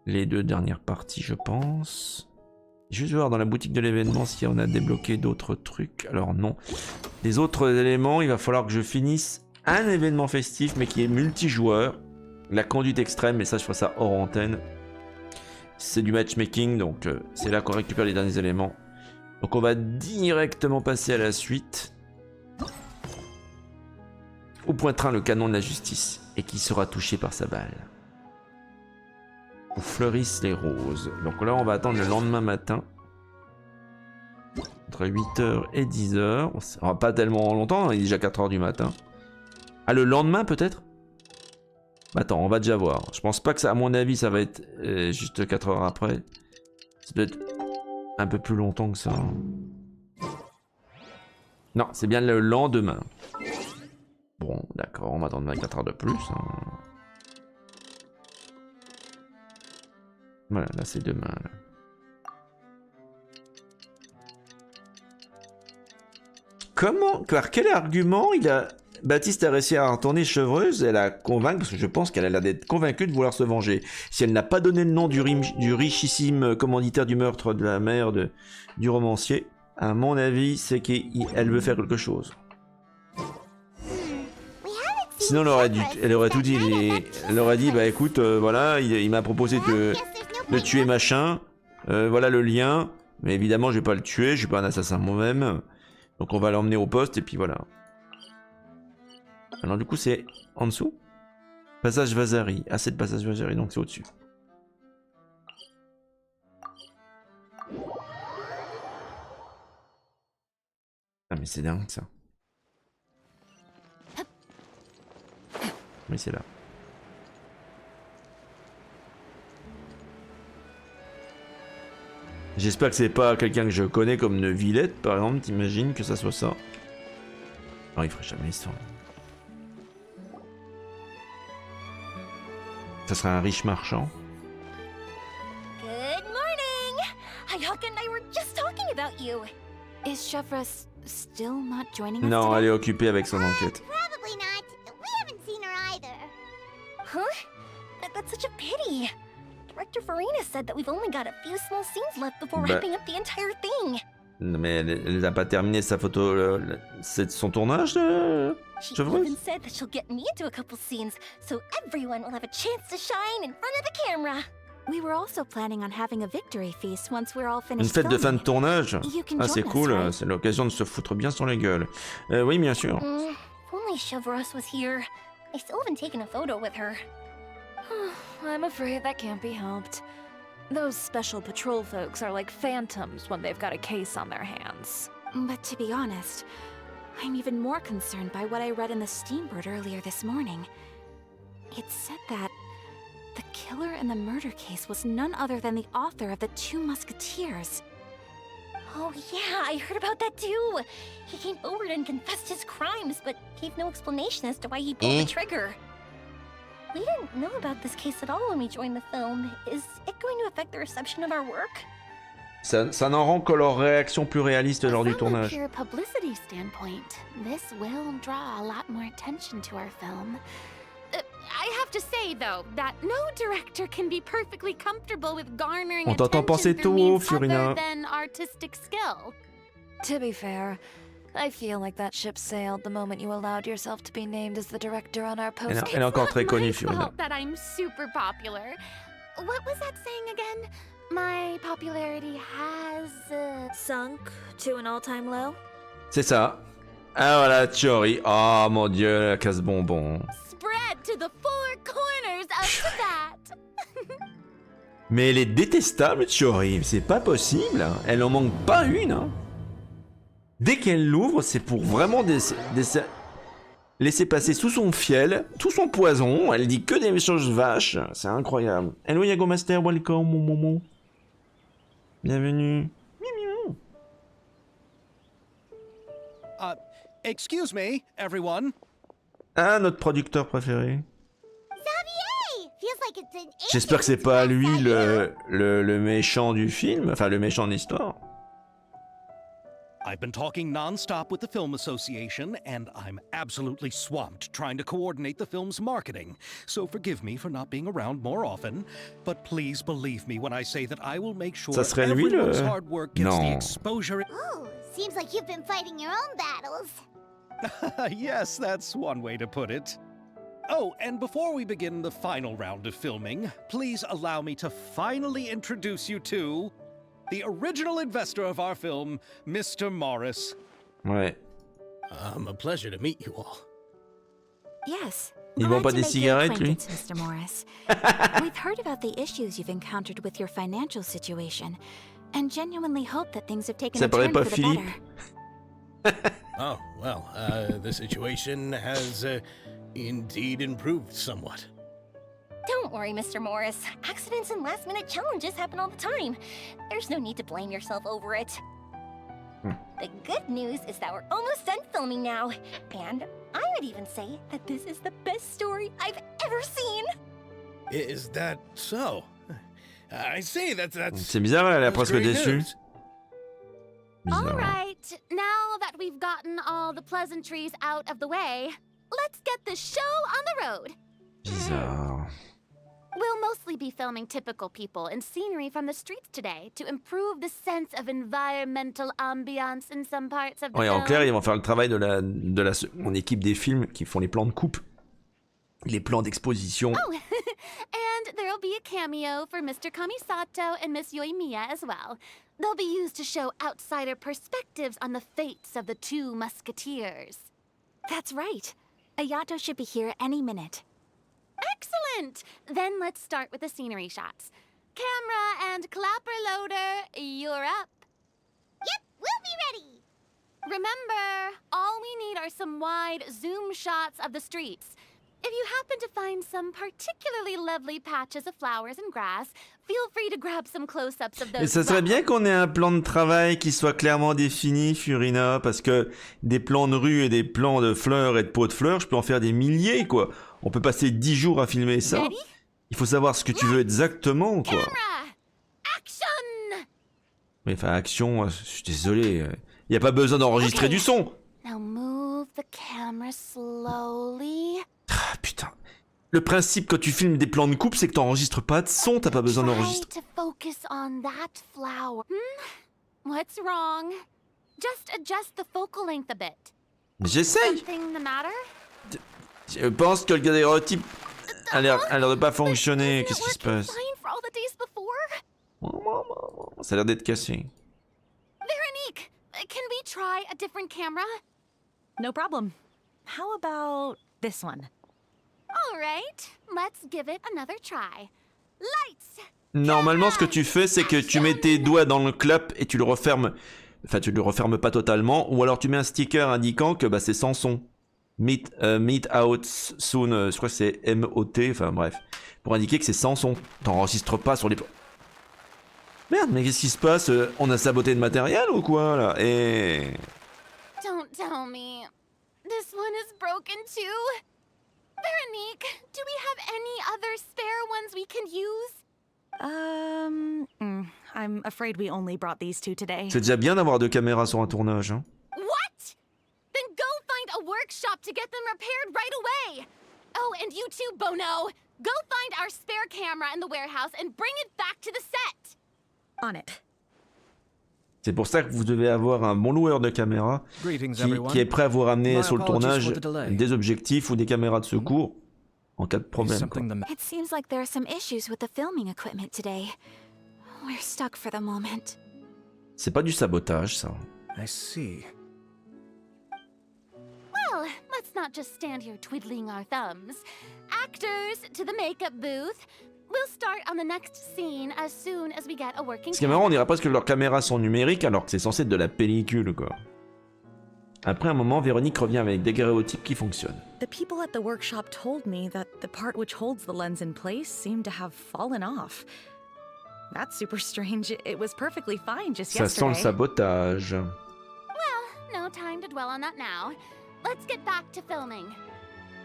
les 2 dernières parties, je pense. Juste voir dans la boutique de l'événement si on a débloqué d'autres trucs. Alors non. Les autres éléments, il va falloir que je finisse un événement festif, mais qui est multijoueur. La conduite extrême, mais ça je ferai ça hors antenne. C'est du matchmaking, donc c'est là qu'on récupère les derniers éléments. Donc on va directement passer à la suite. Où pointera le canon de la justice, et qui sera touché par sa balle. Où fleurissent les roses. Donc là on va attendre le lendemain matin. Entre 8h et 10h. On va pas tellement longtemps, il est déjà 4h du matin. Ah, le lendemain peut-être? Attends, on va déjà voir. Je pense pas que ça, à mon avis, ça va être juste 4 heures après. Ça doit être un peu plus longtemps que ça. Non, c'est bien le lendemain. Bon, d'accord, on va attendre 24 heures de plus. Hein. Voilà, là c'est demain. Là. Comment, par quel argument Baptiste a réussi à retourner Chevreuse et la convaincre, parce que je pense qu'elle a l'air d'être convaincue de vouloir se venger. Si elle n'a pas donné le nom du richissime commanditaire du meurtre de la mère du romancier, à mon avis, c'est qu'elle veut faire quelque chose. Sinon, elle aurait tout dit. Elle aurait dit, bah écoute, voilà, il m'a proposé de tuer machin, voilà le lien, mais évidemment, je vais pas le tuer, je suis pas un assassin moi-même, donc on va l'emmener au poste, et puis voilà. Alors du coup c'est en dessous. Passage Vasari. Ah, c'est le passage Vasari, donc c'est au-dessus. Ah mais c'est dingue ça. Oui, c'est là. J'espère que c'est pas quelqu'un que je connais comme une Villette par exemple, t'imagines que ça soit ça. Non, il ferait jamais ça. Ça serait un riche marchand. Good morning! Ayaka and I were just talking about you. Is Chevreuse still not joining us Non, today? elle est occupée avec son enquête. Probably not. We haven't seen her either. Huh? That's such a pity. Director Farina said that we've only got a few small scenes left before wrapping up the entire thing. Mais elle a pas terminé sa photo, c'est son tournage de She Chevreuse. even said that she'll get me into a couple scenes, so everyone will have a chance to shine in front of the camera. We were also planning on having a victory feast once we're all Une finished fête de fin de filming. tournage. You can Ah, c'est join us, cool, right? c'est l'occasion de se foutre bien sur les gueules. Oui, bien sûr. If only Chevreuse was here. I still haven't taken a photo with her. I'm afraid that can't be helped. Those special patrol folks are like phantoms when they've got a case on their hands. But to be honest, I'm even more concerned by what I read in the Steambird earlier this morning. It said that the killer in the murder case was none other than the author of the Two Musqueteers. Oh yeah, I heard about that too. He came forward and confessed his crimes, but gave no explanation as to why he pulled the trigger. We didn't know about this case at all when we joined the film. Is it going to affect the reception of our work? Ça n'en rend que leur réaction plus réaliste lors du From a tournage. pure publicity standpoint, this will draw a lot more attention to our film. I have to say, though, that no director can be perfectly comfortable with garnering On t'entend penser attention tout through haut, means Furina. other than artistic skill. To be fair, I feel like that ship sailed the moment you allowed yourself to be named as the director on our poster. Elle est encore très connue, My Furina. fault that I'm super popular. What was that saying again? My popularity has sunk to an all-time low. C'est ça. Ah voilà, Chiori. Oh mon dieu, la casse-bonbon. spread to the four corners of that. Mais elle est détestable, Chiori. C'est pas possible. Elle en manque pas une. Hein. Dès qu'elle l'ouvre, c'est pour vraiment laisser passer sous son fiel, tout son poison. Elle dit que des choses vaches. C'est incroyable. Hello Yago Master, welcome, mon momo. Bienvenue. Excuse me, everyone. Ah, notre producteur préféré. Xavier! Feels like it's an J'espère que c'est pas lui le méchant du film, enfin le méchant de l'histoire. I've been talking non-stop with the Film Association, and I'm absolutely swamped trying to coordinate the film's marketing. So forgive me for not being around more often, but please believe me when I say that I will make sure Ça serait lui everyone's le... hard work gets the Non. exposure. Ooh, seems like you've been fighting your own battles. Yes, that's one way to put it. Oh, and before we begin the final round of filming, please allow me to finally introduce you to the original investor of our film, Mr. Morris. Ouais. A pleasure to meet you all. Yes. Il vend pas Glad to des make your cigarettes, lui? acquaintance, Mr. Morris. We've heard about the issues you've encountered with your financial situation, and genuinely hope that things have taken Ça a paraît turn pas for the Philippe. better. Oh, well, the situation has indeed improved somewhat. Don't worry, Mr. Morris. Accidents and last-minute challenges happen all the time. There's no need to blame yourself over it. The good news is that we're almost done filming now. And I would even say that this is the best story I've ever seen. Is that so? I see, that's... C'est bizarre, elle a presque great déçu. news. All Bizarre. right, now that we've gotten all the pleasantries out of the way, let's get the show on the road. Bizarre. We'll mostly be filming typical people and scenery from the streets today to improve the sense of environmental ambiance in some parts of the Ouais, en film. clair, ils vont faire le travail de mon équipe des films qui font les plans de coupe, les plans d'exposition. Oh, and there'll be a cameo for Mr. Kamisato and Miss Yoimiya as well. They'll be used to show outsider perspectives on the fates of the two Mousquetaires. That's right. Ayato should be here any minute. Excellent! Then let's start with the scenery shots. Camera and clapper loader, you're up. Yep, we'll be ready. Remember, all we need are some wide zoom shots of the streets. If you happen to find some particularly lovely patches of flowers and grass, feel free to grab some close-ups of those. Et ça serait bien qu'on ait un plan de travail qui soit clairement défini, Furina, parce que des plans de rue et des plans de fleurs et de pots de fleurs, je peux en faire des milliers, quoi. On peut passer 10 jours à filmer ça. Il faut savoir ce que tu veux exactement, quoi. Action! Mais enfin, action, je suis désolé. Il n'y a pas besoin d'enregistrer du son. Now move the camera slowly. Ah, putain. Le principe quand tu filmes des plans de coupe, c'est que t'enregistres pas de son, t'as pas besoin d'enregistrer. Try to focus on that flower. What's wrong? Just adjust the focal length a bit. J'essaye. Something the matter? Je pense que le daguerréotype a l'air de pas fonctionner. Qu'est-ce qui se passe? Fine for all the days before? Ça a l'air d'être cassé. Veronique, can we try a different camera? No problem. How about this one? All right, let's give it another try. Lights! Normalement, ce que tu fais, c'est que tu mets tes doigts dans le clap et tu le refermes. Enfin, tu le refermes pas totalement. Ou alors tu mets un sticker indiquant que bah, c'est sans son. Meet out soon, je crois que c'est M-O-T, enfin bref. Pour indiquer que c'est sans son. T'enregistres pas sur les... Merde, mais qu'est-ce qui se passe? On a saboté le matériel ou quoi, là? Et... Don't tell me. This one is broken too. Veronique, do we have any other spare ones we can use? I'm afraid we only brought these two today. C'est déjà bien d'avoir 2 caméras sur un tournage, hein. What? Then go find a workshop to get them repaired right away. Oh, and you too, Bono. Go find our spare camera in the warehouse and bring it back to the set. On it. C'est pour ça que vous devez avoir un bon loueur de caméra qui est prêt à vous ramener sur le tournage des objectifs ou des caméras de secours en cas de problème, quoi. It seems like there are some issues with the filming equipment today. We're stuck for the moment. C'est pas du sabotage, ça. I see. Well, let's not just stand here twiddling our thumbs. Actors, to the makeup booth. We'll start on the next scene as soon as we get a working. Ce qui est marrant, on dirait presque que leurs caméras sont numériques alors que c'est censé être de la pellicule, quoi. Après un moment, Véronique revient avec des daguerréotypes qui fonctionnent. The people at the workshop told me that the part which holds the lens in place seemed to have fallen off. That's super strange. It was perfectly fine just Ça sent yesterday. le sabotage. Well, no time to dwell on that now. Let's get back to filming.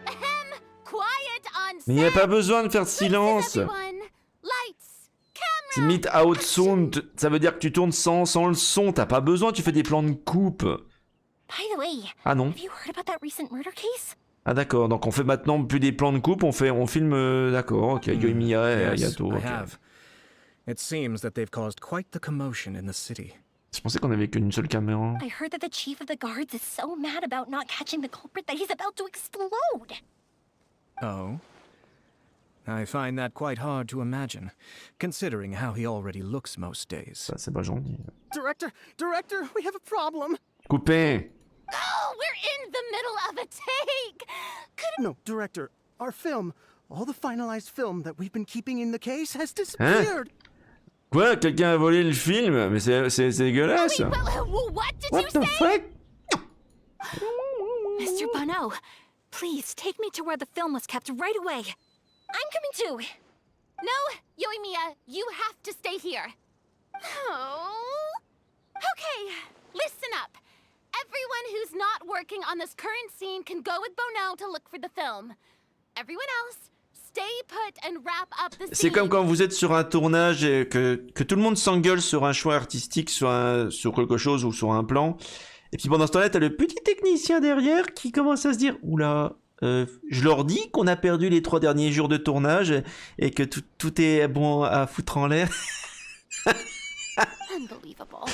Ahem, quiet on set. Mais il n'y a pas besoin de faire de silence. Everyone, lights, camera. C'est without sound, ça veut dire que tu tournes sans le son, t'as pas besoin, tu fais des plans de coupe. By the way, Ah non. have you heard about that recent murder case? Ah d'accord, donc on fait maintenant plus des plans de coupe, on filme, d'accord, ok, Yoimiya et Yato. I ok. have. It seems that they've caused quite the commotion in the city. Je pensais qu'on avait qu'une seule caméra. I heard that the chief of the guards is so mad about not catching the culprit that he's about to explode. Oh? I find that quite hard to imagine, considering how he already looks most days. Ça, c'est pas gentil. Director, we have a problem. Coupé. Oh, we're in the middle of a take! No, Director, our film, all the finalized film that we've been keeping in the case has disappeared. Quoi? Quelqu'un a volé le film? Mais c'est dégueulasse. What did What the fuck? Mr. Bono, please take me to where the film was kept right away. I'm coming too. No, Yoimiya, you have to stay here. Oh. Okay, listen up. Everyone who's not working on this current scene can go with Bono to look for the film. Everyone else, stay put and wrap up the scene. C'est comme quand vous êtes sur un tournage et que tout le monde s'engueule sur un choix artistique, sur quelque chose ou sur un plan. Et puis pendant ce temps-là, t'as le petit technicien derrière qui commence à se dire « Oula, je leur dis qu'on a perdu les 3 derniers jours de tournage et que tout est bon à foutre en l'air. » Unbelievable.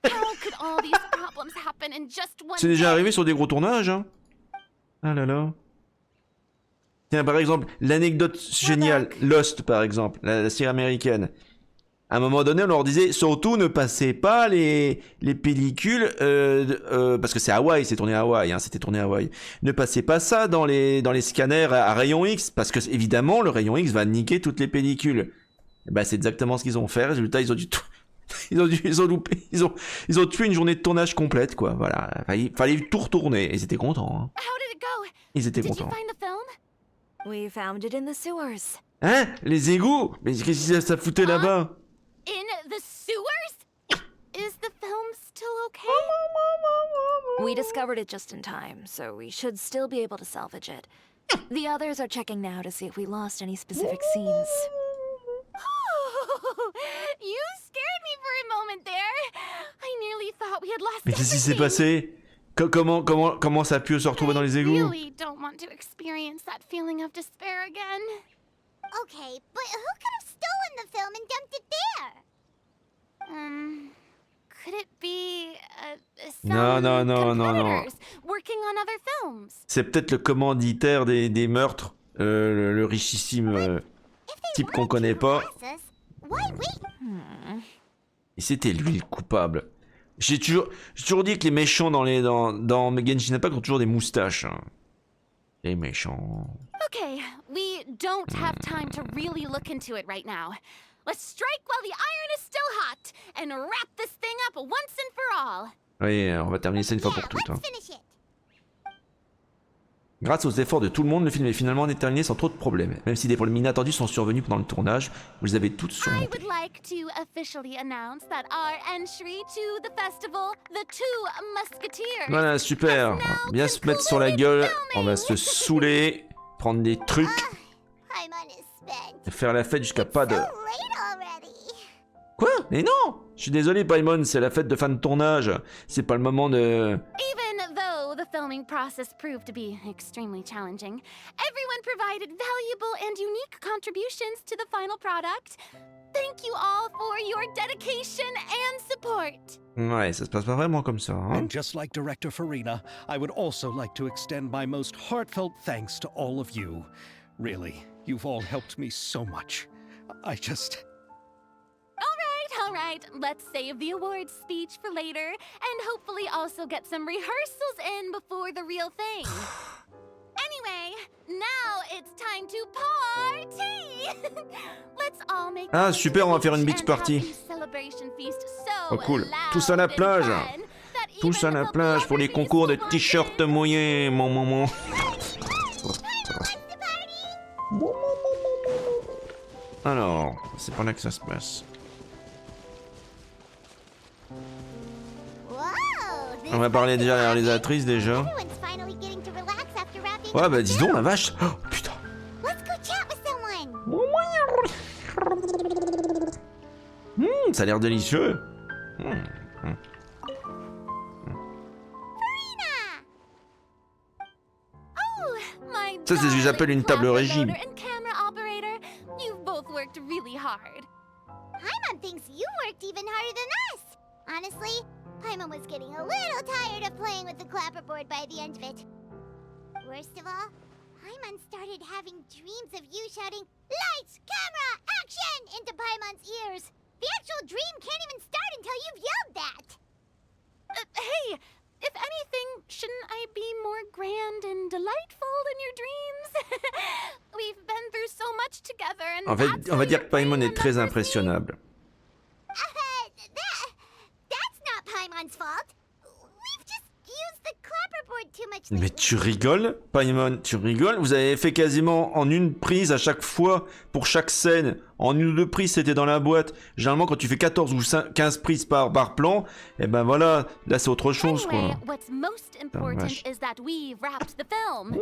How could all these problems happen in just one C'est déjà day? arrivé sur des gros tournages, hein. Ah là là. Tiens, par exemple, l'anecdote géniale, Lost, par exemple, la série américaine. À un moment donné, on leur disait, surtout ne passez pas les pellicules, parce que c'est Hawaï, c'est tourné à Hawaï, hein, c'était tourné à Hawaï. Ne passez pas ça dans les scanners à rayon X, parce que évidemment, le rayon X va niquer toutes les pellicules. Et ben, c'est exactement ce qu'ils ont fait. Résultat, ils ont dû tout... Ils ont tué une journée de tournage complète, quoi. Voilà. Fallait tout retourner. Et ils étaient contents. Hein. Ils étaient contents. We found it in the sewers. Hein? Les égouts? Mais qu'est-ce que ça foutait là-bas? In the sewers? Is the film still okay? We discovered it just in time, so we should still be able to salvage it. The others are checking now to see if we lost any specific scenes. Oh, you scared me for a moment there. I nearly thought we had lost Mais qu'est-ce qui s'est passé? Comment ça a pu se retrouver dans les égouts? I really don't want to experience that feeling of despair again. Okay, but who could have stolen the film and dumped it there? Could it be Non. competitors working on other films? C'est peut-être le commanditaire des meurtres, le richissime type qu'on connaît pas. Et c'était lui le coupable. J'ai toujours dit que les méchants dans Genshin Impact ont toujours des moustaches. Hein. Les méchants. Okay, we don't have time to really look into it right now. Let's strike while the iron is still hot and wrap this thing up once and for all. Oui, on va terminer ça une fois pour toutes. Hein. Grâce aux efforts de tout le monde, le film est finalement terminé sans trop de problèmes. Même si des problèmes inattendus sont survenus pendant le tournage, vous les avez toutes I surmontées. would like to officially announce that our entry to the festival, the Two Mousquetaires. Voilà, super. On va bien se mettre sur la gueule, on va se saouler, prendre des trucs, et faire la fête jusqu'à pas de... Quoi? Mais non! Je suis désolé, Paimon, c'est la fête de fin de tournage. C'est pas le moment de... Even though the filming process proved to be extremely challenging, everyone provided valuable and unique contributions to the final product. Thank you all for your dedication and support. Ouais, ça se passe pas vraiment comme ça, hein. And just like Director Farina, I would also like to extend my most heartfelt thanks to all of you. Really, you've all helped me so much. All right, let's save the awards speech for later, and hopefully also get some rehearsals in before the real thing. Anyway, now it's time to party! Let's all make Ah, super, on va faire une beach party. celebration feast so Oh cool. Tous à la plage. Tous à la plage pour les concours de t-shirts mouillés. Mon. Alors, c'est pas là que ça se passe. On va parler déjà à la réalisatrice déjà. Ouais bah dis donc la vache. Oh putain. ça a l'air délicieux. Ça, c'est ce que j'appelle une table régime. You've both worked really hard. Paimon thinks you worked even harder than us. Honestly, Paimon was getting a little tired of playing with the clapperboard by the end of it. Worst of all, Paimon started having dreams of you shouting, "Lights, camera, action!" into Paimon's ears. The actual dream can't even start until you've yelled that. Hey, if anything, shouldn't I be more grand and delightful than your dreams? We've been through so much together and En fait, on va dire que Paimon est très impressionnable. That's not Paimon's fault. We've just used the clapperboard too much. Mais tu rigoles, Paimon, tu rigoles? Vous avez fait quasiment en une prise à chaque fois, pour chaque scène. En une ou deux prises, c'était dans la boîte. Généralement, quand tu fais 14 ou 15 prises par plan, et ben voilà, là c'est autre chose, Anyway, quoi. what's most important is that we've wrapped the film.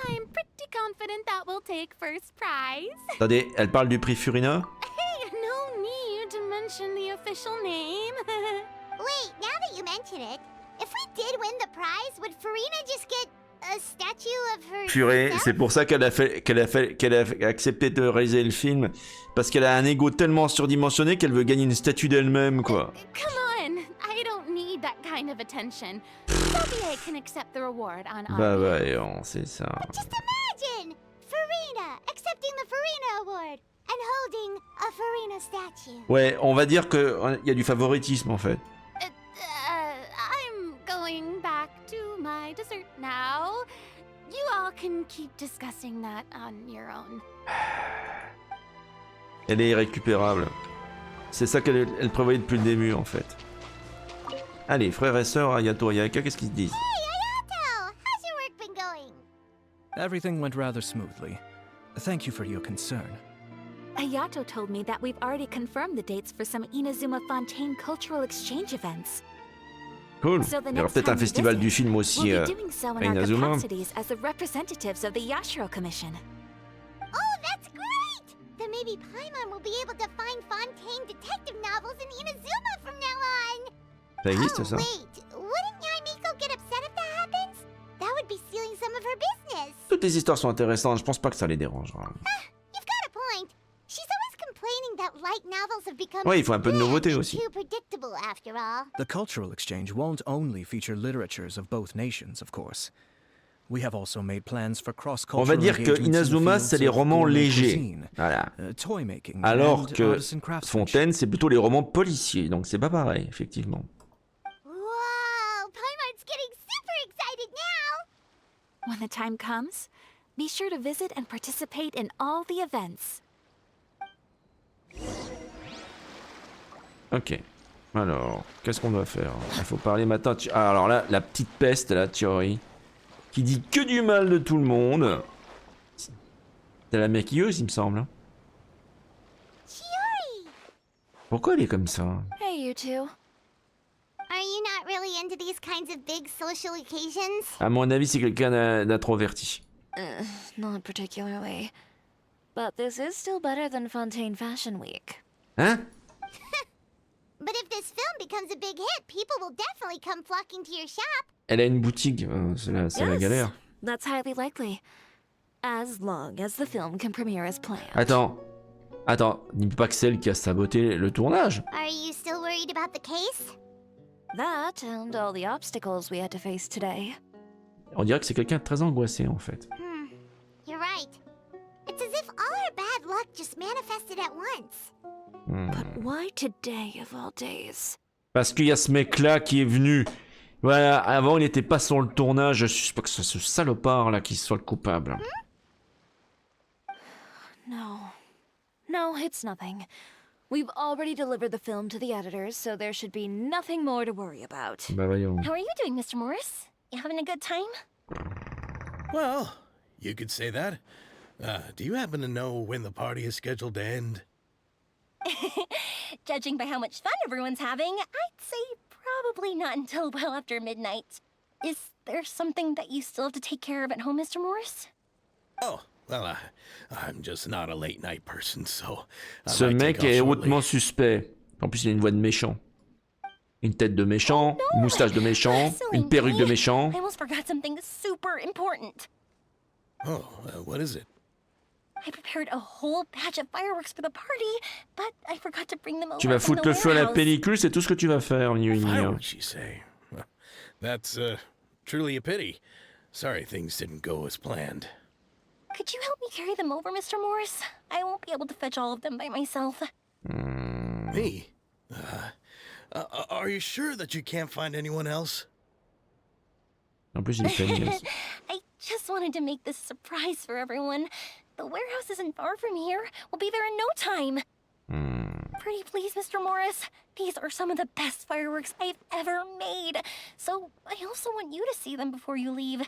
I'm pretty confident that we'll take first prize. Attendez, elle parle du prix Furina? Hey, no need to mention the official name. Wait, now that you mention it, if we did win the prize, would Furina just get a statue of her? Purée, c'est pour ça qu'elle a accepté de réaliser le film, parce qu'elle a un ego tellement surdimensionné qu'elle veut gagner une statue d'elle-même, quoi. Come on, I don't need that kind of attention. Sophie can accept the reward on our Bah ouais, c'est ça. Just imagine Furina accepting the Furina Award and holding a Furina statue. Ouais, on va dire qu'il y a du favoritisme, en fait. I'm going back to my dessert now. You all can keep discussing that on your own. Elle est irrécupérable. C'est ça qu'elle prévoyait depuis le début, en fait. Allez, frères et sœurs, Ayato, Ayaka, qu'est-ce qu'ils se disent? Hey, Ayato! How's your work been going? Everything went rather smoothly. Thank you for your concern. Ayato told me that we've already confirmed the dates for some Inazuma Fontaine cultural exchange events. Cool. So the Il y aura next peut-être time un we festival visit, du film aussi we'll à be doing so in our Inazuma. capacities as the representatives of the Yashiro Commission. Oh, that's great! Then maybe Paimon will be able to find Fontaine detective novels in Inazuma from now on. Ça existe, ça? Wait, wouldn't Yaimiko get upset if that happens? That would be stealing some of her business. Toutes les histoires sont intéressantes, je pense pas que ça les dérangera. You've got a point. She's always complaining that light novels have become Ouais, il faut un peu de nouveauté aussi. too predictable after all. The cultural exchange won't only feature literatures of both nations, of course. We have also made plans for cross-cultural On va dire que Inazuma, c'est les romans légers. Voilà. Alors que Fontaine, c'est plutôt les romans policiers, donc c'est pas pareil, effectivement. Wow, Paimon's getting super excited now. When the time comes, be sure to visit and participate in all the events. Ok. Alors, qu'est-ce qu'on doit faire? Il faut parler maintenant. Ah, alors là, la petite peste, là, Chiori, qui dit que du mal de tout le monde. C'est la maquilleuse, il me semble. Chiori! Pourquoi elle est comme ça? Hey, you two. Are you not really into these kinds of big social occasions? À mon avis, c'est quelqu'un d'introverti. Not particularly. But this is still better than Fontaine Fashion Week. Hein? But if this film becomes a big hit, people will definitely come flocking to your shop. Elle a une boutique, c'est la galère. That's highly likely. As long as the film can premiere as planned. Attends, dis pas que c'est elle qui a saboté le tournage. Are you still worried about the case? That and all the obstacles we had to face today. On dirait que c'est quelqu'un de très angoissé, en fait. You're right. It's as if all our bad luck just manifested at once. But why today of all days? Parce qu'il y a ce mec-là qui est venu. Voilà, avant il n'était pas sur le tournage. Je suspecte que c'est ce salopard-là qui soit le coupable. No, it's nothing. We've already delivered the film to the editors, so there should be nothing more to worry about. Bah voyons. How are you doing, Mr. Morris? You having a good time? Well, you could say that. Do you happen to know when the party is scheduled to end? Judging by how much fun everyone's having, I'd say probably not until well after midnight. Is there something that you still have to take care of at home, Mr. Morris? Oh, well, I'm just not a late night person, so... Ce mec est hautement suspect. En plus, il a une voix de méchant. Une tête de méchant, une moustache de méchant, une perruque de méchant. I almost forgot something super important. Oh, what is it? I prepared a whole batch of fireworks for the party, but I forgot to bring them over Tu vas from foutre the le feu à la warehouse. pellicule, c'est tout ce que tu vas faire, Fireworks, you say? Well, that's truly a pity. Sorry things didn't go as planned. Could you help me carry them over, Mr. Morris? I won't be able to fetch all of them by myself. Me? Are you sure that you can't find anyone else? En plus, il est feignasse. I just wanted to make this a surprise for everyone. The warehouse isn't far from here. We'll be there in no time. Pretty please, Mr. Morris. These are some of the best fireworks I've ever made. So I also want you to see them before you leave.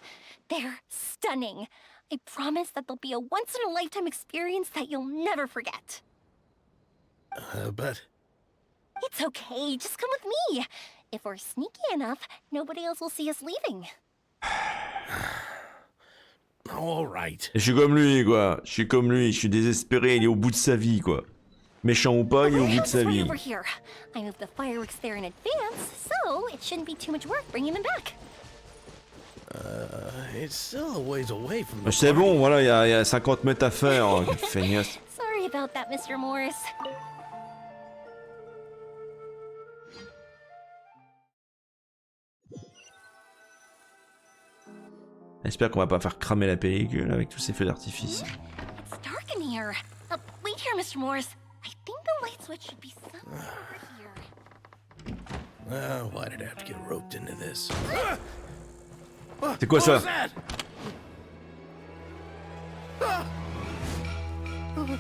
They're stunning. I promise that they'll be a once-in-a-lifetime experience that you'll never forget. But... It's okay, just come with me. If we're sneaky enough, nobody else will see us leaving. All right. Et je suis comme lui, quoi. Je suis comme lui, je suis désespéré, il est au bout de sa vie, quoi. Méchant ou pas, il est au bout de sa vie. Over here. I moved the fireworks there in advance, so it shouldn't be too much work bringing them back. It's still a ways away from the C'est bon, voilà, il y a 50 mètres à faire. Oh, feignasse. Sorry about that, Mr. Morris. J'espère qu'on va pas faire cramer la pellicule avec tous ces feux d'artifice. It's dark in here. Wait here, Mr. Morris. I think the light switch should be somewhere over here. Why did I have to get roped into this? C'est quoi ça?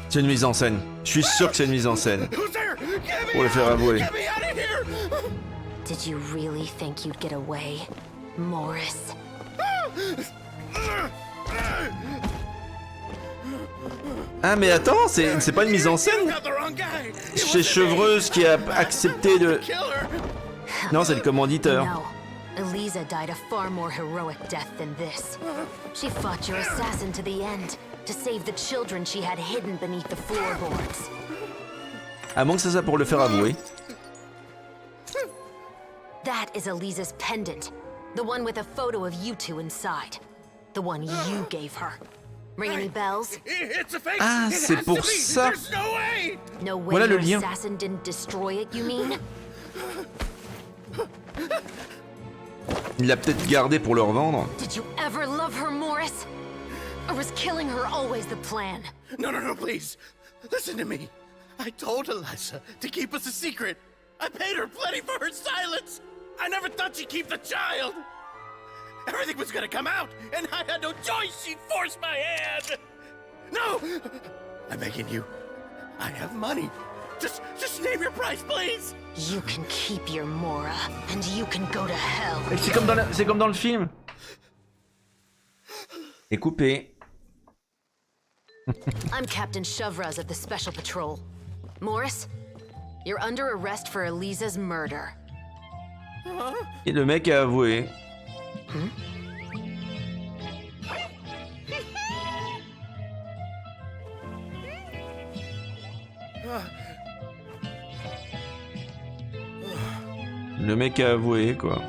C'est une mise en scène. Je suis sûr que c'est une mise en scène. Pour le faire avouer. Did you really think you'd get away, Morris? Ah mais attends, c'est pas une mise en scène? C'est Chevreuse qui a accepté de... Non, c'est le commanditeur. No. Eliza died a far more heroic death than this. She fought your assassin to the end, to save the children she had hidden beneath the floorboards. À moins que c'est ça pour le faire avouer. That is Eliza's pendant. The one with a photo of you two inside. The one you gave her. Ring any bells? Ah, c'est pour ça. No way Voilà le your lien. assassin didn't destroy it, you mean? Il l'a peut-être gardé pour le revendre. Did you ever love her, Morris? Or was killing her always the plan? No, please. Listen to me. I told Eliza to keep us a secret. I paid her plenty for her silence. I never thought she'd keep the child. Everything was gonna come out, and I had no choice. She forced my hand. No! I'm begging you. I have money. Just name your price, please. You can keep your Mora, and you can go to hell. C'est comme dans le film. Et coupé. I'm Captain Chevreuse of the Special Patrol. Morris, you're under arrest for Eliza's murder. Et le mec a avoué. Le mec a avoué, quoi.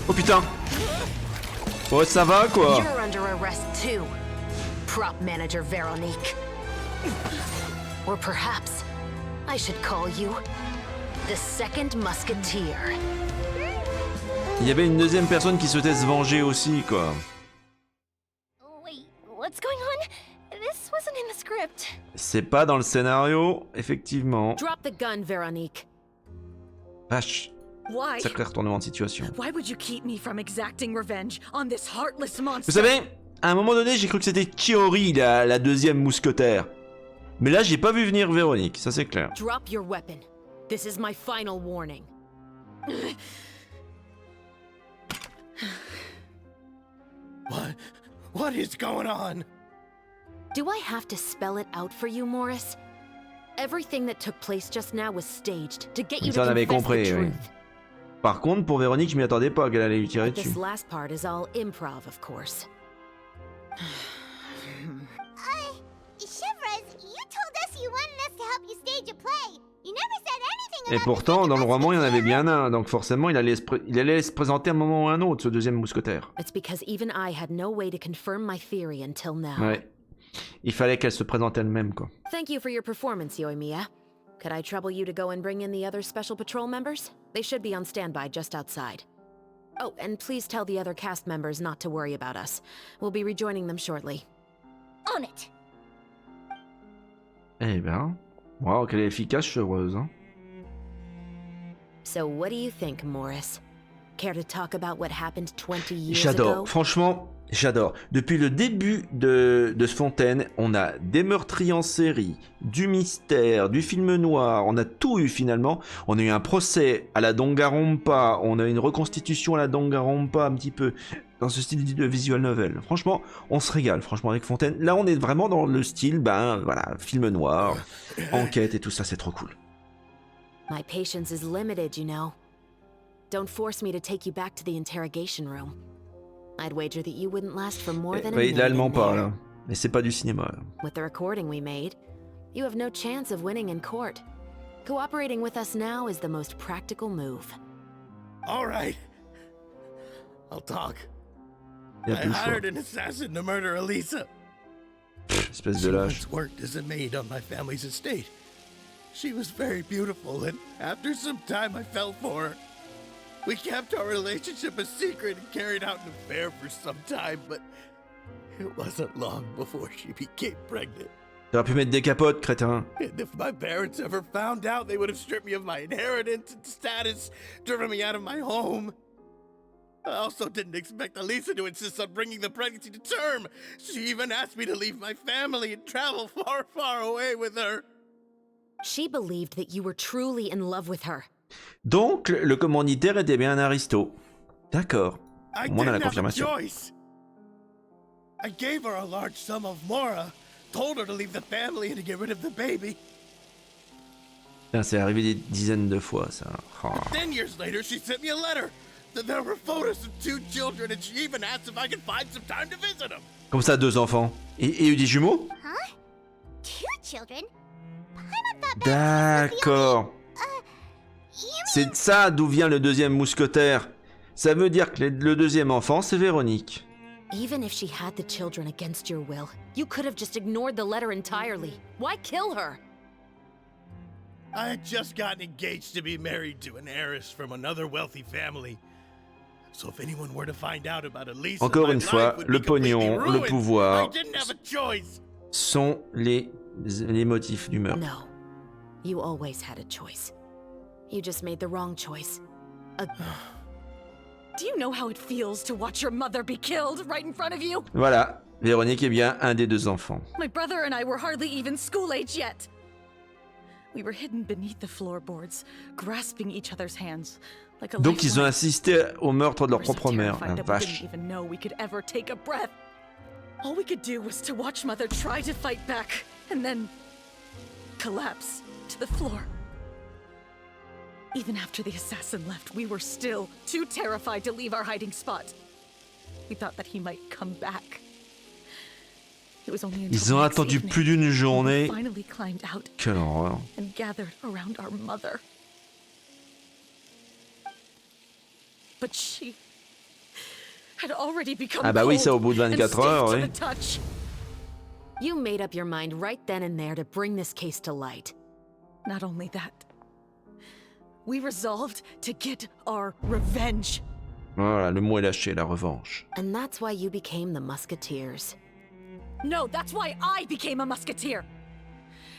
Oh putain! Ouais, ça va, quoi? You're under arrest too, prop manager Veronique. Or perhaps I should call you the second musketeer. Il y avait une deuxième personne qui souhaitait se venger aussi, quoi. Wait, what's going on? This wasn't in the script. C'est pas dans le scénario, effectivement. Drop the gun, Veronique. Vache. Why? Sacré retournement de situation. Why would you keep me from exacting revenge on this heartless monster? Vous savez, à un moment donné, j'ai cru que c'était Chiori, la deuxième mousquetaire. Mais là, j'ai pas vu venir Véronique, ça c'est clair. Drop your weapon. This is my final warning. What is going on? Do I have to spell it out for you, Morris? Everything that took place just now was staged to get you to Ça, on avait confess the compris, oui. truth. Par contre, pour Véronique, je m'y attendais pas qu'elle allait lui tirer dessus. This last part is all improv, of course. Chevreuse, you told us you wanted us to help Et pourtant, dans le roman, il y en avait bien un, donc forcément, il allait se présenter à un moment ou à un autre, ce deuxième mousquetaire. It's because even I had no way to confirm my theory until now. Ouais. Il fallait qu'elle se présente elle-même, quoi. Thank you for your performance, Yoimiya. Could I trouble you to go and bring in the other special patrol members? They should be on standby just outside. Oh, and please tell the other cast members not to worry about us. We'll be rejoining them shortly. On it. Eh ben, waouh, quelle est efficace, Chevreuse, hein. So what do you think, Morris? Care to talk about what happened 20 years J'adore, ago? franchement, j'adore. Depuis le début de Fontaine, on a des meurtriers en série, du mystère, du film noir, on a tout eu finalement. On a eu un procès à la Danganronpa, on a eu une reconstitution à la Danganronpa un petit peu dans ce style de visual novel. Franchement, on se régale, franchement, avec Fontaine. Là, on est vraiment dans le style, ben voilà, film noir, enquête et tout ça, c'est trop cool. My patience is limited, you know. Don't force me to take you back to the interrogation room. I'd wager that you wouldn't last for more than a Oui, minute l'allemand in there. parle, mais c'est pas du cinéma. Là. With the recording we made, you have no chance of winning in court. Cooperating with us now is the most practical move. All right. I'll talk. Il y a I plus le choix. hired an assassin to murder Elisa. Espèce de lâche. She once worked as a maid on my family's estate. She was very beautiful, and after some time I fell for her. We kept our relationship a secret and carried out an affair for some time, but it wasn't long before she became pregnant. T'aurais pu mettre des capotes, crétin. And if my parents ever found out, they would have stripped me of my inheritance and status, driven me out of my home. I also didn't expect Elisa to insist on bringing the pregnancy to term. She even asked me to leave my family and travel far, far away with her. She believed that you were truly in love with her. Donc, le commanditaire était bien un aristo. D'accord. I Au moins, on a la didn't have a confirmation. choice. I gave her a large sum of mora, told her to leave the family and to get rid of the baby. Putain, c'est arrivé des dizaines de fois, ça. Oh. 10 years later, she sent me a letter. There were photos of 2 children, and she even asked if I could find some time to visit them. Comme ça, 2 enfants. Et des jumeaux? Huh? 2 children? Paimon thought Baptiste was the D'accord. C'est de ça d'où vient le deuxième mousquetaire. Ça veut dire que le deuxième enfant, c'est Véronique. Even if she had the children against your will, you could have just ignored the letter entirely. Why kill her? I had just gotten engaged to be married to an heiress from another wealthy family. So if anyone were to find out about Elisa, Encore my une fois, life would le be completely pognon, le ruined. pouvoir I didn't have a choice. sont les motifs du meurtre. No. You always had a choice. You just made the wrong choice. Do you know how it feels to watch your mother be killed right in front of you? Voilà, Véronique est bien un des 2 enfants. My brother and I were hardly even school age yet. We were hidden beneath the floorboards, grasping each other's hands like a Donc ils ont lifeline. assisté au meurtre de leur We were so propre mère. terrified La that we vache. didn't even know we could ever take a breath. All we could do was to watch Mother try to fight back, and then collapse to the floor. Even after the assassin left, we were still too terrified to leave our hiding spot. We thought that he might come back. It was only until Ils ont the next attendu evening plus d'une when we journée. finally climbed out Quelle horreur. and gathered around our mother. But she had already become Ah bah oui, ça au bout de cold and 24 heures, stiff to oui. the touch. You made up your mind right then and there to bring this case to light. Not only that, we resolved to get our revenge. Voilà, le mot est lâché, la revanche. And that's why you became the Musketeers. No, that's why I became a musketeer.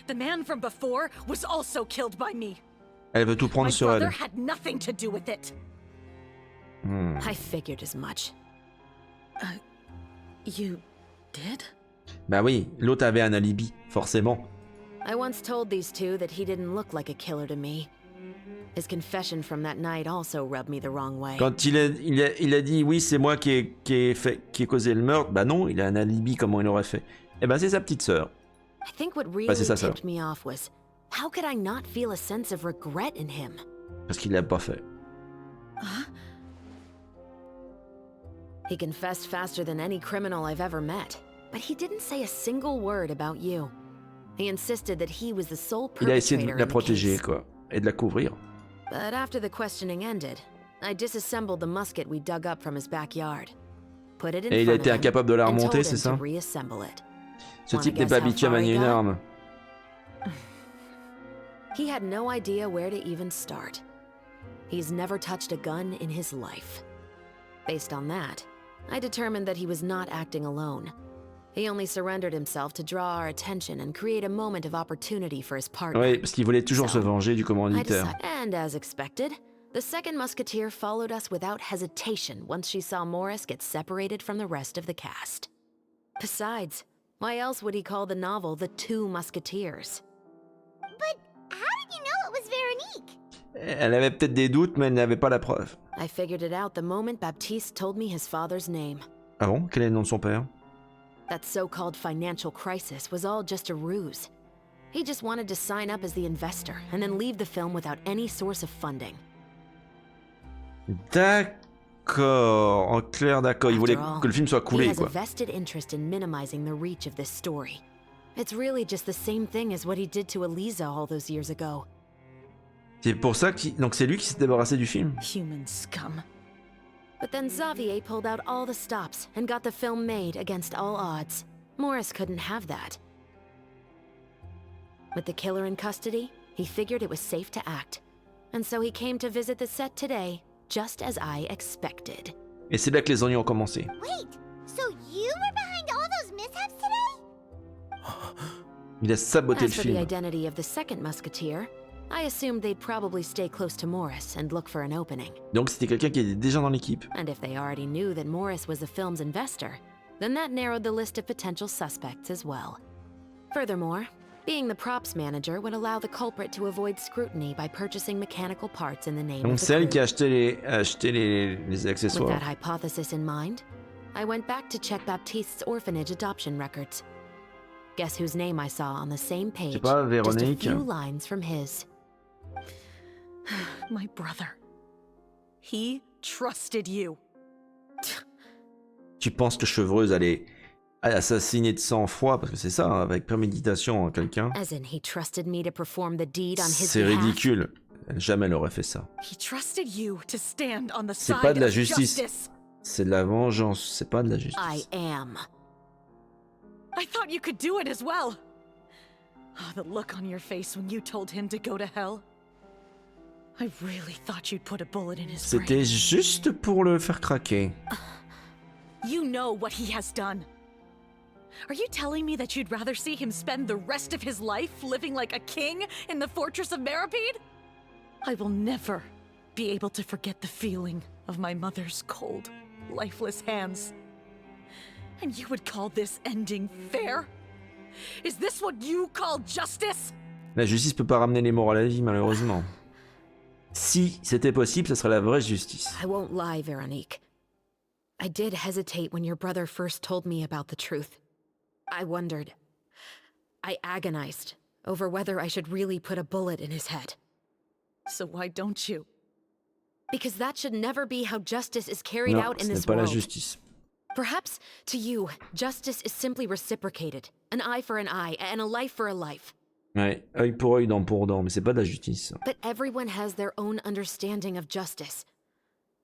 The man from before was also killed by me. Elle veut tout prendre My sur brother elle. had nothing to do with it. I figured as much. You did? Bah oui, l'autre avait un alibi, forcément. I once told these two that he didn't look like a killer to me. His confession from that night also rubbed me the wrong way. Quand il a dit oui, c'est moi qui ai causé le meurtre, bah non, il a un alibi, comment il aurait fait? Eh ben c'est sa petite sœur. I think what really Bah, c'est sa sœur. tipped me off was how could I not feel a sense of regret in him? Parce qu'il l'a pas fait. He confessed faster than any criminal I've ever met, but he didn't say a single word about you. He insisted that he was the sole Il a essayé perpetrator de la in the protéger, case. quoi. et de la couvrir. But after the questioning ended, I disassembled the musket we dug up from his backyard. Put it in Et il a front été of him incapable de la and remonter, told c'est him to ça? reassemble it. Ce Wanna type n'est guess pas how habitué à far he manier une got? arme. He had no idea where to even start. He's never touched a gun in his life. Based on that, I determined that he was not acting alone. He only surrendered himself to draw our attention and create a moment of opportunity for his partner. Oui, parce qu'il voulait toujours se venger du commanditaire. And as expected, the second musketeer followed us without hesitation once she saw Morris get separated from the rest of the cast. Besides, why else would he call the novel The Two Musketeers? But how did you know it was Veronique? Elle avait peut-être des doutes, mais elle n'avait pas la preuve. I figured it out the moment Baptiste told me his father's name. Ah bon? Quel est le nom de son père? That so-called financial crisis was all just a ruse. He just wanted to sign up as the investor and then leave the film without any source of funding. D'accord, en clair, d'accord. Il voulait que le film soit coulé, he has quoi. a vested interest in minimizing the reach of this story. It's really just the same thing as what he did to Eliza all those years ago. C'est pour ça qu'il... Donc c'est lui qui s'est débarrassé du film. Human scum. But then Xavier pulled out all the stops and got the film made against all odds. Morris couldn't have that. With the killer in custody, he figured it was safe to act. And so he came to visit the set today, just as I expected. Et c'est là que les ennuis ont commencé. Wait, so you were behind all those mishaps today? Il a saboté le As for the film. identity of the second musketeer, I assumed they'd probably stay close to Morris and look for an opening. Donc c'était quelqu'un qui était déjà dans l'équipe. And if they already knew that Morris was the film's investor, then that narrowed the list of potential suspects as well. Furthermore, being the props manager would allow the culprit to avoid scrutiny by purchasing mechanical parts in the name Donc of c'est the elle qui crew. a acheté les With accessoires. that hypothesis in mind, I went back to check Baptiste's orphanage adoption records. Guess whose name I saw on the same page, C'est pas just a Véronique. few lines from his. My brother. He trusted you. Tu penses que Chevreuse allait assassiner de sang-froid, parce que c'est ça, hein, avec préméditation, quelqu'un. As in, he trusted me to perform the deed on his C'est behalf. ridicule. Jamais elle aurait fait ça. He trusted you to stand on the C'est side pas de la of justice. justice. C'est de la vengeance, c'est pas de la justice. I am. I thought you could do it as well. Oh, the look on your face when you told him to go to hell. I really thought you'd put a bullet in his brain. C'était juste pour le faire craquer. You know what he has done. Are you telling me that you'd rather see him spend the rest of his life living like a king in the fortress of Meropide? I will never be able to forget the feeling of my mother's cold, lifeless hands. And you would call this ending fair? Is this what you call justice? La justice peut pas ramener les morts à la vie, malheureusement. Si c'était possible, ce serait la vraie justice. I won't lie, Veronique. I did hesitate when your brother first told me about the truth. I wondered. I agonized over whether I should really put a bullet in his head. So why don't you? Because that should never be how justice is carried Non, out ce in n'est this pas la world. justice. Perhaps, to you, justice is simply reciprocated. An eye for an eye, and a life for a life. Ouais, œil pour œil, dent pour dent, mais c'est pas de la justice. But everyone has their own understanding of justice.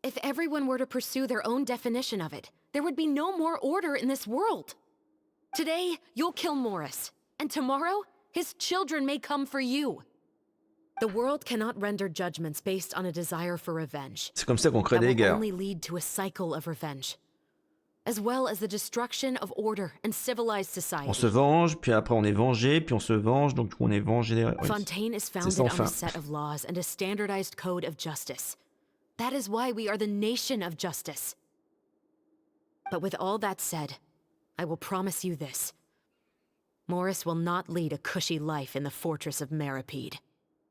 If everyone were to pursue their own definition of it, there would be no more order in this world. Today, you'll kill Morris, and tomorrow, his children may come for you. The world cannot render judgments based on a desire for revenge. C'est comme ça qu'on crée That des will guerres. only lead to a cycle of revenge, as well as the destruction of order and civilized society. On se venge, puis après on est vengé, puis on se venge, donc on est vengé. Oui. Fontaine is C'est founded sans on fin. a set of laws and a standardized code of justice. That is why we are the nation of justice. But with all that said, I will promise you this. Morris will not lead a cushy life in the fortress of Meropide.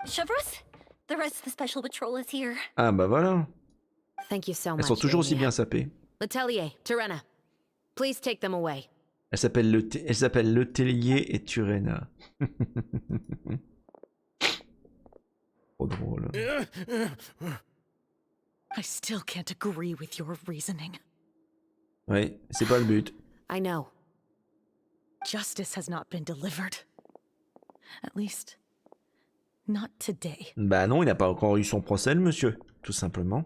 Chevreuse, the rest of the special patrol is here. Ah bah voilà. Thank you so Elles much. sont toujours aussi Anya. bien sapées. Letellier, Terena, please take them away. Elle s'appelle Letellier et Turena. Trop drôle. I still can't agree with your reasoning. Ouais, c'est pas le but. I know. Justice has not been delivered. At least, Not today. Bah non, il n'a pas encore eu son procès, le monsieur, tout simplement.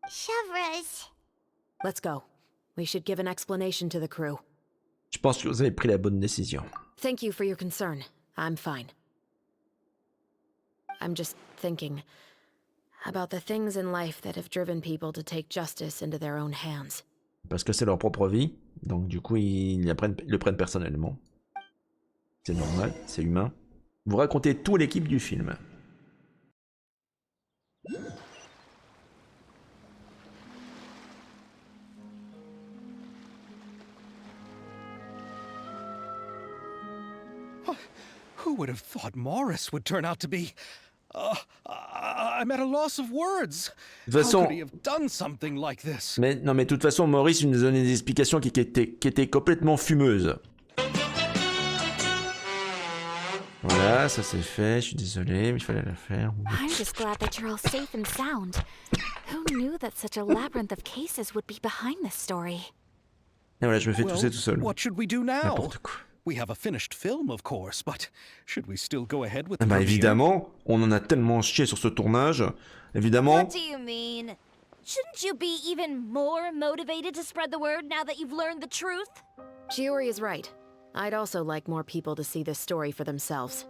Chevreuse. Let's go. We should give an explanation to the crew. Je pense que vous avez pris la bonne décision. Thank you for your concern. I'm fine. I'm just thinking about the things in life that have driven people to take justice into their own hands. Parce que c'est leur propre vie, donc du coup ils le prennent personnellement. C'est normal, c'est humain. Vous racontez tout l'équipe du film. Who would have thought Morris would turn out to be... I'm at a loss of words. De toute façon... How could he have done something like this? Mais non, mais de toute façon, Maurice nous donnait des explications qui étaient complètement fumeuses. Voilà, ça c'est fait. Je suis désolé, mais il fallait le faire. I'm just glad that you're all safe and sound. Who knew that such a labyrinth of cases would be behind this story? Et voilà, je me fais tousser tout seul. What should we do now? N'importe quoi. We have a finished film, of course, but should we still go ahead with the Bah premiere? évidemment, on en a tellement chié sur ce tournage. Évidemment. What do you mean? Shouldn't you be even more motivated to spread the word now that you've learned the truth? Chiori is right. I'd also like more people to see this story for themselves.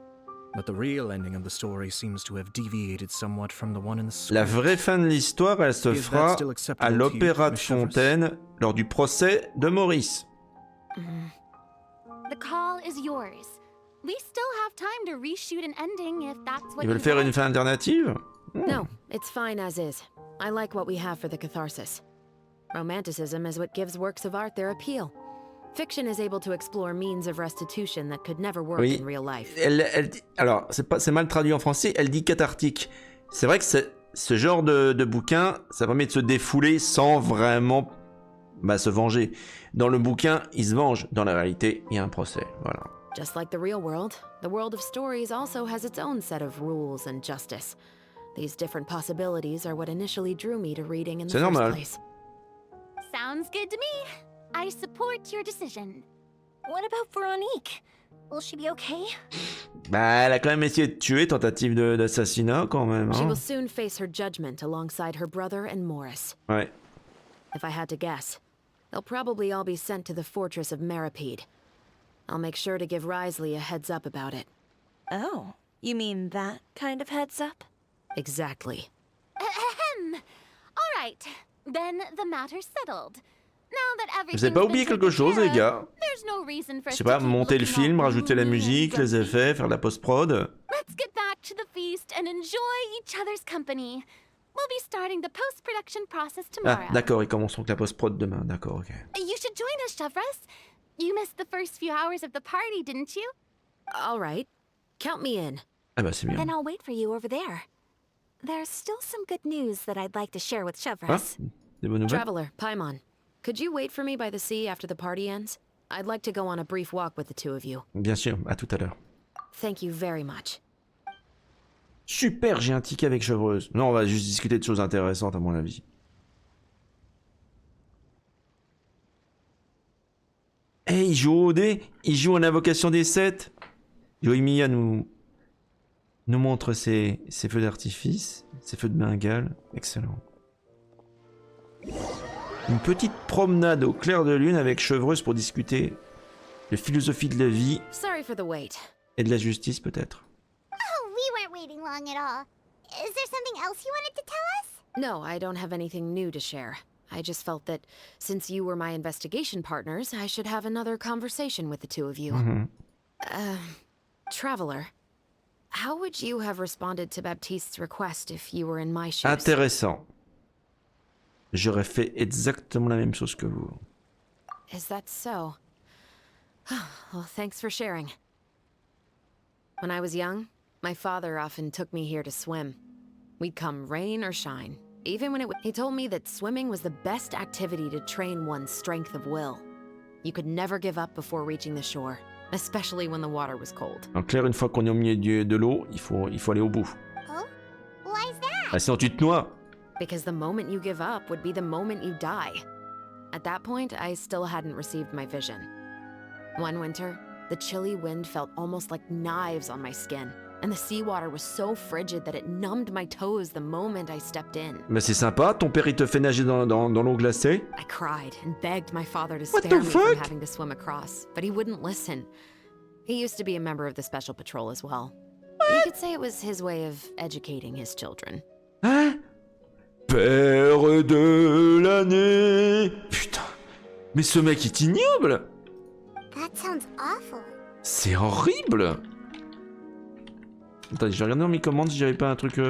But the real ending of the story seems to have deviated somewhat from the one in the script. La vraie fin de l'histoire, elle se fera à l'Opéra de Fontaine lors du procès de Maurice. The call is yours. We still have time to reshoot an ending if that's what Ils veulent you faire want. une fin alternative? No, it's fine as is. I like what we have for the catharsis. Romanticism is what gives works of art their appeal. Fiction is able to explore means of restitution that could never work Oui. in real life. Alors, c'est mal traduit en français, elle dit cathartique. C'est vrai que ce genre de bouquin, ça permet de se défouler sans vraiment se venger. Dans le bouquin, il se venge. Dans la réalité, il y a un procès. Voilà. Just like the real world, the world of stories also has its own set of rules and justice. These different possibilities are what initially drew me to reading in the first place. Sounds good to me. I support your decision. What about Veronique? Will she be okay? Bah, elle a quand même essayé de tuer, tentative d'assassinat quand même. She Hein. will soon face her judgment alongside her brother and Morris. Ouais. If I had to guess, they'll probably all be sent to the fortress of Meripede. I'll make sure to give Risley a heads up about it. Oh, you mean that kind of heads up? Exactly. Ahem. All right, then the matter's settled. Now that Vous everything's avez pas been oublié taken quelque chose, care les of, gars? there's no reason for Je us sais to pas, keep monter le looking film, all rajouter la gloomy and musique, les grumpy. effets, faire la post-prod. Let's get back to the feast and enjoy each other's company. We'll be starting the post-production process tomorrow. Ah, d'accord, ils commenceront que la post-prod demain. D'accord, ok. You should join us, Chevreuse. You missed the first few hours of the party, didn't you? All right. Count me in. Ah bah c'est bien. Then I'll wait for you over there. There's still some good news that I'd like to share with Ah, Chevreuse. des bonnes nouvelles? Traveler, Paimon, could you wait for me by the sea after the party ends? I'd like to go on a brief walk with the two of you. Bien sûr, à tout à l'heure. Thank you very much. Super, j'ai un ticket avec Chevreuse. Non, on va juste discuter de choses intéressantes à mon avis. Eh, il joue au dé. Il joue en invocation des 7. Yoimiya nous montre ses feux d'artifice, ses feux de Bengale. Excellent. Une petite promenade au clair de lune avec Chevreuse pour discuter de philosophie de la vie Sorry for the wait. et de la justice peut-être. Oh, we weren't waiting long at all. Is there something else you wanted to tell us? No, I don't have anything new to share. I just felt that since you were my investigation partners, I should have another conversation with the two of you. Traveler, how would you have responded to Baptiste's request if you were in my shoes? Intéressant. J'aurais fait exactement la même chose que vous. Is that so? Well, thanks for sharing. When I was young, my father often took me here to swim. We'd come rain or shine. Even when he told me that swimming was the best activity to train one's strength of will. You could never give up before reaching the shore, especially when the water was cold. En clair, une fois qu'on est au milieu de l'eau, il faut aller au bout. Oh? Why is that? Ah, sinon tu te noies. Because the moment you give up would be the moment you die. At that point, I still hadn't received my vision. One winter, The chilly wind felt almost like knives on my skin, and the seawater was so frigid that it numbed my toes the moment I stepped in. Mais c'est sympa, ton père il te fait nager dans l'eau glacée. I cried and begged my father to spare me from having to swim across, but he wouldn't listen. He used to be a member of the Special Patrol as well. You could say it was his way of educating his children. Hein? Père de l'année. Putain. Mais ce mec est ignoble. That sounds awful. C'est horrible. Attends, j'ai regardé dans mes commandes si j'avais pas un truc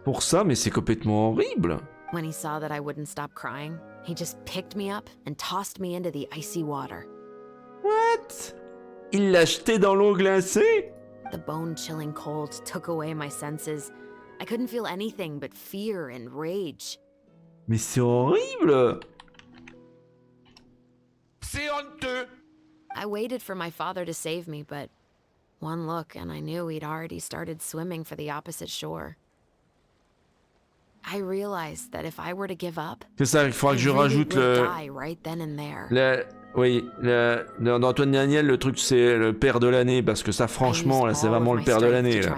pour ça, mais c'est complètement horrible. When he saw that I wouldn't stop crying, he just picked me up and tossed me into the icy water. What? Il l'a jeté dans l'eau glacée? The bone-chilling cold took away my senses. I couldn't feel anything but fear and rage. Mais c'est horrible. C'est honteux. I waited for my father to save me, but one look and I knew he'd already started swimming for the opposite shore. I realized that if I were to give up, C'est ça, il faudra que je rajoute die right then and there. Oui, dans Antoine Daniel, le truc c'est le père de l'année, parce que ça franchement, là c'est vraiment le père de l'année. Là.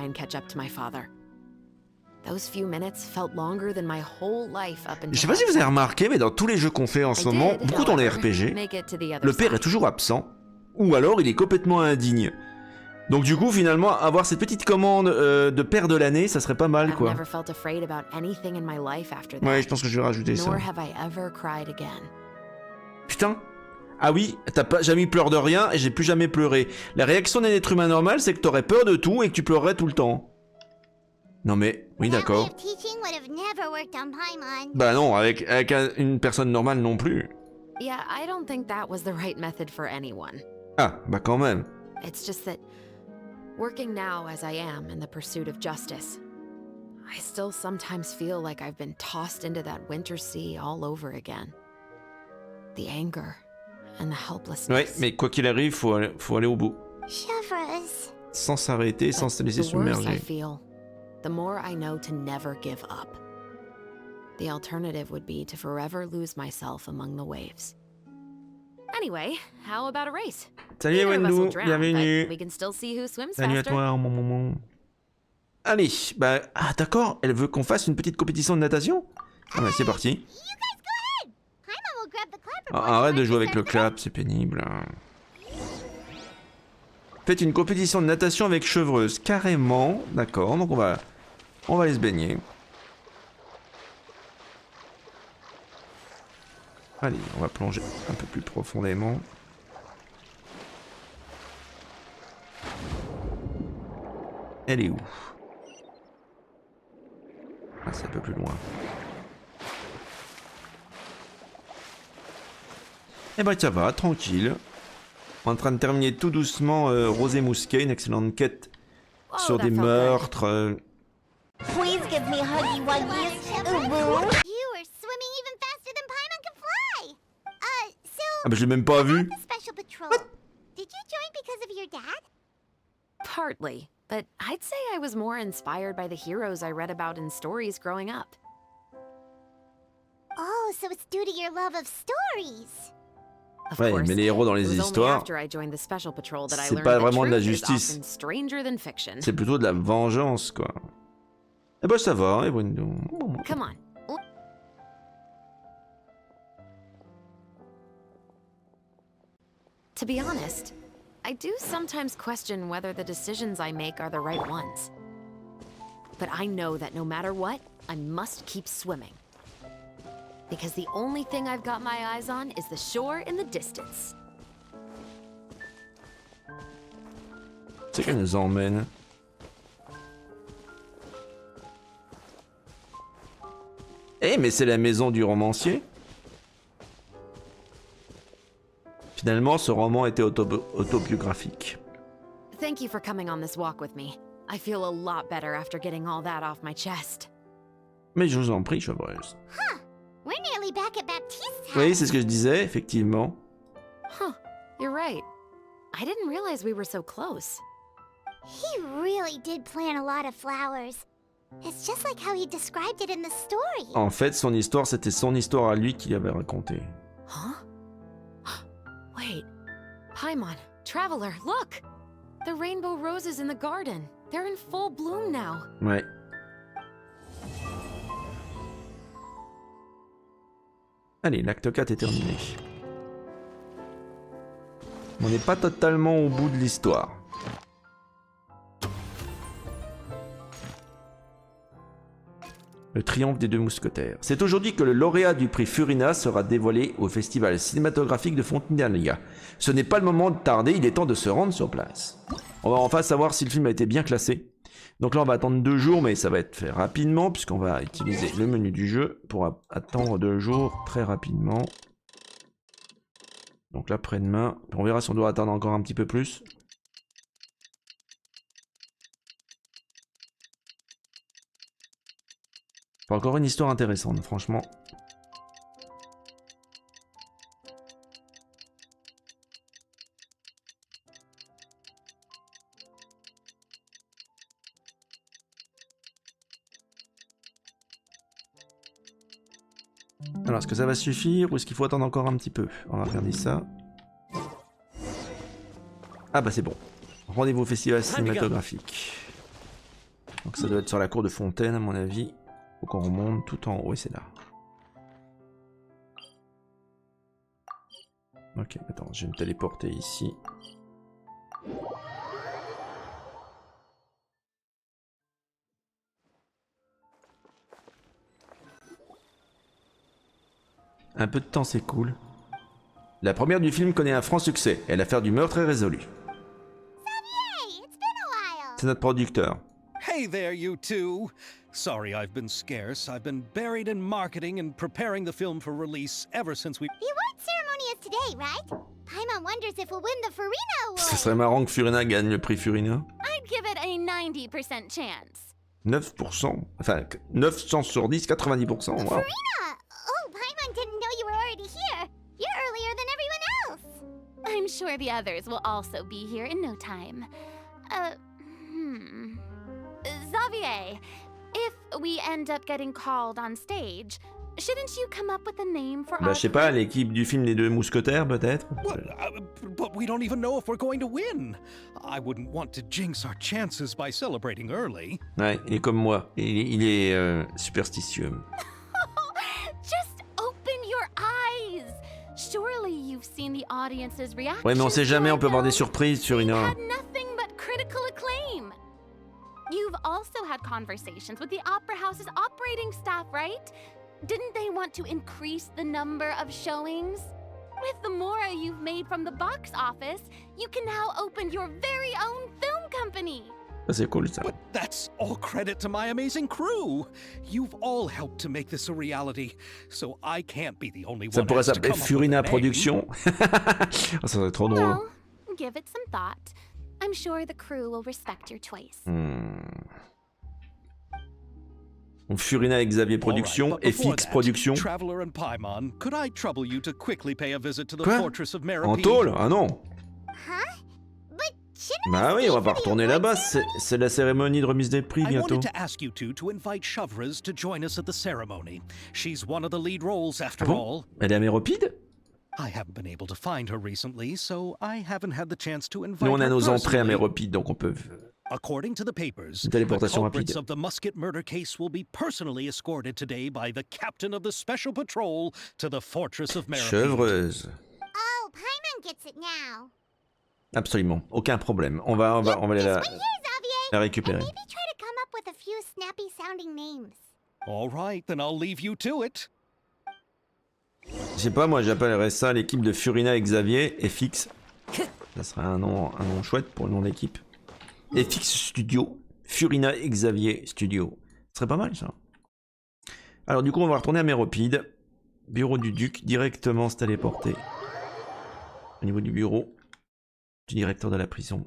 Those few minutes felt longer than my whole life up until. Je sais pas si vous avez remarqué, mais dans tous les jeux qu'on fait en ce moment, beaucoup dans les RPG, le père est toujours absent, ou alors il est complètement indigne. Donc du coup, finalement, avoir cette petite commande de père de l'année, ça serait pas mal, quoi. Ouais, je pense que je vais rajouter ça. Putain. Ah oui, t'as pas jamais eu peur de rien et j'ai plus jamais pleuré. La réaction d'un être humain normal, c'est que t'aurais peur de tout et que tu pleurerais tout le temps. Non mais, oui d'accord. Bah non, avec une personne normale non plus. Yeah, I don't think that was the right method for anyone. Ah, bah quand même. It's just that, working now as I am in the pursuit of justice, I still sometimes feel like I've been tossed into that winter sea all over again. The anger and the helplessness. Ouais, mais quoi qu'il arrive, faut aller au bout. Chevreuse. Sans s'arrêter, sans se laisser submerger. The more I know to never give up. The alternative would be to forever lose myself among the waves. Anyway, how about a race? Salut Wendu, bienvenue. We can still see who swims Salut à toi, mon moment. Allez, bah, ah d'accord, elle veut qu'on fasse une petite compétition de natation? Ah bah c'est parti. Ah, arrête de jouer avec le clap, c'est pénible. Faites une compétition de natation avec Chevreuse, carrément. D'accord, donc on va aller se baigner. Allez, on va plonger un peu plus profondément. Elle est où? Ah, c'est un peu plus loin. Eh ben ça va, tranquille. En train de terminer tout doucement Rose et Mousquets, une excellente quête sur des meurtres. Please give me huggy wuggies. You were swimming even faster than Paimon can fly. Ah bah je l'ai même pas vu. Special Patrol. Did you join because of your dad? Partly, but I'd say I was more inspired by the heroes I read about in stories growing up. Oh, so it's due to your love of stories. Ouais, mais les héros dans les histoires, c'est pas vraiment de la justice. C'est plutôt de la vengeance, quoi. Eh ben ça va, Evènement. Come on. To be honest, I do sometimes question whether the decisions I make are the right ones. But I know that no matter what, I must keep swimming. Because the only thing I've got my eyes on is the shore in the distance. C'est qu'elle nous emmène. Eh, mais c'est la maison du romancier. Finalement, ce roman était autobiographique. Thank you for coming on this walk with me. I feel a lot better after getting all that off my chest. Mais je vous en prie, Chevreuse. Huh. We're nearly back at Baptiste's house. Oui, c'est ce que je disais, effectivement. Huh, you're right. I didn't realize we were so close. He really did plant a lot of flowers. It's just like how he described it in the story. En fait, son histoire, c'était son histoire à lui qu'il avait racontée. Huh? Wait, Paimon, Traveler, look! The rainbow roses in the garden. They're in full bloom now. Ouais. Allez, l'acte 4 est terminé. On n'est pas totalement au bout de l'histoire. Le triomphe des deux mousquetaires. C'est aujourd'hui que le lauréat du prix Furina sera dévoilé au festival cinématographique de Fontaine. Ce n'est pas le moment de tarder, il est temps de se rendre sur place. On va enfin savoir si le film a été bien classé. Donc là on va attendre 2 jours, mais ça va être fait rapidement, puisqu'on va utiliser le menu du jeu pour attendre 2 jours très rapidement. Donc là après-demain, on verra si on doit attendre encore un petit peu plus. Encore une histoire intéressante, franchement. Alors, est-ce que ça va suffire ou est-ce qu'il faut attendre encore un petit peu? On va regarder ça. Ah bah c'est bon. Rendez-vous au festival cinématographique. Donc ça doit être sur la cour de Fontaine à mon avis. Faut qu'on remonte tout en haut et c'est là. Ok, attends, je vais me téléporter ici. Un peu de temps s'écoule. La première du film connaît un franc succès et l'affaire du meurtre est résolue. C'est notre producteur. Hey there, you two! Sorry I've been scarce. I've been buried in marketing and preparing the film for release ever since we... You weren't ceremonious today, right? Paimon wonders if we'll win the Furina Award. Ce serait marrant que Furina gagne le prix Furina. I'd give it a 90% chance. 9%. Enfin, 900 sur 10, 90%. Wow. Furina! Oh, Paimon didn't know you were already here. You're earlier than everyone else. I'm sure the others will also be here in no time. Xavier, if we end up getting called on stage, shouldn't you come up with a name for Bah, our... je sais pas, l'équipe du film Les Deux Mousquetaires, peut-être? But we don't even know if we're going to win. I wouldn't want to jinx our chances by celebrating early. Ouais, il est comme moi. Il est superstitieux. Just open your eyes. Surely you've seen the audience's reaction. Ouais, mais on sait jamais, on peut avoir des surprises sur une heure. Had nothing but critical acclaim. You've also had conversations with the Opera House's operating staff, right? Didn't they want to increase the number of showings? With the more you've made from the box office, you can now open your very own film company. C'est cool ça. But that's all credit to my amazing crew. You've all helped to make this a reality, so I can't be the only one. Ça pourrait s'appeler Furina Production. Ça serait trop drôle. Well, give it some thought. I'm sure the crew will respect your choice. Furina et Xavier Production et Fix Production. Traveler and Paimon, could I trouble you to quickly pay a visit to the Quoi? fortress of En Meropide? tôle? Ah non. Huh? Bah oui, on va pas retourner là-bas, c'est la cérémonie de remise des prix I bientôt. wanted to ask you two to invite Chevreuse to join us at the ceremony. She's one of the lead roles after Ah bon? all. Elle est à Méropide? I haven't been able to find her recently, so I haven't had the chance to invite Nous on a her nos entrées à personally. Méropide, donc on peut... According to the papers, Une the téléportation culprits rapide. of the Musket murder case will be personally escorted today by the captain of the special patrol to the fortress of Meropide. Chevreuse. Oh, Paimon gets it now. Absolument, aucun problème. On va aller la récupérer. Maybe try to come up with a few snappy sounding names. All right, then I'll leave you to it. Je sais pas, moi j'appellerais ça l'équipe de Furina et Xavier, FX. Ça serait un nom chouette pour le nom d'équipe. FX Studio, Furina et Xavier Studio. Ce serait pas mal ça. Alors du coup on va retourner à Méropide. Bureau du duc, directement se téléporter. Au niveau du bureau du directeur de la prison.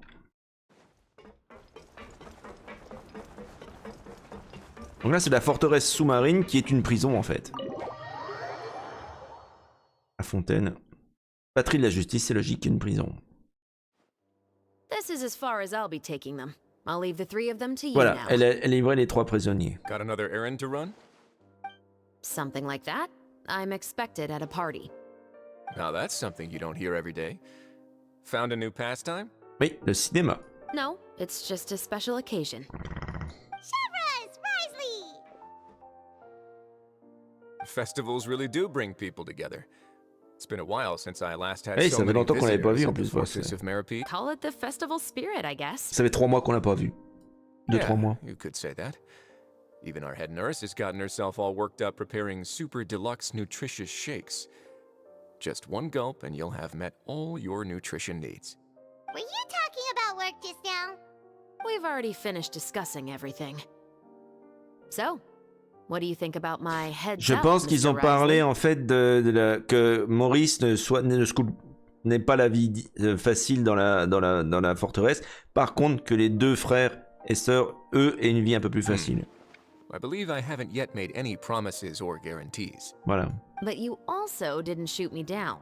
Donc là c'est la forteresse sous-marine qui est une prison en fait. À Fontaine. Patrie de la justice, c'est logique qu'une prison. This is as far as I'll be taking them. I'll leave the 3 of them to you Voilà, now. elle a livré les 3 prisonniers. Got another errand to run? Something like that. I'm expected at a party. Now that's something you don't hear every day. Found a new pastime? Oui, le cinéma. No, it's just a special occasion. Chevreuse! Risley! Festivals really do bring people together. It's been a while since I last had Hey, so ça fait many longtemps qu'on l'avait pas vu visitors en at the plus. Fortress of Meropide. Call it the festival spirit, I guess. Ça fait 3 mois qu'on l'a pas vu. 2-3 mois. You could say that. Even our head nurse has gotten herself all worked up preparing super deluxe nutritious shakes. Just one gulp and you'll have met all your nutrition needs. Were you talking about work just now? We've already finished discussing everything. So, what do you think about my heads Je up, pense qu'ils Mr. ont parlé Risley? en fait que Maurice n'ait pas la vie facile dans la forteresse. Par contre, que les 2 frères et sœurs, eux, aient une vie un peu plus facile. I believe I haven't yet made any promises or guarantees. Voilà. But you also didn't shoot me down.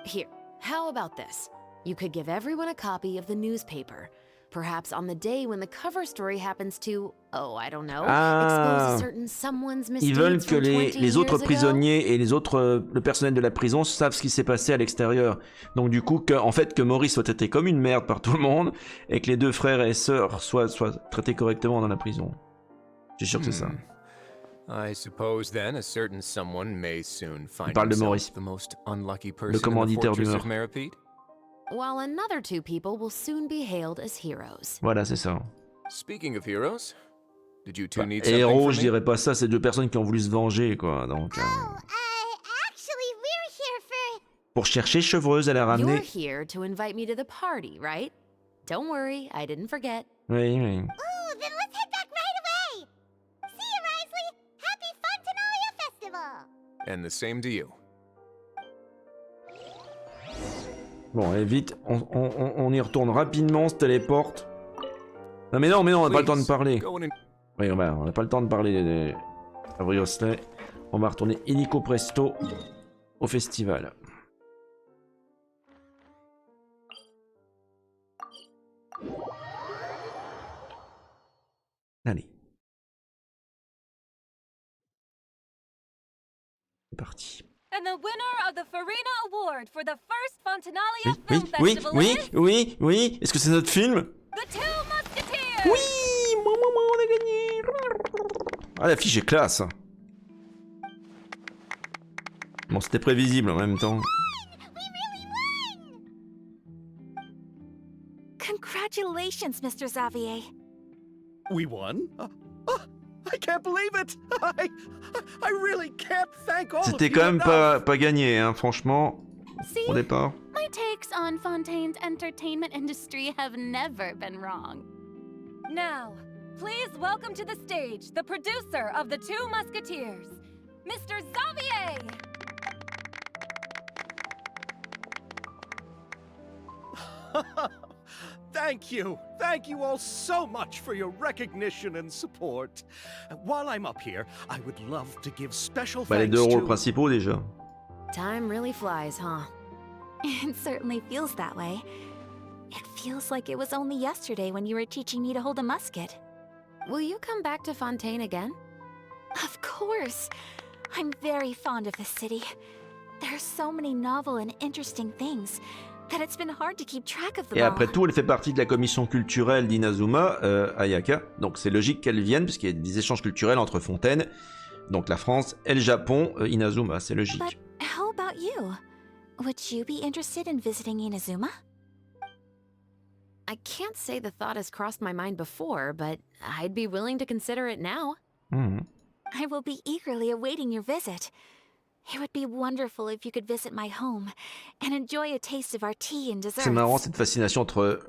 Here, how about this? You could give everyone a copy of the newspaper. Perhaps on the day when the cover story happens to, oh, I don't know, expose a certain someone's Ils veulent misdeeds que from 20 les autres years ago. prisonniers et les autres, le personnel de la prison savent ce qui s'est passé à l'extérieur. Donc du coup, en fait, que Maurice soit traité comme une merde par tout le monde et que les 2 frères et sœurs soient traités correctement dans la prison. Je suis sûr que c'est ça. I suppose then a certain someone may soon find parle de Maurice. himself the most unlucky person Le in the commanditaire du Fortress of meurtre. Meropide. While another 2 people will soon be hailed as heroes. Voilà, c'est ça. Speaking of heroes, did you two need something Héros, from je me? dirais pas ça, c'est 2 personnes qui ont voulu se venger, quoi. Donc, Actually, we're here for... pour chercher Chevreuse, elle a You're ramené. here to invite me to the party, right? Don't worry, I didn't forget. Oui, oui. Ooh, then let's head back right away! See you, Risley! Happy Fontaine Festival! And the same to you. Bon, allez, vite, on y retourne rapidement, on se téléporte. Non, mais non, on n'a pas le temps de parler. Oui, on n'a pas le temps de parler des Avriosley. On va retourner illico presto au festival. Allez. C'est parti. And the winner of the Farina Award for the first Fontanalia Film Oui, Festival oui, is oui, oui. Est-ce que c'est notre film? The Two Mousquetaires! Oui, on a gagné. Ah, l'affiche est classe. Bon, c'était prévisible en même temps. Congratulations, Mr. Xavier. We won? I can't believe it! I really can't thank all of C'était you quand même enough. pas gagné, hein, franchement, See, au départ. my takes on Fontaine's entertainment industry have never been wrong. Now, please welcome to the stage the producer of The Two Musketeers, Mr. Xavier! Thank you. Thank you all so much for your recognition and support. While I'm up here, I would love to give special Bah, les thanks 2 rôles to... principaux déjà. Time really flies, huh? It certainly feels that way. It feels like it was only yesterday when you were teaching me to hold a musket. Will you come back to Fontaine again? Of course. I'm very fond of this city. There are so many novel and interesting things that it's been hard to keep track of them Et all. après tout, elle fait partie de la commission culturelle d'Inazuma, Ayaka. Donc c'est logique qu'elle vienne, puisqu'il y a des échanges culturels entre Fontaine, donc la France, et le Japon, Inazuma, c'est logique. But how about you? Would you be interested in visiting Inazuma? I can't say the thought has crossed my mind before, but I'd be willing to consider it now. Mhm. I will be eagerly awaiting your visit. It would be wonderful if you could visit my home and enjoy a taste of our tea and desserts. C'est marrant cette fascination entre...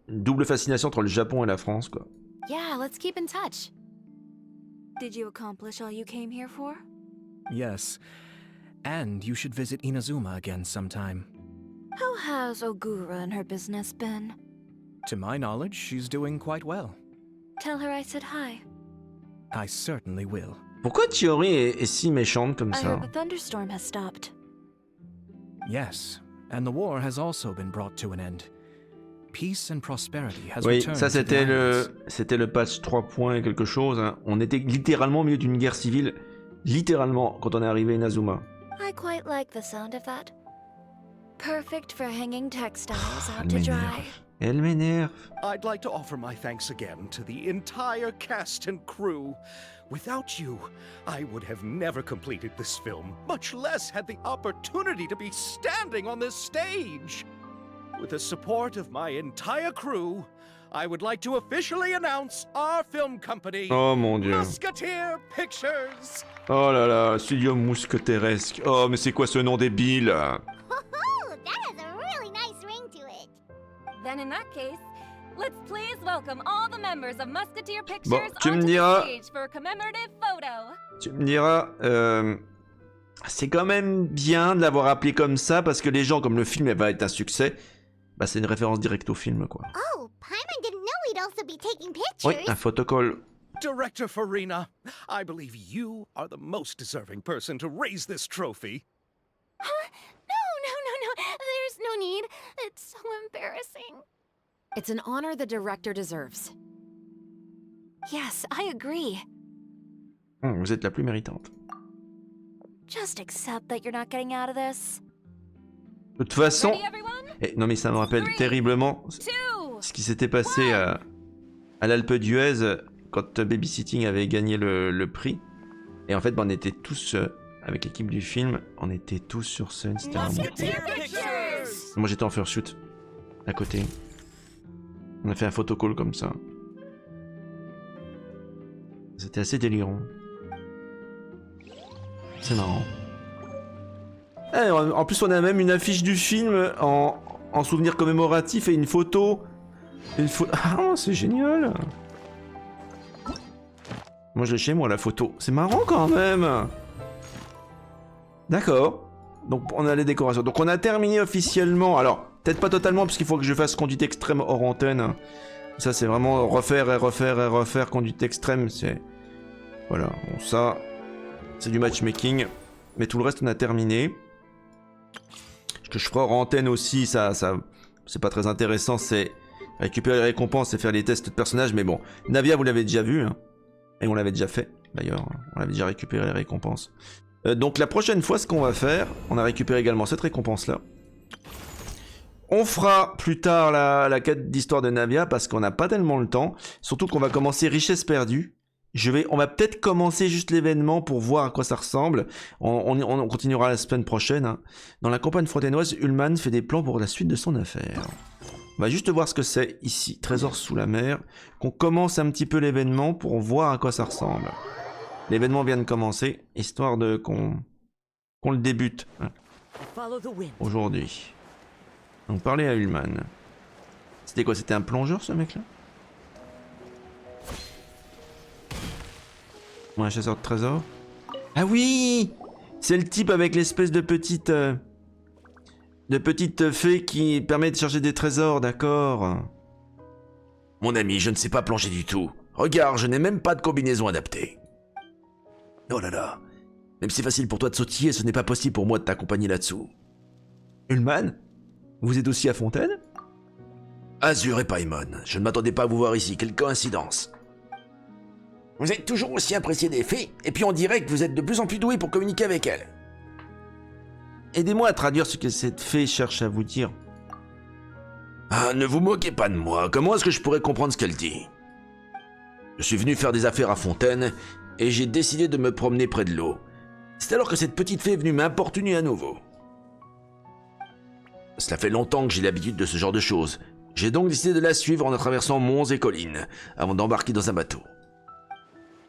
une double fascination entre le Japon et la France, quoi. Yeah, let's keep in touch. Did you accomplish all you came here for? Yes. And you should visit Inazuma again sometime. How has Ogura and her business been? To my knowledge, she's doing quite well. Tell her I said hi. I certainly will. Pourquoi Chiori est si méchante comme I ça? heard the thunderstorm has stopped. Yes, and the war has also been brought to an end. Peace and prosperity has Oui, returned ça to the islands. c'était le patch 3 points et quelque chose. Hein. On était littéralement au milieu d'une guerre civile, littéralement, quand on est arrivé à Inazuma. I quite like the sound of that. Perfect for hanging textiles out Elle to dry. m'énerve. Elle m'énerve. I'd like to offer my thanks again to the entire cast and crew. Without you, I would have never completed this film, much less had the opportunity to be standing on this stage. With the support of my entire crew, I would like to officially announce our film company, Oh mon Dieu. Mousquetaires Pictures. Oh là là, studio mousquetairesque. Oh, mais c'est quoi ce nom débile? Oh, that has a really nice ring to it. Then in that case, let's please welcome all the members of Musketeer Pictures Bon, tu me onto diras- the stage for a commemorative photo. Tu me diras, c'est quand même bien de l'avoir appelé comme ça parce que les gens, comme le film va être un succès, bah c'est une référence directe au film, quoi. Oh, Paimon didn't know we'd also be taking Oui, pictures. un photocall. Director Farina, I believe you are the most deserving person to raise this trophy. No. There's no need. It's so embarrassing. It's an honor the director deserves. Yes, I agree. Vous êtes la plus méritante. Just accept that you're not getting out of this. De toute façon... Ready, everyone? Non mais ça me rappelle terriblement ce qui s'était passé à l'Alpe d'Huez quand Babysitting avait gagné le prix. Et en fait, on était tous, avec l'équipe du film, on était tous sur scène, c'était vraiment cool. Moi j'étais en fursuit, à côté. On a fait un photocall comme ça. C'était assez délirant. C'est marrant. Eh, en plus, on a même une affiche du film en souvenir commémoratif et une photo. Ah, c'est génial. Moi, je l'ai chez moi, la photo. C'est marrant quand même. D'accord. Donc, on a les décorations. Donc, on a terminé officiellement. Alors, peut-être pas totalement, parce qu'il faut que je fasse conduite extrême hors antenne. Ça, c'est vraiment refaire et refaire et refaire conduite extrême. C'est... Voilà. Bon, ça, c'est du matchmaking. Mais tout le reste, on a terminé. Ce que je ferai hors antenne aussi, ça c'est pas très intéressant, c'est récupérer les récompenses et faire les tests de personnages. Mais bon, Navia, vous l'avez déjà vu, hein, et on l'avait déjà fait, d'ailleurs. On avait déjà récupéré les récompenses. Donc la prochaine fois, ce qu'on va faire, on a récupéré également cette récompense-là. On fera plus tard la quête d'histoire de Navia, parce qu'on n'a pas tellement le temps. Surtout qu'on va commencer Richesses perdues. On va peut-être commencer juste l'événement pour voir à quoi ça ressemble. On continuera la semaine prochaine. Hein. Dans la campagne fontainoise, Ullman fait des plans pour la suite de son affaire. On va juste voir ce que c'est ici. Trésors sous la mer. Qu'on commence un petit peu l'événement pour voir à quoi ça ressemble. L'événement vient de commencer, histoire de qu'on le débute. Hein, aujourd'hui. Donc parler à Ullman. C'était quoi? C'était un plongeur ce mec-là? Un chasseur de trésors. Ah oui! C'est le type avec l'espèce de petite fée qui permet de chercher des trésors, d'accord. Mon ami, je ne sais pas plonger du tout. Regarde, je n'ai même pas de combinaison adaptée. Oh là là. Même si c'est facile pour toi de sautiller, ce n'est pas possible pour moi de t'accompagner là-dessous. Ullman? Vous êtes aussi à Fontaine? Azur et Paimon, je ne m'attendais pas à vous voir ici, quelle coïncidence. Vous êtes toujours aussi apprécié des fées, et puis on dirait que vous êtes de plus en plus doué pour communiquer avec elles. Aidez-moi à traduire ce que cette fée cherche à vous dire. Ah, ne vous moquez pas de moi, comment est-ce que je pourrais comprendre ce qu'elle dit? Je suis venu faire des affaires à Fontaine, et j'ai décidé de me promener près de l'eau. C'est alors que cette petite fée est venue m'importuner à nouveau. Cela fait longtemps que j'ai l'habitude de ce genre de choses. J'ai donc décidé de la suivre en traversant monts et collines, avant d'embarquer dans un bateau.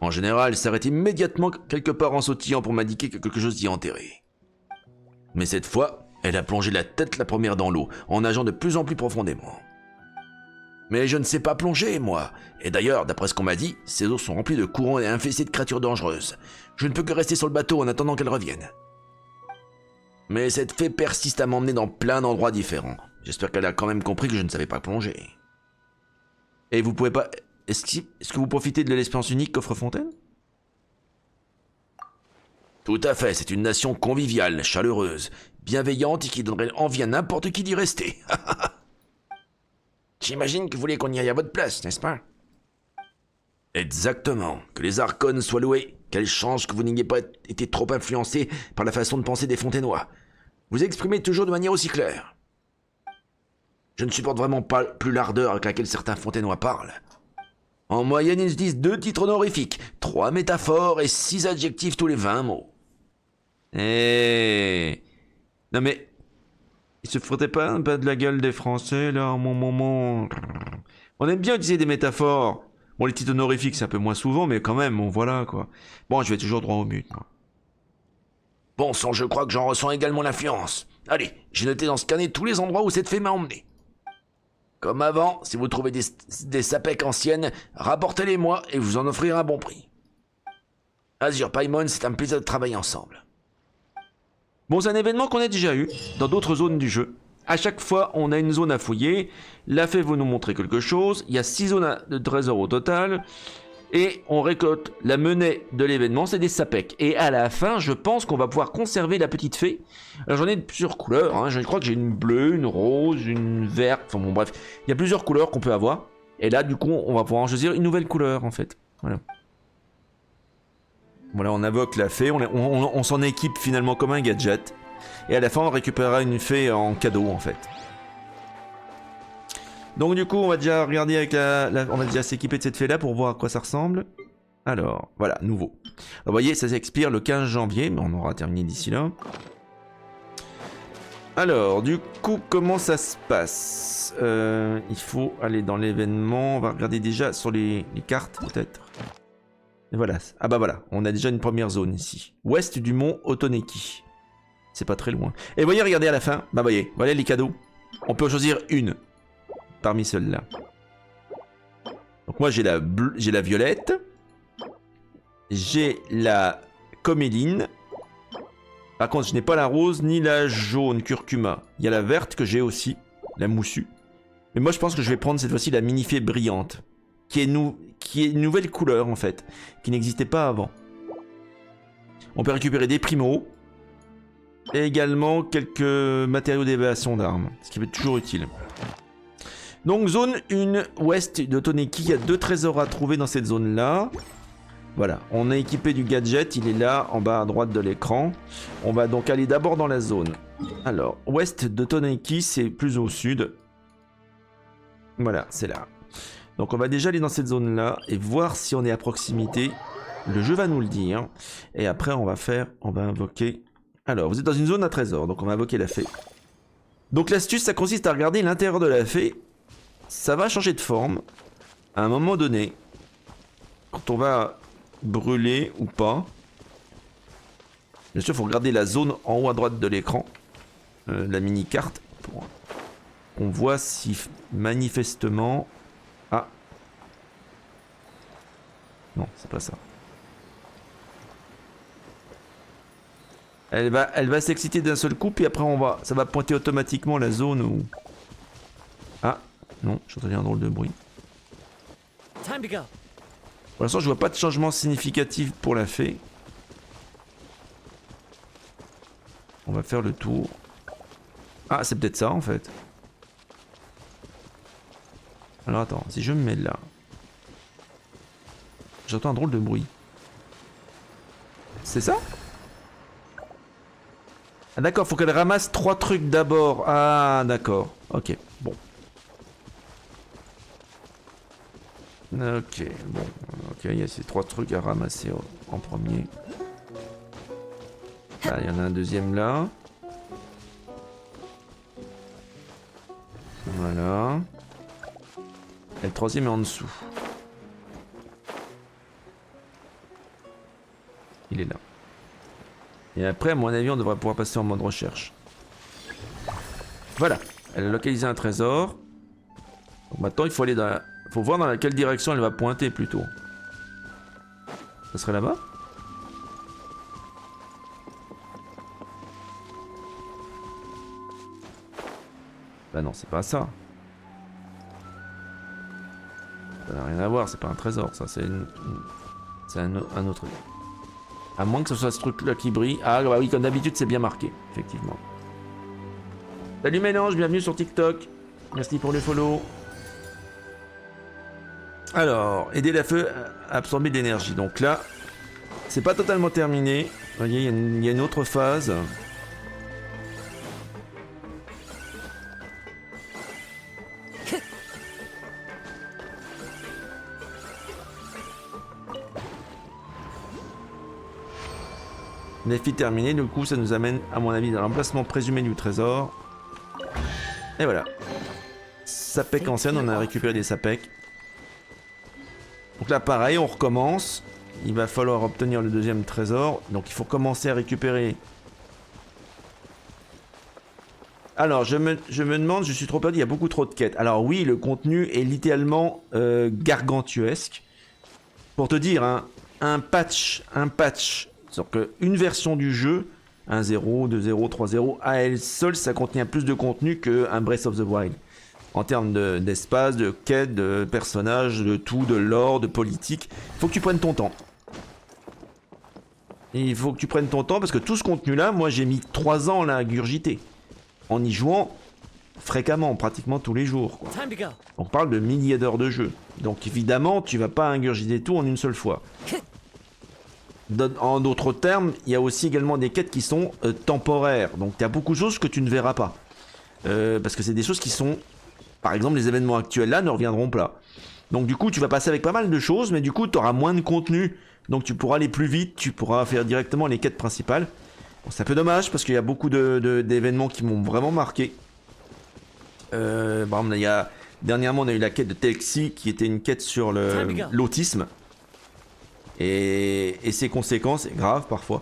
En général, elle s'arrête immédiatement quelque part en sautillant pour m'indiquer que quelque chose d'y enterré. Mais cette fois, elle a plongé la tête la première dans l'eau, en nageant de plus en plus profondément. Mais je ne sais pas plonger, moi. Et d'ailleurs, d'après ce qu'on m'a dit, ces eaux sont remplies de courants et infestées de créatures dangereuses. Je ne peux que rester sur le bateau en attendant qu'elle revienne. Mais cette fée persiste à m'emmener dans plein d'endroits différents. J'espère qu'elle a quand même compris que je ne savais pas plonger. Et vous pouvez pas... Est-ce que vous profitez de l'expérience unique qu'offre Fontaine? Tout à fait, c'est une nation conviviale, chaleureuse, bienveillante et qui donnerait envie à n'importe qui d'y rester. J'imagine que vous voulez qu'on y aille à votre place, n'est-ce pas? Exactement. Que les archons soient loués. Quelle chance que vous n'ayez pas été trop influencé par la façon de penser des Fontainois. Vous exprimez toujours de manière aussi claire. Je ne supporte vraiment pas plus l'ardeur avec laquelle certains Fontainois parlent. En moyenne, ils disent 2 titres honorifiques, 3 métaphores et 6 adjectifs tous les 20 mots. Eh... Non mais... Il se foutait pas un peu de la gueule des Français, là, en mon moment... On aime bien utiliser des métaphores. Bon, les titres honorifiques, c'est un peu moins souvent, mais quand même, bon, voilà, quoi. Bon, je vais toujours droit au but, moi. Bon sang, je crois que j'en ressens également l'influence. Allez, j'ai noté dans ce carnet tous les endroits où cette fée m'a emmené. Comme avant, si vous trouvez des sapecs anciennes, rapportez-les-moi et vous en offrirez un bon prix. Azure, Paimon, c'est un plaisir de travailler ensemble. Bon, c'est un événement qu'on a déjà eu dans d'autres zones du jeu. À chaque fois, on a une zone à fouiller. La fée veut nous montrer quelque chose. Il y a 6 zones de trésors au total. Et on récolte la monnaie de l'événement, c'est des sapecs. Et à la fin, je pense qu'on va pouvoir conserver la petite fée. Alors j'en ai de plusieurs couleurs. Hein. Je crois que j'ai une bleue, une rose, une verte. Enfin bon, bref. Il y a plusieurs couleurs qu'on peut avoir. Et là, du coup, on va pouvoir en choisir une nouvelle couleur, en fait. Voilà. Voilà, on invoque la fée, on s'en équipe finalement comme un gadget. Et à la fin, on récupérera une fée en cadeau, en fait. Donc du coup, on va déjà regarder avec on va déjà s'équiper de cette fée-là pour voir à quoi ça ressemble. Alors, voilà, nouveau. Alors, vous voyez, ça s'expire le 15 janvier, mais on aura terminé d'ici là. Alors, du coup, comment ça se passe? Il faut aller dans l'événement, on va regarder déjà sur les cartes, peut-être. Et voilà. Ah bah voilà, on a déjà une première zone ici. Ouest du mont Otoneki. C'est pas très loin. Et voyez, regardez à la fin. Bah voyez, voilà les cadeaux. On peut choisir une parmi celles-là. Donc moi j'ai la violette. J'ai la coméline. Par contre je n'ai pas la rose ni la jaune curcuma. Il y a la verte que j'ai aussi. La moussue. Mais moi je pense que je vais prendre cette fois-ci la mini-fée brillante. Qui est une nouvelle couleur en fait, qui n'existait pas avant. On peut récupérer des primos, et également quelques matériaux d'évasion d'armes, ce qui peut être toujours utile. Donc zone 1, ouest de Toneki, il y a 2 trésors à trouver dans cette zone-là. Voilà, on a équipé du gadget, il est là, en bas à droite de l'écran. On va donc aller d'abord dans la zone. Alors, ouest de Toneki, c'est plus au sud. Voilà, c'est là. Donc on va déjà aller dans cette zone-là et voir si on est à proximité. Le jeu va nous le dire. Et après on va invoquer... Alors, vous êtes dans une zone à trésor, donc on va invoquer la fée. Donc l'astuce, ça consiste à regarder l'intérieur de la fée. Ça va changer de forme. À un moment donné, quand on va brûler ou pas. Bien sûr, il faut regarder la zone en haut à droite de l'écran. La mini-carte. Pour qu'on voit si manifestement... Ah. Non, c'est pas ça. Elle va s'exciter d'un seul coup, puis après ça va pointer automatiquement la zone où... Ah, non, j'entendais un drôle de bruit. Pour l'instant, je vois pas de changement significatif pour la fée. On va faire le tour. Ah, c'est peut-être ça en fait. Alors attends, si je me mets là... J'entends un drôle de bruit. C'est ça? Ah d'accord, faut qu'elle ramasse 3 trucs d'abord. Ah d'accord, ok, bon. Ok, bon, ok, il y a ces 3 trucs à ramasser en premier. Ah, il y en a un deuxième là. Voilà. Et le troisième est en dessous. Il est là. Et après, à mon avis, on devrait pouvoir passer en mode recherche. Voilà. Elle a localisé un trésor. Donc maintenant, il faut aller dans faut voir dans quelle direction elle va pointer plutôt. Ça serait là-bas? Bah non, c'est pas ça. Ça n'a rien à voir, c'est pas un trésor, ça, c'est un autre. À moins que ce soit ce truc-là qui brille. Ah bah oui, comme d'habitude, c'est bien marqué, effectivement. Salut Mélange, bienvenue sur TikTok. Merci pour le follow. Alors, aider la feu à absorber de l'énergie. Donc là, c'est pas totalement terminé. Vous voyez, il y a une autre phase. Défi terminé, du coup ça nous amène à mon avis dans l'emplacement présumé du trésor. Et voilà. Sapec ancienne, on a récupéré des sapecs. Donc là pareil, on recommence. Il va falloir obtenir le deuxième trésor. Donc il faut commencer à récupérer. Alors je me demande, je suis trop perdu, il y a beaucoup trop de quêtes. Alors oui, le contenu est littéralement gargantuesque. Pour te dire, hein, un patch, c'est-à-dire qu'une version du jeu, 1.0, 2.0, 3.0, à elle seule, ça contient plus de contenu qu'un Breath of the Wild. En termes d'espace, de quêtes, de personnages, de tout, de lore, de politique. Il faut que tu prennes ton temps. Il faut que tu prennes ton temps parce que tout ce contenu-là, moi j'ai mis 3 ans là à gurgiter. En y jouant fréquemment, pratiquement tous les jours, quoi. On parle de milliers d'heures de jeu. Donc évidemment, tu vas pas ingurgiter tout en une seule fois. En d'autres termes, il y a aussi également des quêtes qui sont temporaires. Donc il y a beaucoup de choses que tu ne verras pas. Parce que c'est des choses qui sont... Par exemple, les événements actuels là ne reviendront pas. Donc du coup, tu vas passer avec pas mal de choses, mais du coup, tu auras moins de contenu. Donc tu pourras aller plus vite, tu pourras faire directement les quêtes principales. Bon, c'est un peu dommage parce qu'il y a beaucoup d'événements qui m'ont vraiment marqué. Par exemple, dernièrement, on a eu la quête de Telxi qui était une quête sur l'autisme. Et ses conséquences, graves parfois.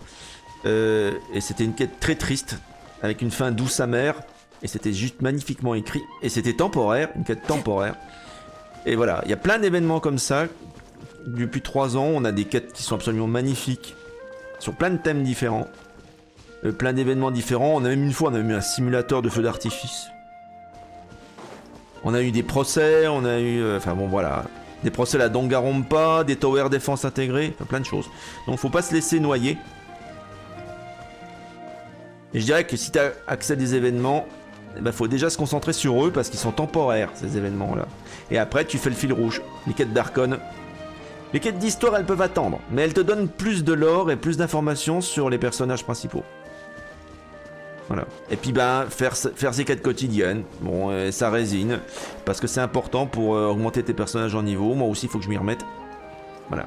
Et c'était une quête très triste, avec une fin douce amère. Et c'était juste magnifiquement écrit. Et c'était temporaire, une quête temporaire. Et voilà, il y a plein d'événements comme ça. Depuis 3 ans, on a des quêtes qui sont absolument magnifiques. Sur plein de thèmes différents. Plein d'événements différents. On a même une fois, on a eu un simulateur de feu d'artifice. On a eu des procès, on a eu... Enfin bon, voilà. Des procès à la Danganronpa, des tower défense intégrés, enfin, plein de choses. Donc faut pas se laisser noyer. Et je dirais que si tu as accès à des événements, faut déjà se concentrer sur eux parce qu'ils sont temporaires, ces événements-là. Et après, tu fais le fil rouge. Les quêtes d'Archon. Les quêtes d'histoire, elles peuvent attendre. Mais elles te donnent plus de lore et plus d'informations sur les personnages principaux. Voilà. Et puis faire ces quêtes quotidiennes, bon, ça résine, parce que c'est important pour augmenter tes personnages en niveau. Moi aussi, il faut que je m'y remette. Voilà.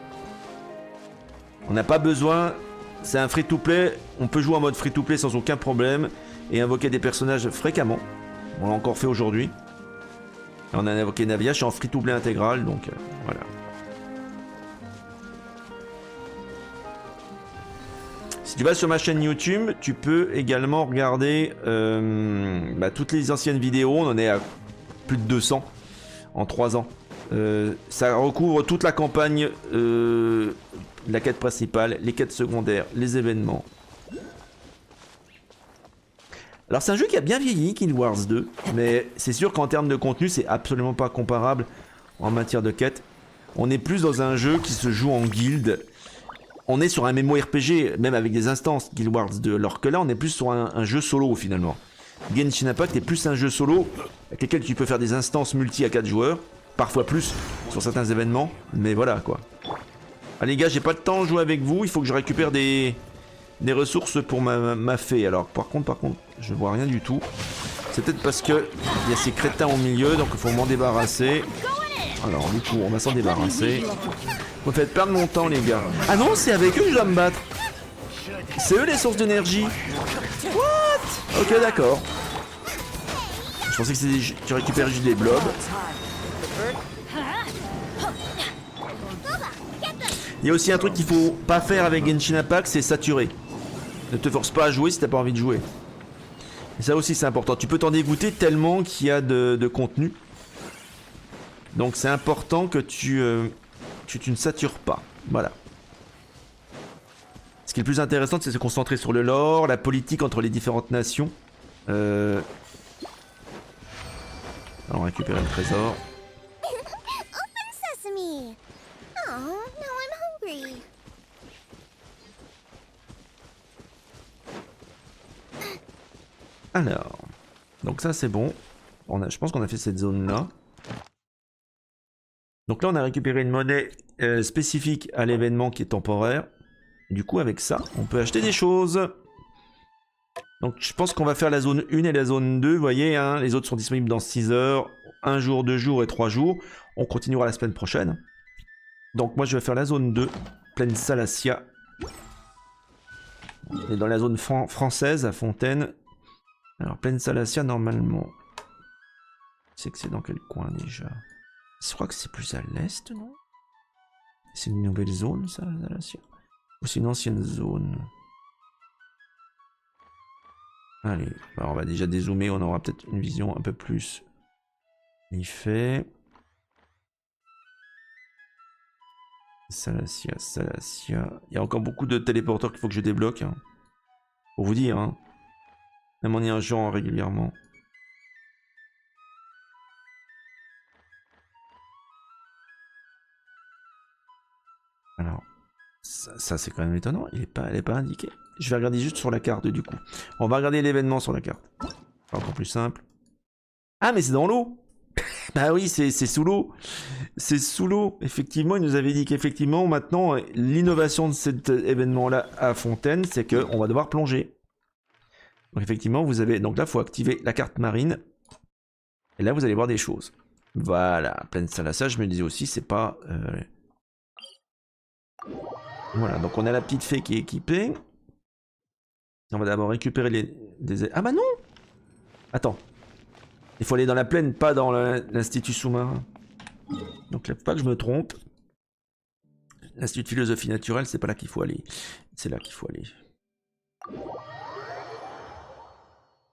On n'a pas besoin, c'est un free-to-play, on peut jouer en mode free-to-play sans aucun problème, et invoquer des personnages fréquemment. On l'a encore fait aujourd'hui. On a invoqué Navia, je suis en free-to-play intégral, donc voilà. Si tu vas sur ma chaîne YouTube, tu peux également regarder toutes les anciennes vidéos. On en est à plus de 200 en 3 ans. Ça recouvre toute la campagne, la quête principale, les quêtes secondaires, les événements. Alors c'est un jeu qui a bien vieilli, Guild Wars 2, mais c'est sûr qu'en termes de contenu, c'est absolument pas comparable en matière de quête. On est plus dans un jeu qui se joue en guilde. On est sur un MMORPG, même avec des instances Guild Wars 2, alors que là on est plus sur un jeu solo finalement. Genshin Impact est plus un jeu solo, avec lequel tu peux faire des instances multi à 4 joueurs, parfois plus sur certains événements, mais voilà quoi. Allez les gars, j'ai pas de temps de jouer avec vous, il faut que je récupère des ressources pour ma fée. Alors par contre, je vois rien du tout. C'est peut-être parce que il y a ces crétins au milieu, donc il faut m'en débarrasser. Alors du coup, on va s'en débarrasser. Vous faites perdre mon temps les gars. Ah non, c'est avec eux que je dois me battre. C'est eux les sources d'énergie. What? Ok, d'accord. Je pensais que tu récupères juste des blobs. Il y a aussi un truc qu'il faut pas faire avec Genshin Impact, c'est saturer. Ne te force pas à jouer si t'as pas envie de jouer. Et ça aussi c'est important. Tu peux t'en dégoûter tellement qu'il y a de contenu. Donc c'est important que tu ne satures pas. Voilà. Ce qui est le plus intéressant, c'est de se concentrer sur le lore, la politique entre les différentes nations. Alors récupérer le trésor. Open sesame. Oh, now I'm hungry. Alors, donc ça c'est bon. Je pense qu'on a fait cette zone là. Donc là on a récupéré une monnaie spécifique à l'événement qui est temporaire. Du coup avec ça on peut acheter des choses. Donc je pense qu'on va faire la zone 1 et la zone 2. Vous voyez hein, les autres sont disponibles dans 6 heures. 1 jour, 2 jours et 3 jours. On continuera la semaine prochaine. Donc moi je vais faire la zone 2. Pleine Salacia. On est dans la zone française, à Fontaine. Alors, Plaine Salacia, normalement. C'est que c'est dans quel coin, déjà? Je crois que c'est plus à l'est, non? C'est une nouvelle zone, ça, Salacia? Ou c'est une ancienne zone? Allez, bah on va déjà dézoomer, on aura peut-être une vision un peu plus. Il fait... Salacia, Salacia... Il y a encore beaucoup de téléporteurs qu'il faut que je débloque. Hein. Pour vous dire, hein. Même en y jouant régulièrement. Alors, ça c'est quand même étonnant, elle est pas indiquée. Je vais regarder juste sur la carte du coup. On va regarder l'événement sur la carte. Encore plus simple. Ah mais c'est dans l'eau. Bah oui, c'est sous l'eau. C'est sous l'eau. Effectivement, il nous avait dit qu'effectivement, maintenant, l'innovation de cet événement-là à Fontaine, c'est qu'on va devoir plonger. Donc effectivement, vous avez... Donc là, il faut activer la carte marine. Et là, vous allez voir des choses. Voilà, Plaine Salacia, je me disais aussi, c'est pas... Voilà, donc on a la petite fée qui est équipée. On va d'abord récupérer des... Ah bah non! Attends. Il faut aller dans la plaine, pas dans l'institut sous-marin. Donc là, faut pas que je me trompe. L'institut de philosophie naturelle, c'est pas là qu'il faut aller. C'est là qu'il faut aller.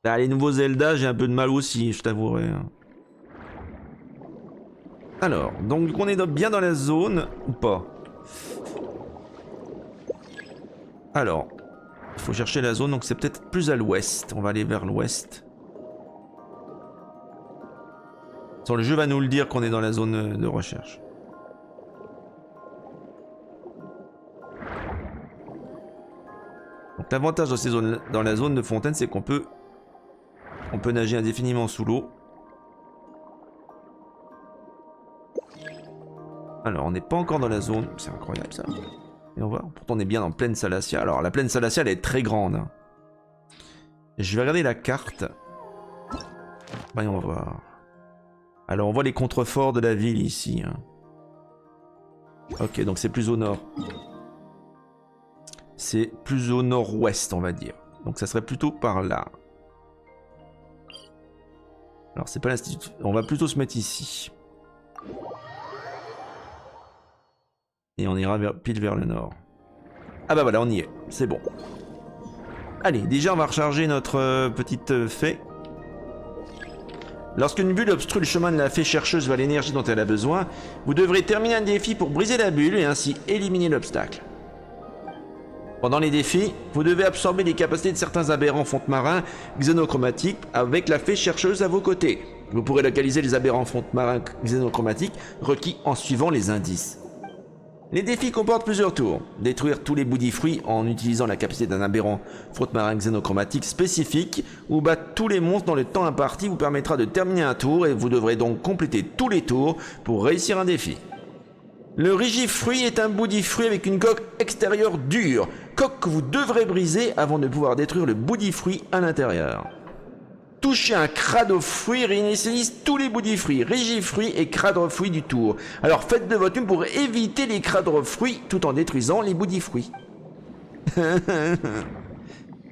Là, les nouveaux Zelda, j'ai un peu de mal aussi, je t'avouerai. Alors, donc on est bien dans la zone, ou pas? Alors, il faut chercher la zone, donc c'est peut-être plus à l'ouest. On va aller vers l'ouest. Le jeu va nous le dire qu'on est dans la zone de recherche. Donc l'avantage dans la zone de Fontaine, c'est qu'on peut nager indéfiniment sous l'eau. Alors on n'est pas encore dans la zone, c'est incroyable ça. Et on va, pourtant on est bien dans Plaine Salacia. Alors la Plaine Salacia elle est très grande. Hein. Je vais regarder la carte. Voyons voir. Alors on voit les contreforts de la ville ici. Hein. Ok, donc c'est plus au nord. C'est plus au nord-ouest, on va dire. Donc ça serait plutôt par là. Alors c'est pas l'institut. On va plutôt se mettre ici. Et on ira pile vers le nord. Ah bah voilà, on y est. C'est bon. Allez, déjà on va recharger notre petite fée. Lorsqu'une bulle obstrue le chemin de la fée chercheuse vers l'énergie dont elle a besoin, vous devrez terminer un défi pour briser la bulle et ainsi éliminer l'obstacle. Pendant les défis, vous devez absorber les capacités de certains aberrants fonte-marins xénochromatiques avec la fée chercheuse à vos côtés. Vous pourrez localiser les aberrants fonte-marins xénochromatiques requis en suivant les indices. Les défis comportent plusieurs tours. Détruire tous les boudis-fruits en utilisant la capacité d'un aberrant fonte-marin xénochromatique spécifique ou battre tous les monstres dans le temps imparti vous permettra de terminer un tour et vous devrez donc compléter tous les tours pour réussir un défi. Le rigifruit est un boudis-fruit avec une coque extérieure dure, coque que vous devrez briser avant de pouvoir détruire le boudis-fruit à l'intérieur. Toucher un cradofruit réinitialise tous les boudis-fruits, rigifruits et cradofruits du tour. Alors faites de votre mieux pour éviter les cradofruits tout en détruisant les boudis-fruits.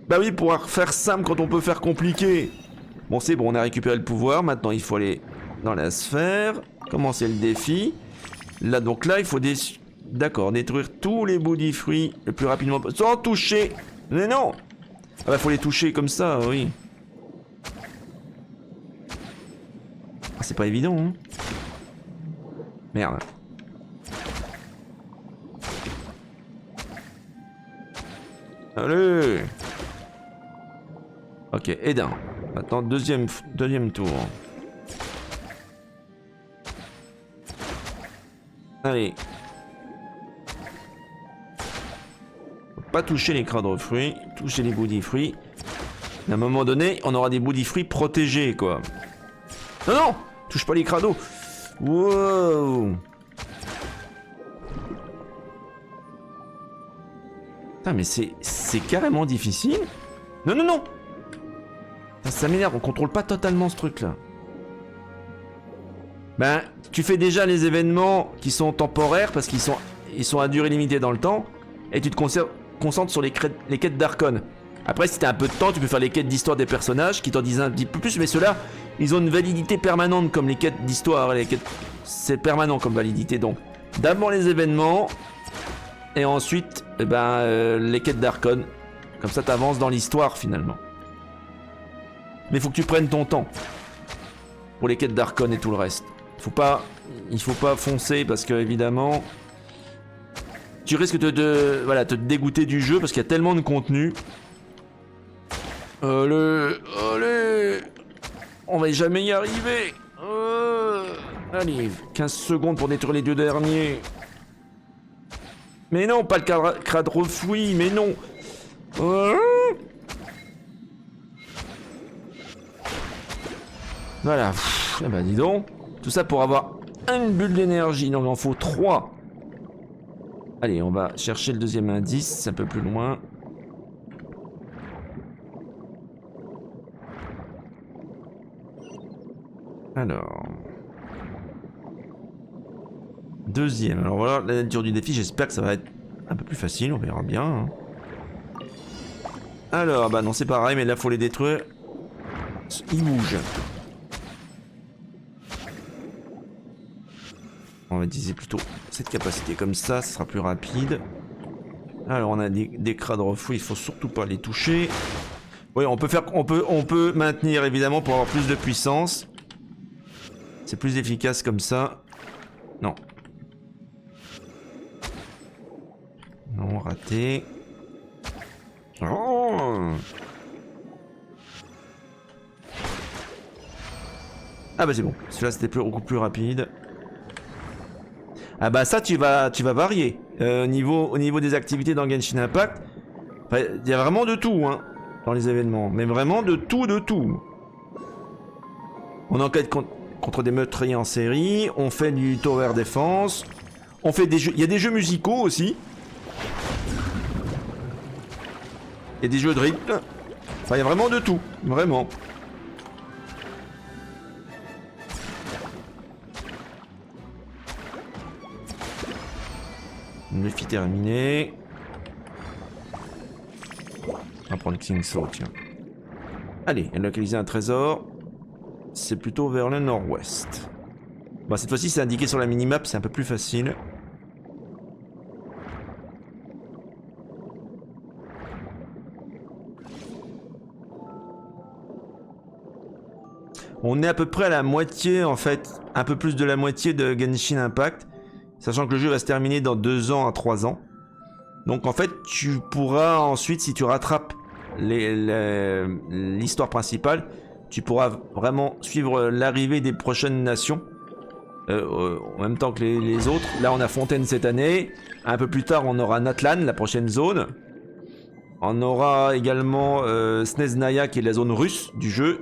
Bah oui, pour faire simple quand on peut faire compliqué. Bon c'est bon, on a récupéré le pouvoir, maintenant il faut aller dans la sphère, commencer le défi. Là donc là il faut d'accord, détruire tous les boudis-fruits le plus rapidement possible, sans toucher. Mais non. Ah bah faut les toucher comme ça, oui. Ah, c'est pas évident, hein. Merde. Allez. Ok, et d'un. Maintenant, deuxième tour. Allez. Faut pas toucher les cradofruits, toucher les boudis-fruits. À un moment donné, on aura des boudis-fruits protégés, quoi. Non, non! Touche pas les crados! Wow! Putain, mais c'est carrément difficile. Non, non, non! Ça m'énerve, on contrôle pas totalement ce truc-là. Ben, tu fais déjà les événements qui sont temporaires parce qu'ils sont à durée limitée dans le temps, et tu te conserves concentres sur les quêtes d'Archon. Après, si t'as un peu de temps, tu peux faire les quêtes d'histoire des personnages qui t'en disent un petit peu plus, mais ceux-là, ils ont une validité permanente comme les quêtes d'histoire. C'est permanent comme validité, donc d'abord les événements, et ensuite les quêtes d'Archon. Comme ça, t'avances dans l'histoire finalement. Mais il faut que tu prennes ton temps pour les quêtes d'Archon et tout le reste. Il faut pas foncer parce que évidemment, tu risques de te dégoûter du jeu parce qu'il y a tellement de contenu. Allez, on va jamais y arriver. Allez, 15 secondes pour détruire les 2 derniers. Mais non, pas le cadre fouille, mais non. Voilà, eh ben dis donc. Tout ça pour avoir une bulle d'énergie, donc il en faut 3. Allez, on va chercher le deuxième indice, c'est un peu plus loin. Alors... Deuxième, alors voilà la nature du défi, j'espère que ça va être un peu plus facile, on verra bien. Hein. Alors, bah non c'est pareil, mais là faut les détruire. Ils bougent. On va utiliser plutôt cette capacité comme ça, ce sera plus rapide. Alors on a des crades refous, il faut surtout pas les toucher. Oui, on peut maintenir évidemment pour avoir plus de puissance. C'est plus efficace comme ça. Non. Non, raté. Oh. Ah bah c'est bon, celui-là c'était beaucoup plus rapide. Ah bah ça tu vas varier. Au niveau des activités dans Genshin Impact, il y a vraiment de tout hein, dans les événements. Mais vraiment de tout. On enquête contre des meurtriers en série, on fait du tower defense, on fait des jeux. Il y a des jeux musicaux aussi. Il y a des jeux de rythme. Enfin il y a vraiment de tout. Vraiment. Défi terminé. On va prendre King Saw, tiens. Allez, elle a localisé un trésor. C'est plutôt vers le nord-ouest. Bon, cette fois-ci, c'est indiqué sur la minimap, c'est un peu plus facile. On est à peu près à la moitié, en fait, un peu plus de la moitié de Genshin Impact. Sachant que le jeu va se terminer dans 2 ans à 3 ans. Donc en fait, tu pourras ensuite, si tu rattrapes l'histoire principale, tu pourras vraiment suivre l'arrivée des prochaines nations. En même temps que les autres. Là, on a Fontaine cette année. Un peu plus tard, on aura Natlan, la prochaine zone. On aura également Sneznaya, qui est la zone russe du jeu.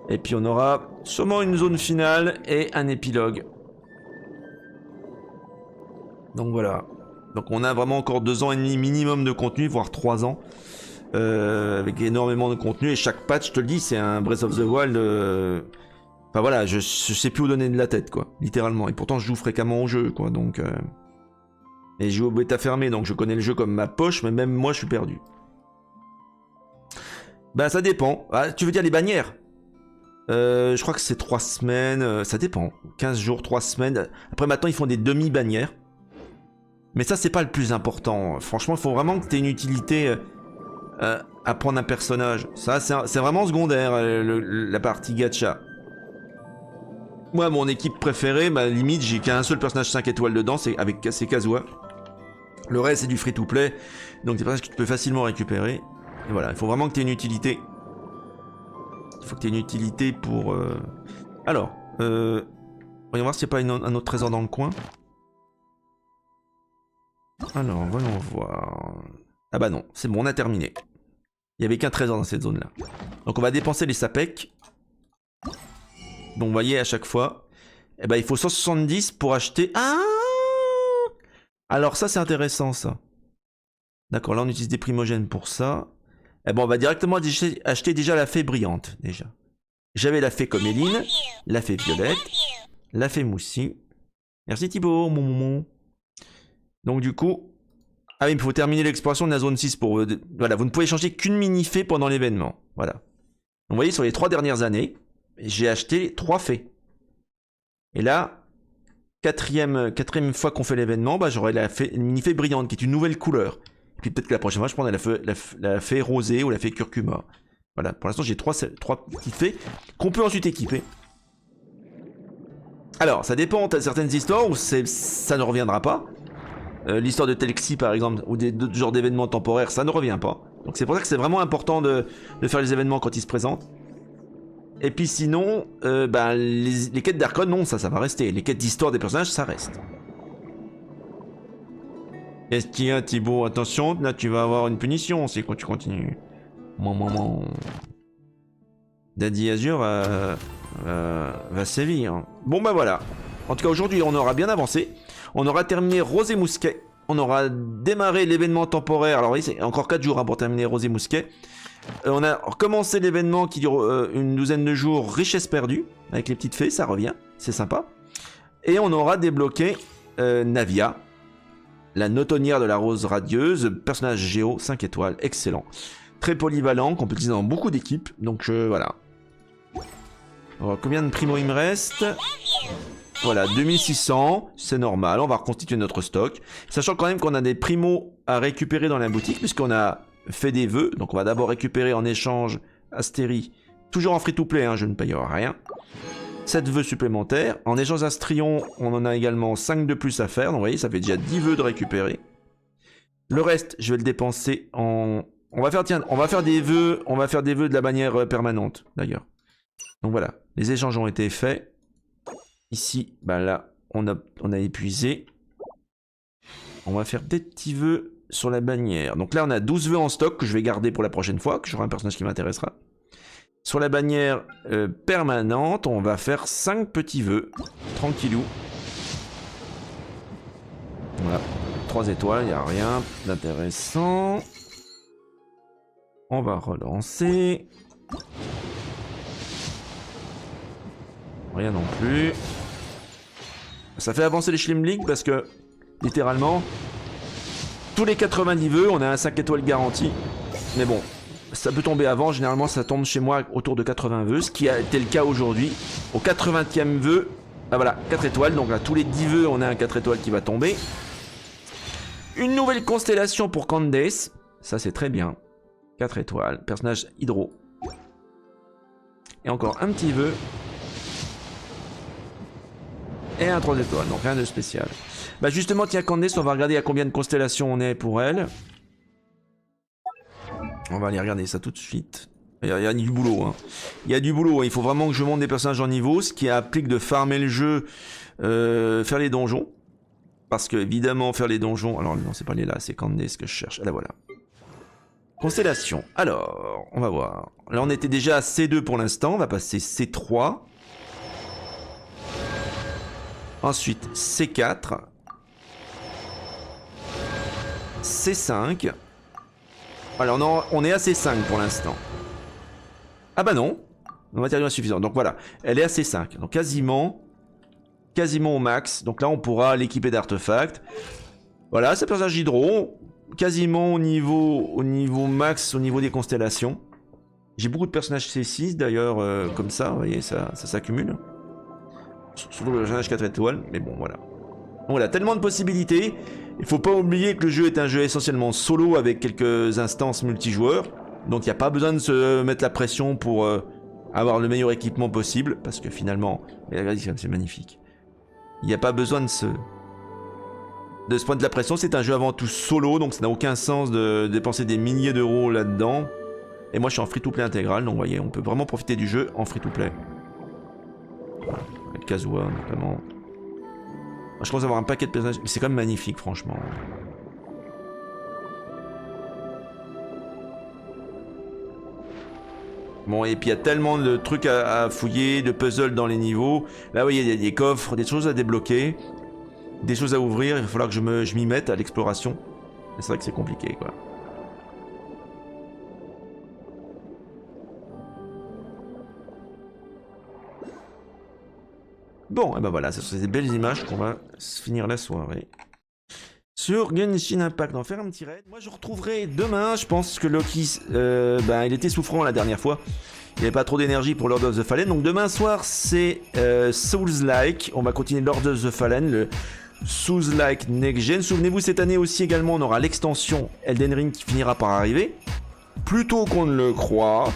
Et puis on aura sûrement une zone finale et un épilogue. Donc voilà. Donc on a vraiment encore 2 ans et demi minimum de contenu, voire 3 ans. Avec énormément de contenu. Et chaque patch, je te le dis, c'est un Breath of the Wild. Enfin voilà, je sais plus où donner de la tête, quoi. Littéralement. Et pourtant, je joue fréquemment au jeu, quoi. Donc. Et je joue au bêta fermé, donc je connais le jeu comme ma poche, mais même moi, je suis perdu. Bah, ça dépend. Ah, tu veux dire les bannières? Je crois que c'est 3 semaines. Ça dépend. 15 jours, 3 semaines. Après, maintenant, ils font des demi-bannières. Mais ça, c'est pas le plus important. Franchement, il faut vraiment que tu aies une utilité à prendre un personnage. Ça, c'est vraiment secondaire, la partie gacha. Moi, mon équipe préférée, bah, limite, j'ai qu'un seul personnage 5 étoiles dedans, c'est Kazuha. Le reste, c'est du free-to-play. Donc, des personnages que tu peux facilement récupérer. Et voilà, il faut vraiment que tu aies une utilité. Il faut que tu aies une utilité pour... Alors, voyons voir s'il n'y a pas un autre trésor dans le coin. Alors, voyons voir... Ah bah non, c'est bon, on a terminé. Il n'y avait qu'un trésor dans cette zone-là. Donc on va dépenser les sapèques. Donc vous voyez, à chaque fois, eh ben, il faut 170 pour acheter... Ah! Alors ça, c'est intéressant, ça. D'accord, là on utilise des primogènes pour ça. Eh ben, on va directement acheter déjà la fée brillante, déjà. J'avais la fée Coméline, la fée Violette, la fée Moussi. Merci Thibaut, mon. Donc du coup, Ah oui, il faut terminer l'exploration de la zone 6 pour... voilà, vous ne pouvez changer qu'une mini-fée pendant l'événement. Voilà. Donc, vous voyez, sur les 3 dernières années, j'ai acheté 3 fées. Et là, quatrième fois qu'on fait l'événement, bah, j'aurai une mini-fée brillante qui est une nouvelle couleur. Et puis peut-être que la prochaine fois, je prendrai la fée rosée ou la fée curcuma. Voilà, pour l'instant, j'ai 3 petites fées qu'on peut ensuite équiper. Alors, ça dépend, t'as certaines histoires où ça ne reviendra pas. L'histoire de Telxi par exemple, ou d'autres genres d'événements temporaires, ça ne revient pas. Donc c'est pour ça que c'est vraiment important de faire les événements quand ils se présentent. Et puis sinon, les quêtes d'Arcon, non, ça va rester. Les quêtes d'histoire des personnages, ça reste. Qu'est-ce qu'il y a, Thibaut? Attention, là tu vas avoir une punition si tu continues. Daddy Azure va sévir. Bon bah voilà. En tout cas aujourd'hui on aura bien avancé. On aura terminé Rose et Mousquets. On aura démarré l'événement temporaire. Alors oui, c'est encore 4 jours hein, pour terminer Rose et Mousquets. On a recommencé l'événement qui dure une douzaine de jours, Richesses perdues, avec les petites fées, ça revient, c'est sympa. Et on aura débloqué Navia, la notonnière de la rose radieuse, personnage géo, 5 étoiles, excellent. Très polyvalent, qu'on peut utiliser dans beaucoup d'équipes, donc voilà. Alors, combien de primo il me reste? Voilà, 2600, c'est normal, on va reconstituer notre stock. Sachant quand même qu'on a des primos à récupérer dans la boutique, puisqu'on a fait des vœux. Donc on va d'abord récupérer en échange Astérie, toujours en free-to-play, hein, je ne paye rien. 7 vœux supplémentaires. En échange d'Astrion, on en a également 5 de plus à faire. Donc vous voyez, ça fait déjà 10 vœux de récupérer. Le reste, je vais le dépenser en... on va faire des vœux de la bannière permanente, d'ailleurs. Donc voilà, les échanges ont été faits. Ici, bah là, on a épuisé. On va faire des petits vœux sur la bannière. Donc là, on a 12 vœux en stock que je vais garder pour la prochaine fois, que j'aurai un personnage qui m'intéressera. Sur la bannière permanente, on va faire 5 petits vœux. Tranquillou. Voilà. 3 étoiles, il n'y a rien d'intéressant. On va relancer. Rien non plus. Ça fait avancer les Schlimblick parce que, littéralement, tous les 90 vœux, on a un 5 étoiles garanti. Mais bon, ça peut tomber avant. Généralement, ça tombe chez moi autour de 80 vœux, ce qui a été le cas aujourd'hui. Au 80e vœu, ah voilà, 4 étoiles. Donc là, tous les 10 vœux, on a un 4 étoiles qui va tomber. Une nouvelle constellation pour Candace. Ça, c'est très bien. 4 étoiles. Personnage hydro. Et encore un petit vœu. Et un 3 étoiles, donc rien de spécial. Bah justement, tiens, Candace, on va regarder à combien de constellations on est pour elle. On va aller regarder ça tout de suite. Il y a du boulot, hein. Il y a du boulot, il faut vraiment que je monte des personnages en niveau, ce qui implique de farmer le jeu, faire les donjons. Parce que, évidemment, faire les donjons... Alors, non, c'est pas les là, c'est Candace que je cherche. Ah, là, voilà. Constellation. Alors, on va voir. Là, on était déjà à C2 pour l'instant, on va passer C3. Ensuite, C4. C5. Alors, on est à C5 pour l'instant. Ah bah non. Le matériau insuffisant. Donc voilà, elle est à C5. Donc quasiment au max. Donc là, on pourra l'équiper d'artefacts. Voilà, c'est personnage hydro. Quasiment au niveau max, au niveau des constellations. J'ai beaucoup de personnages C6 d'ailleurs, comme ça. Vous voyez, ça s'accumule. Surtout le personnage 4 étoiles, mais bon, voilà. Donc voilà, tellement de possibilités. Il faut pas oublier que le jeu est un jeu essentiellement solo avec quelques instances multijoueurs. Donc il n'y a pas besoin de se mettre la pression pour avoir le meilleur équipement possible. Parce que finalement, regardez, c'est magnifique. Il n'y a pas besoin de se prendre de la pression. C'est un jeu avant tout solo, donc ça n'a aucun sens de dépenser des milliers d'euros là-dedans. Et moi je suis en free-to-play intégral, donc vous voyez, on peut vraiment profiter du jeu en free-to-play. Voilà. Avec Kazuha notamment. Moi, je pense avoir un paquet de personnages, mais c'est quand même magnifique franchement. Bon, et puis il y a tellement de trucs à fouiller, de puzzles dans les niveaux. Là, oui, il y a des coffres, des choses à débloquer, des choses à ouvrir. Il va falloir que je m'y mette à l'exploration. C'est vrai que c'est compliqué, quoi. Bon, et ben voilà, ce sont ces belles images qu'on va finir la soirée. sur Genshin Impact. On va faire un petit raid. Moi je retrouverai demain, je pense que Loki, il était souffrant la dernière fois. Il n'y avait pas trop d'énergie pour Lord of the Fallen. Donc demain soir c'est Souls-like. On va continuer Lord of the Fallen, le Souls-like Next Gen. Souvenez-vous, cette année aussi également on aura l'extension Elden Ring qui finira par arriver. Plus tôt qu'on ne le croit.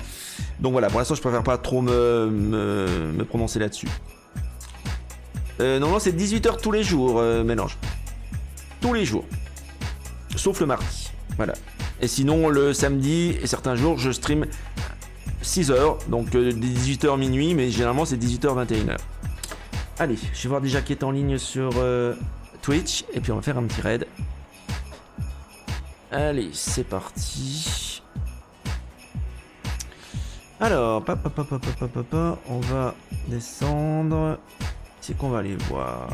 Donc voilà, pour l'instant je préfère pas trop me prononcer là-dessus. Non, c'est 18h tous les jours, mélange. Tous les jours. Sauf le mardi. Voilà. Et sinon, le samedi et certains jours, je stream 6h. Donc 18h minuit, mais généralement c'est 18h 21h. Allez, je vais voir déjà qui est en ligne sur Twitch. Et puis on va faire un petit raid. Allez, c'est parti. Alors, on va descendre. C'est qu'on va aller voir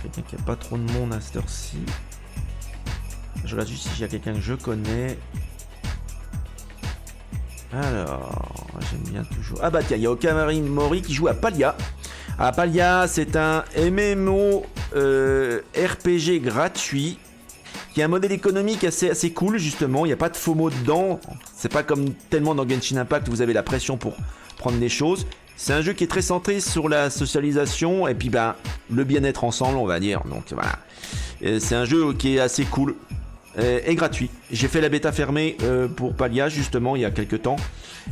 quelqu'un qui a pas trop de monde à cette heure-ci. Je regarde juste si j'ai quelqu'un que je connais. Alors, j'aime bien toujours. Ah bah tiens, il y a Okamari Mori qui joue à Palia. Ah, Palia, c'est un MMO RPG gratuit qui a un modèle économique assez cool justement. Il n'y a pas de FOMO dedans. C'est pas comme tellement dans Genshin Impact où vous avez la pression pour prendre des choses. C'est un jeu qui est très centré sur la socialisation et puis le bien-être ensemble, on va dire. Donc voilà, c'est un jeu qui est assez cool et gratuit. J'ai fait la bêta fermée pour Palia justement il y a quelques temps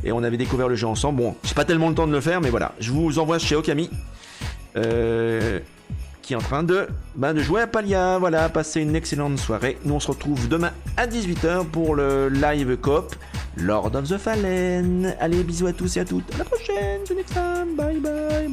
et on avait découvert le jeu ensemble. Bon, j'ai pas tellement le temps de le faire, mais voilà, je vous envoie chez Okami qui est en train de jouer à Palia. Voilà, passez une excellente soirée. Nous on se retrouve demain à 18h pour le live coop Lord of the Fallen. Allez, bisous à tous et à toutes. À la prochaine, c'est next time. Bye bye.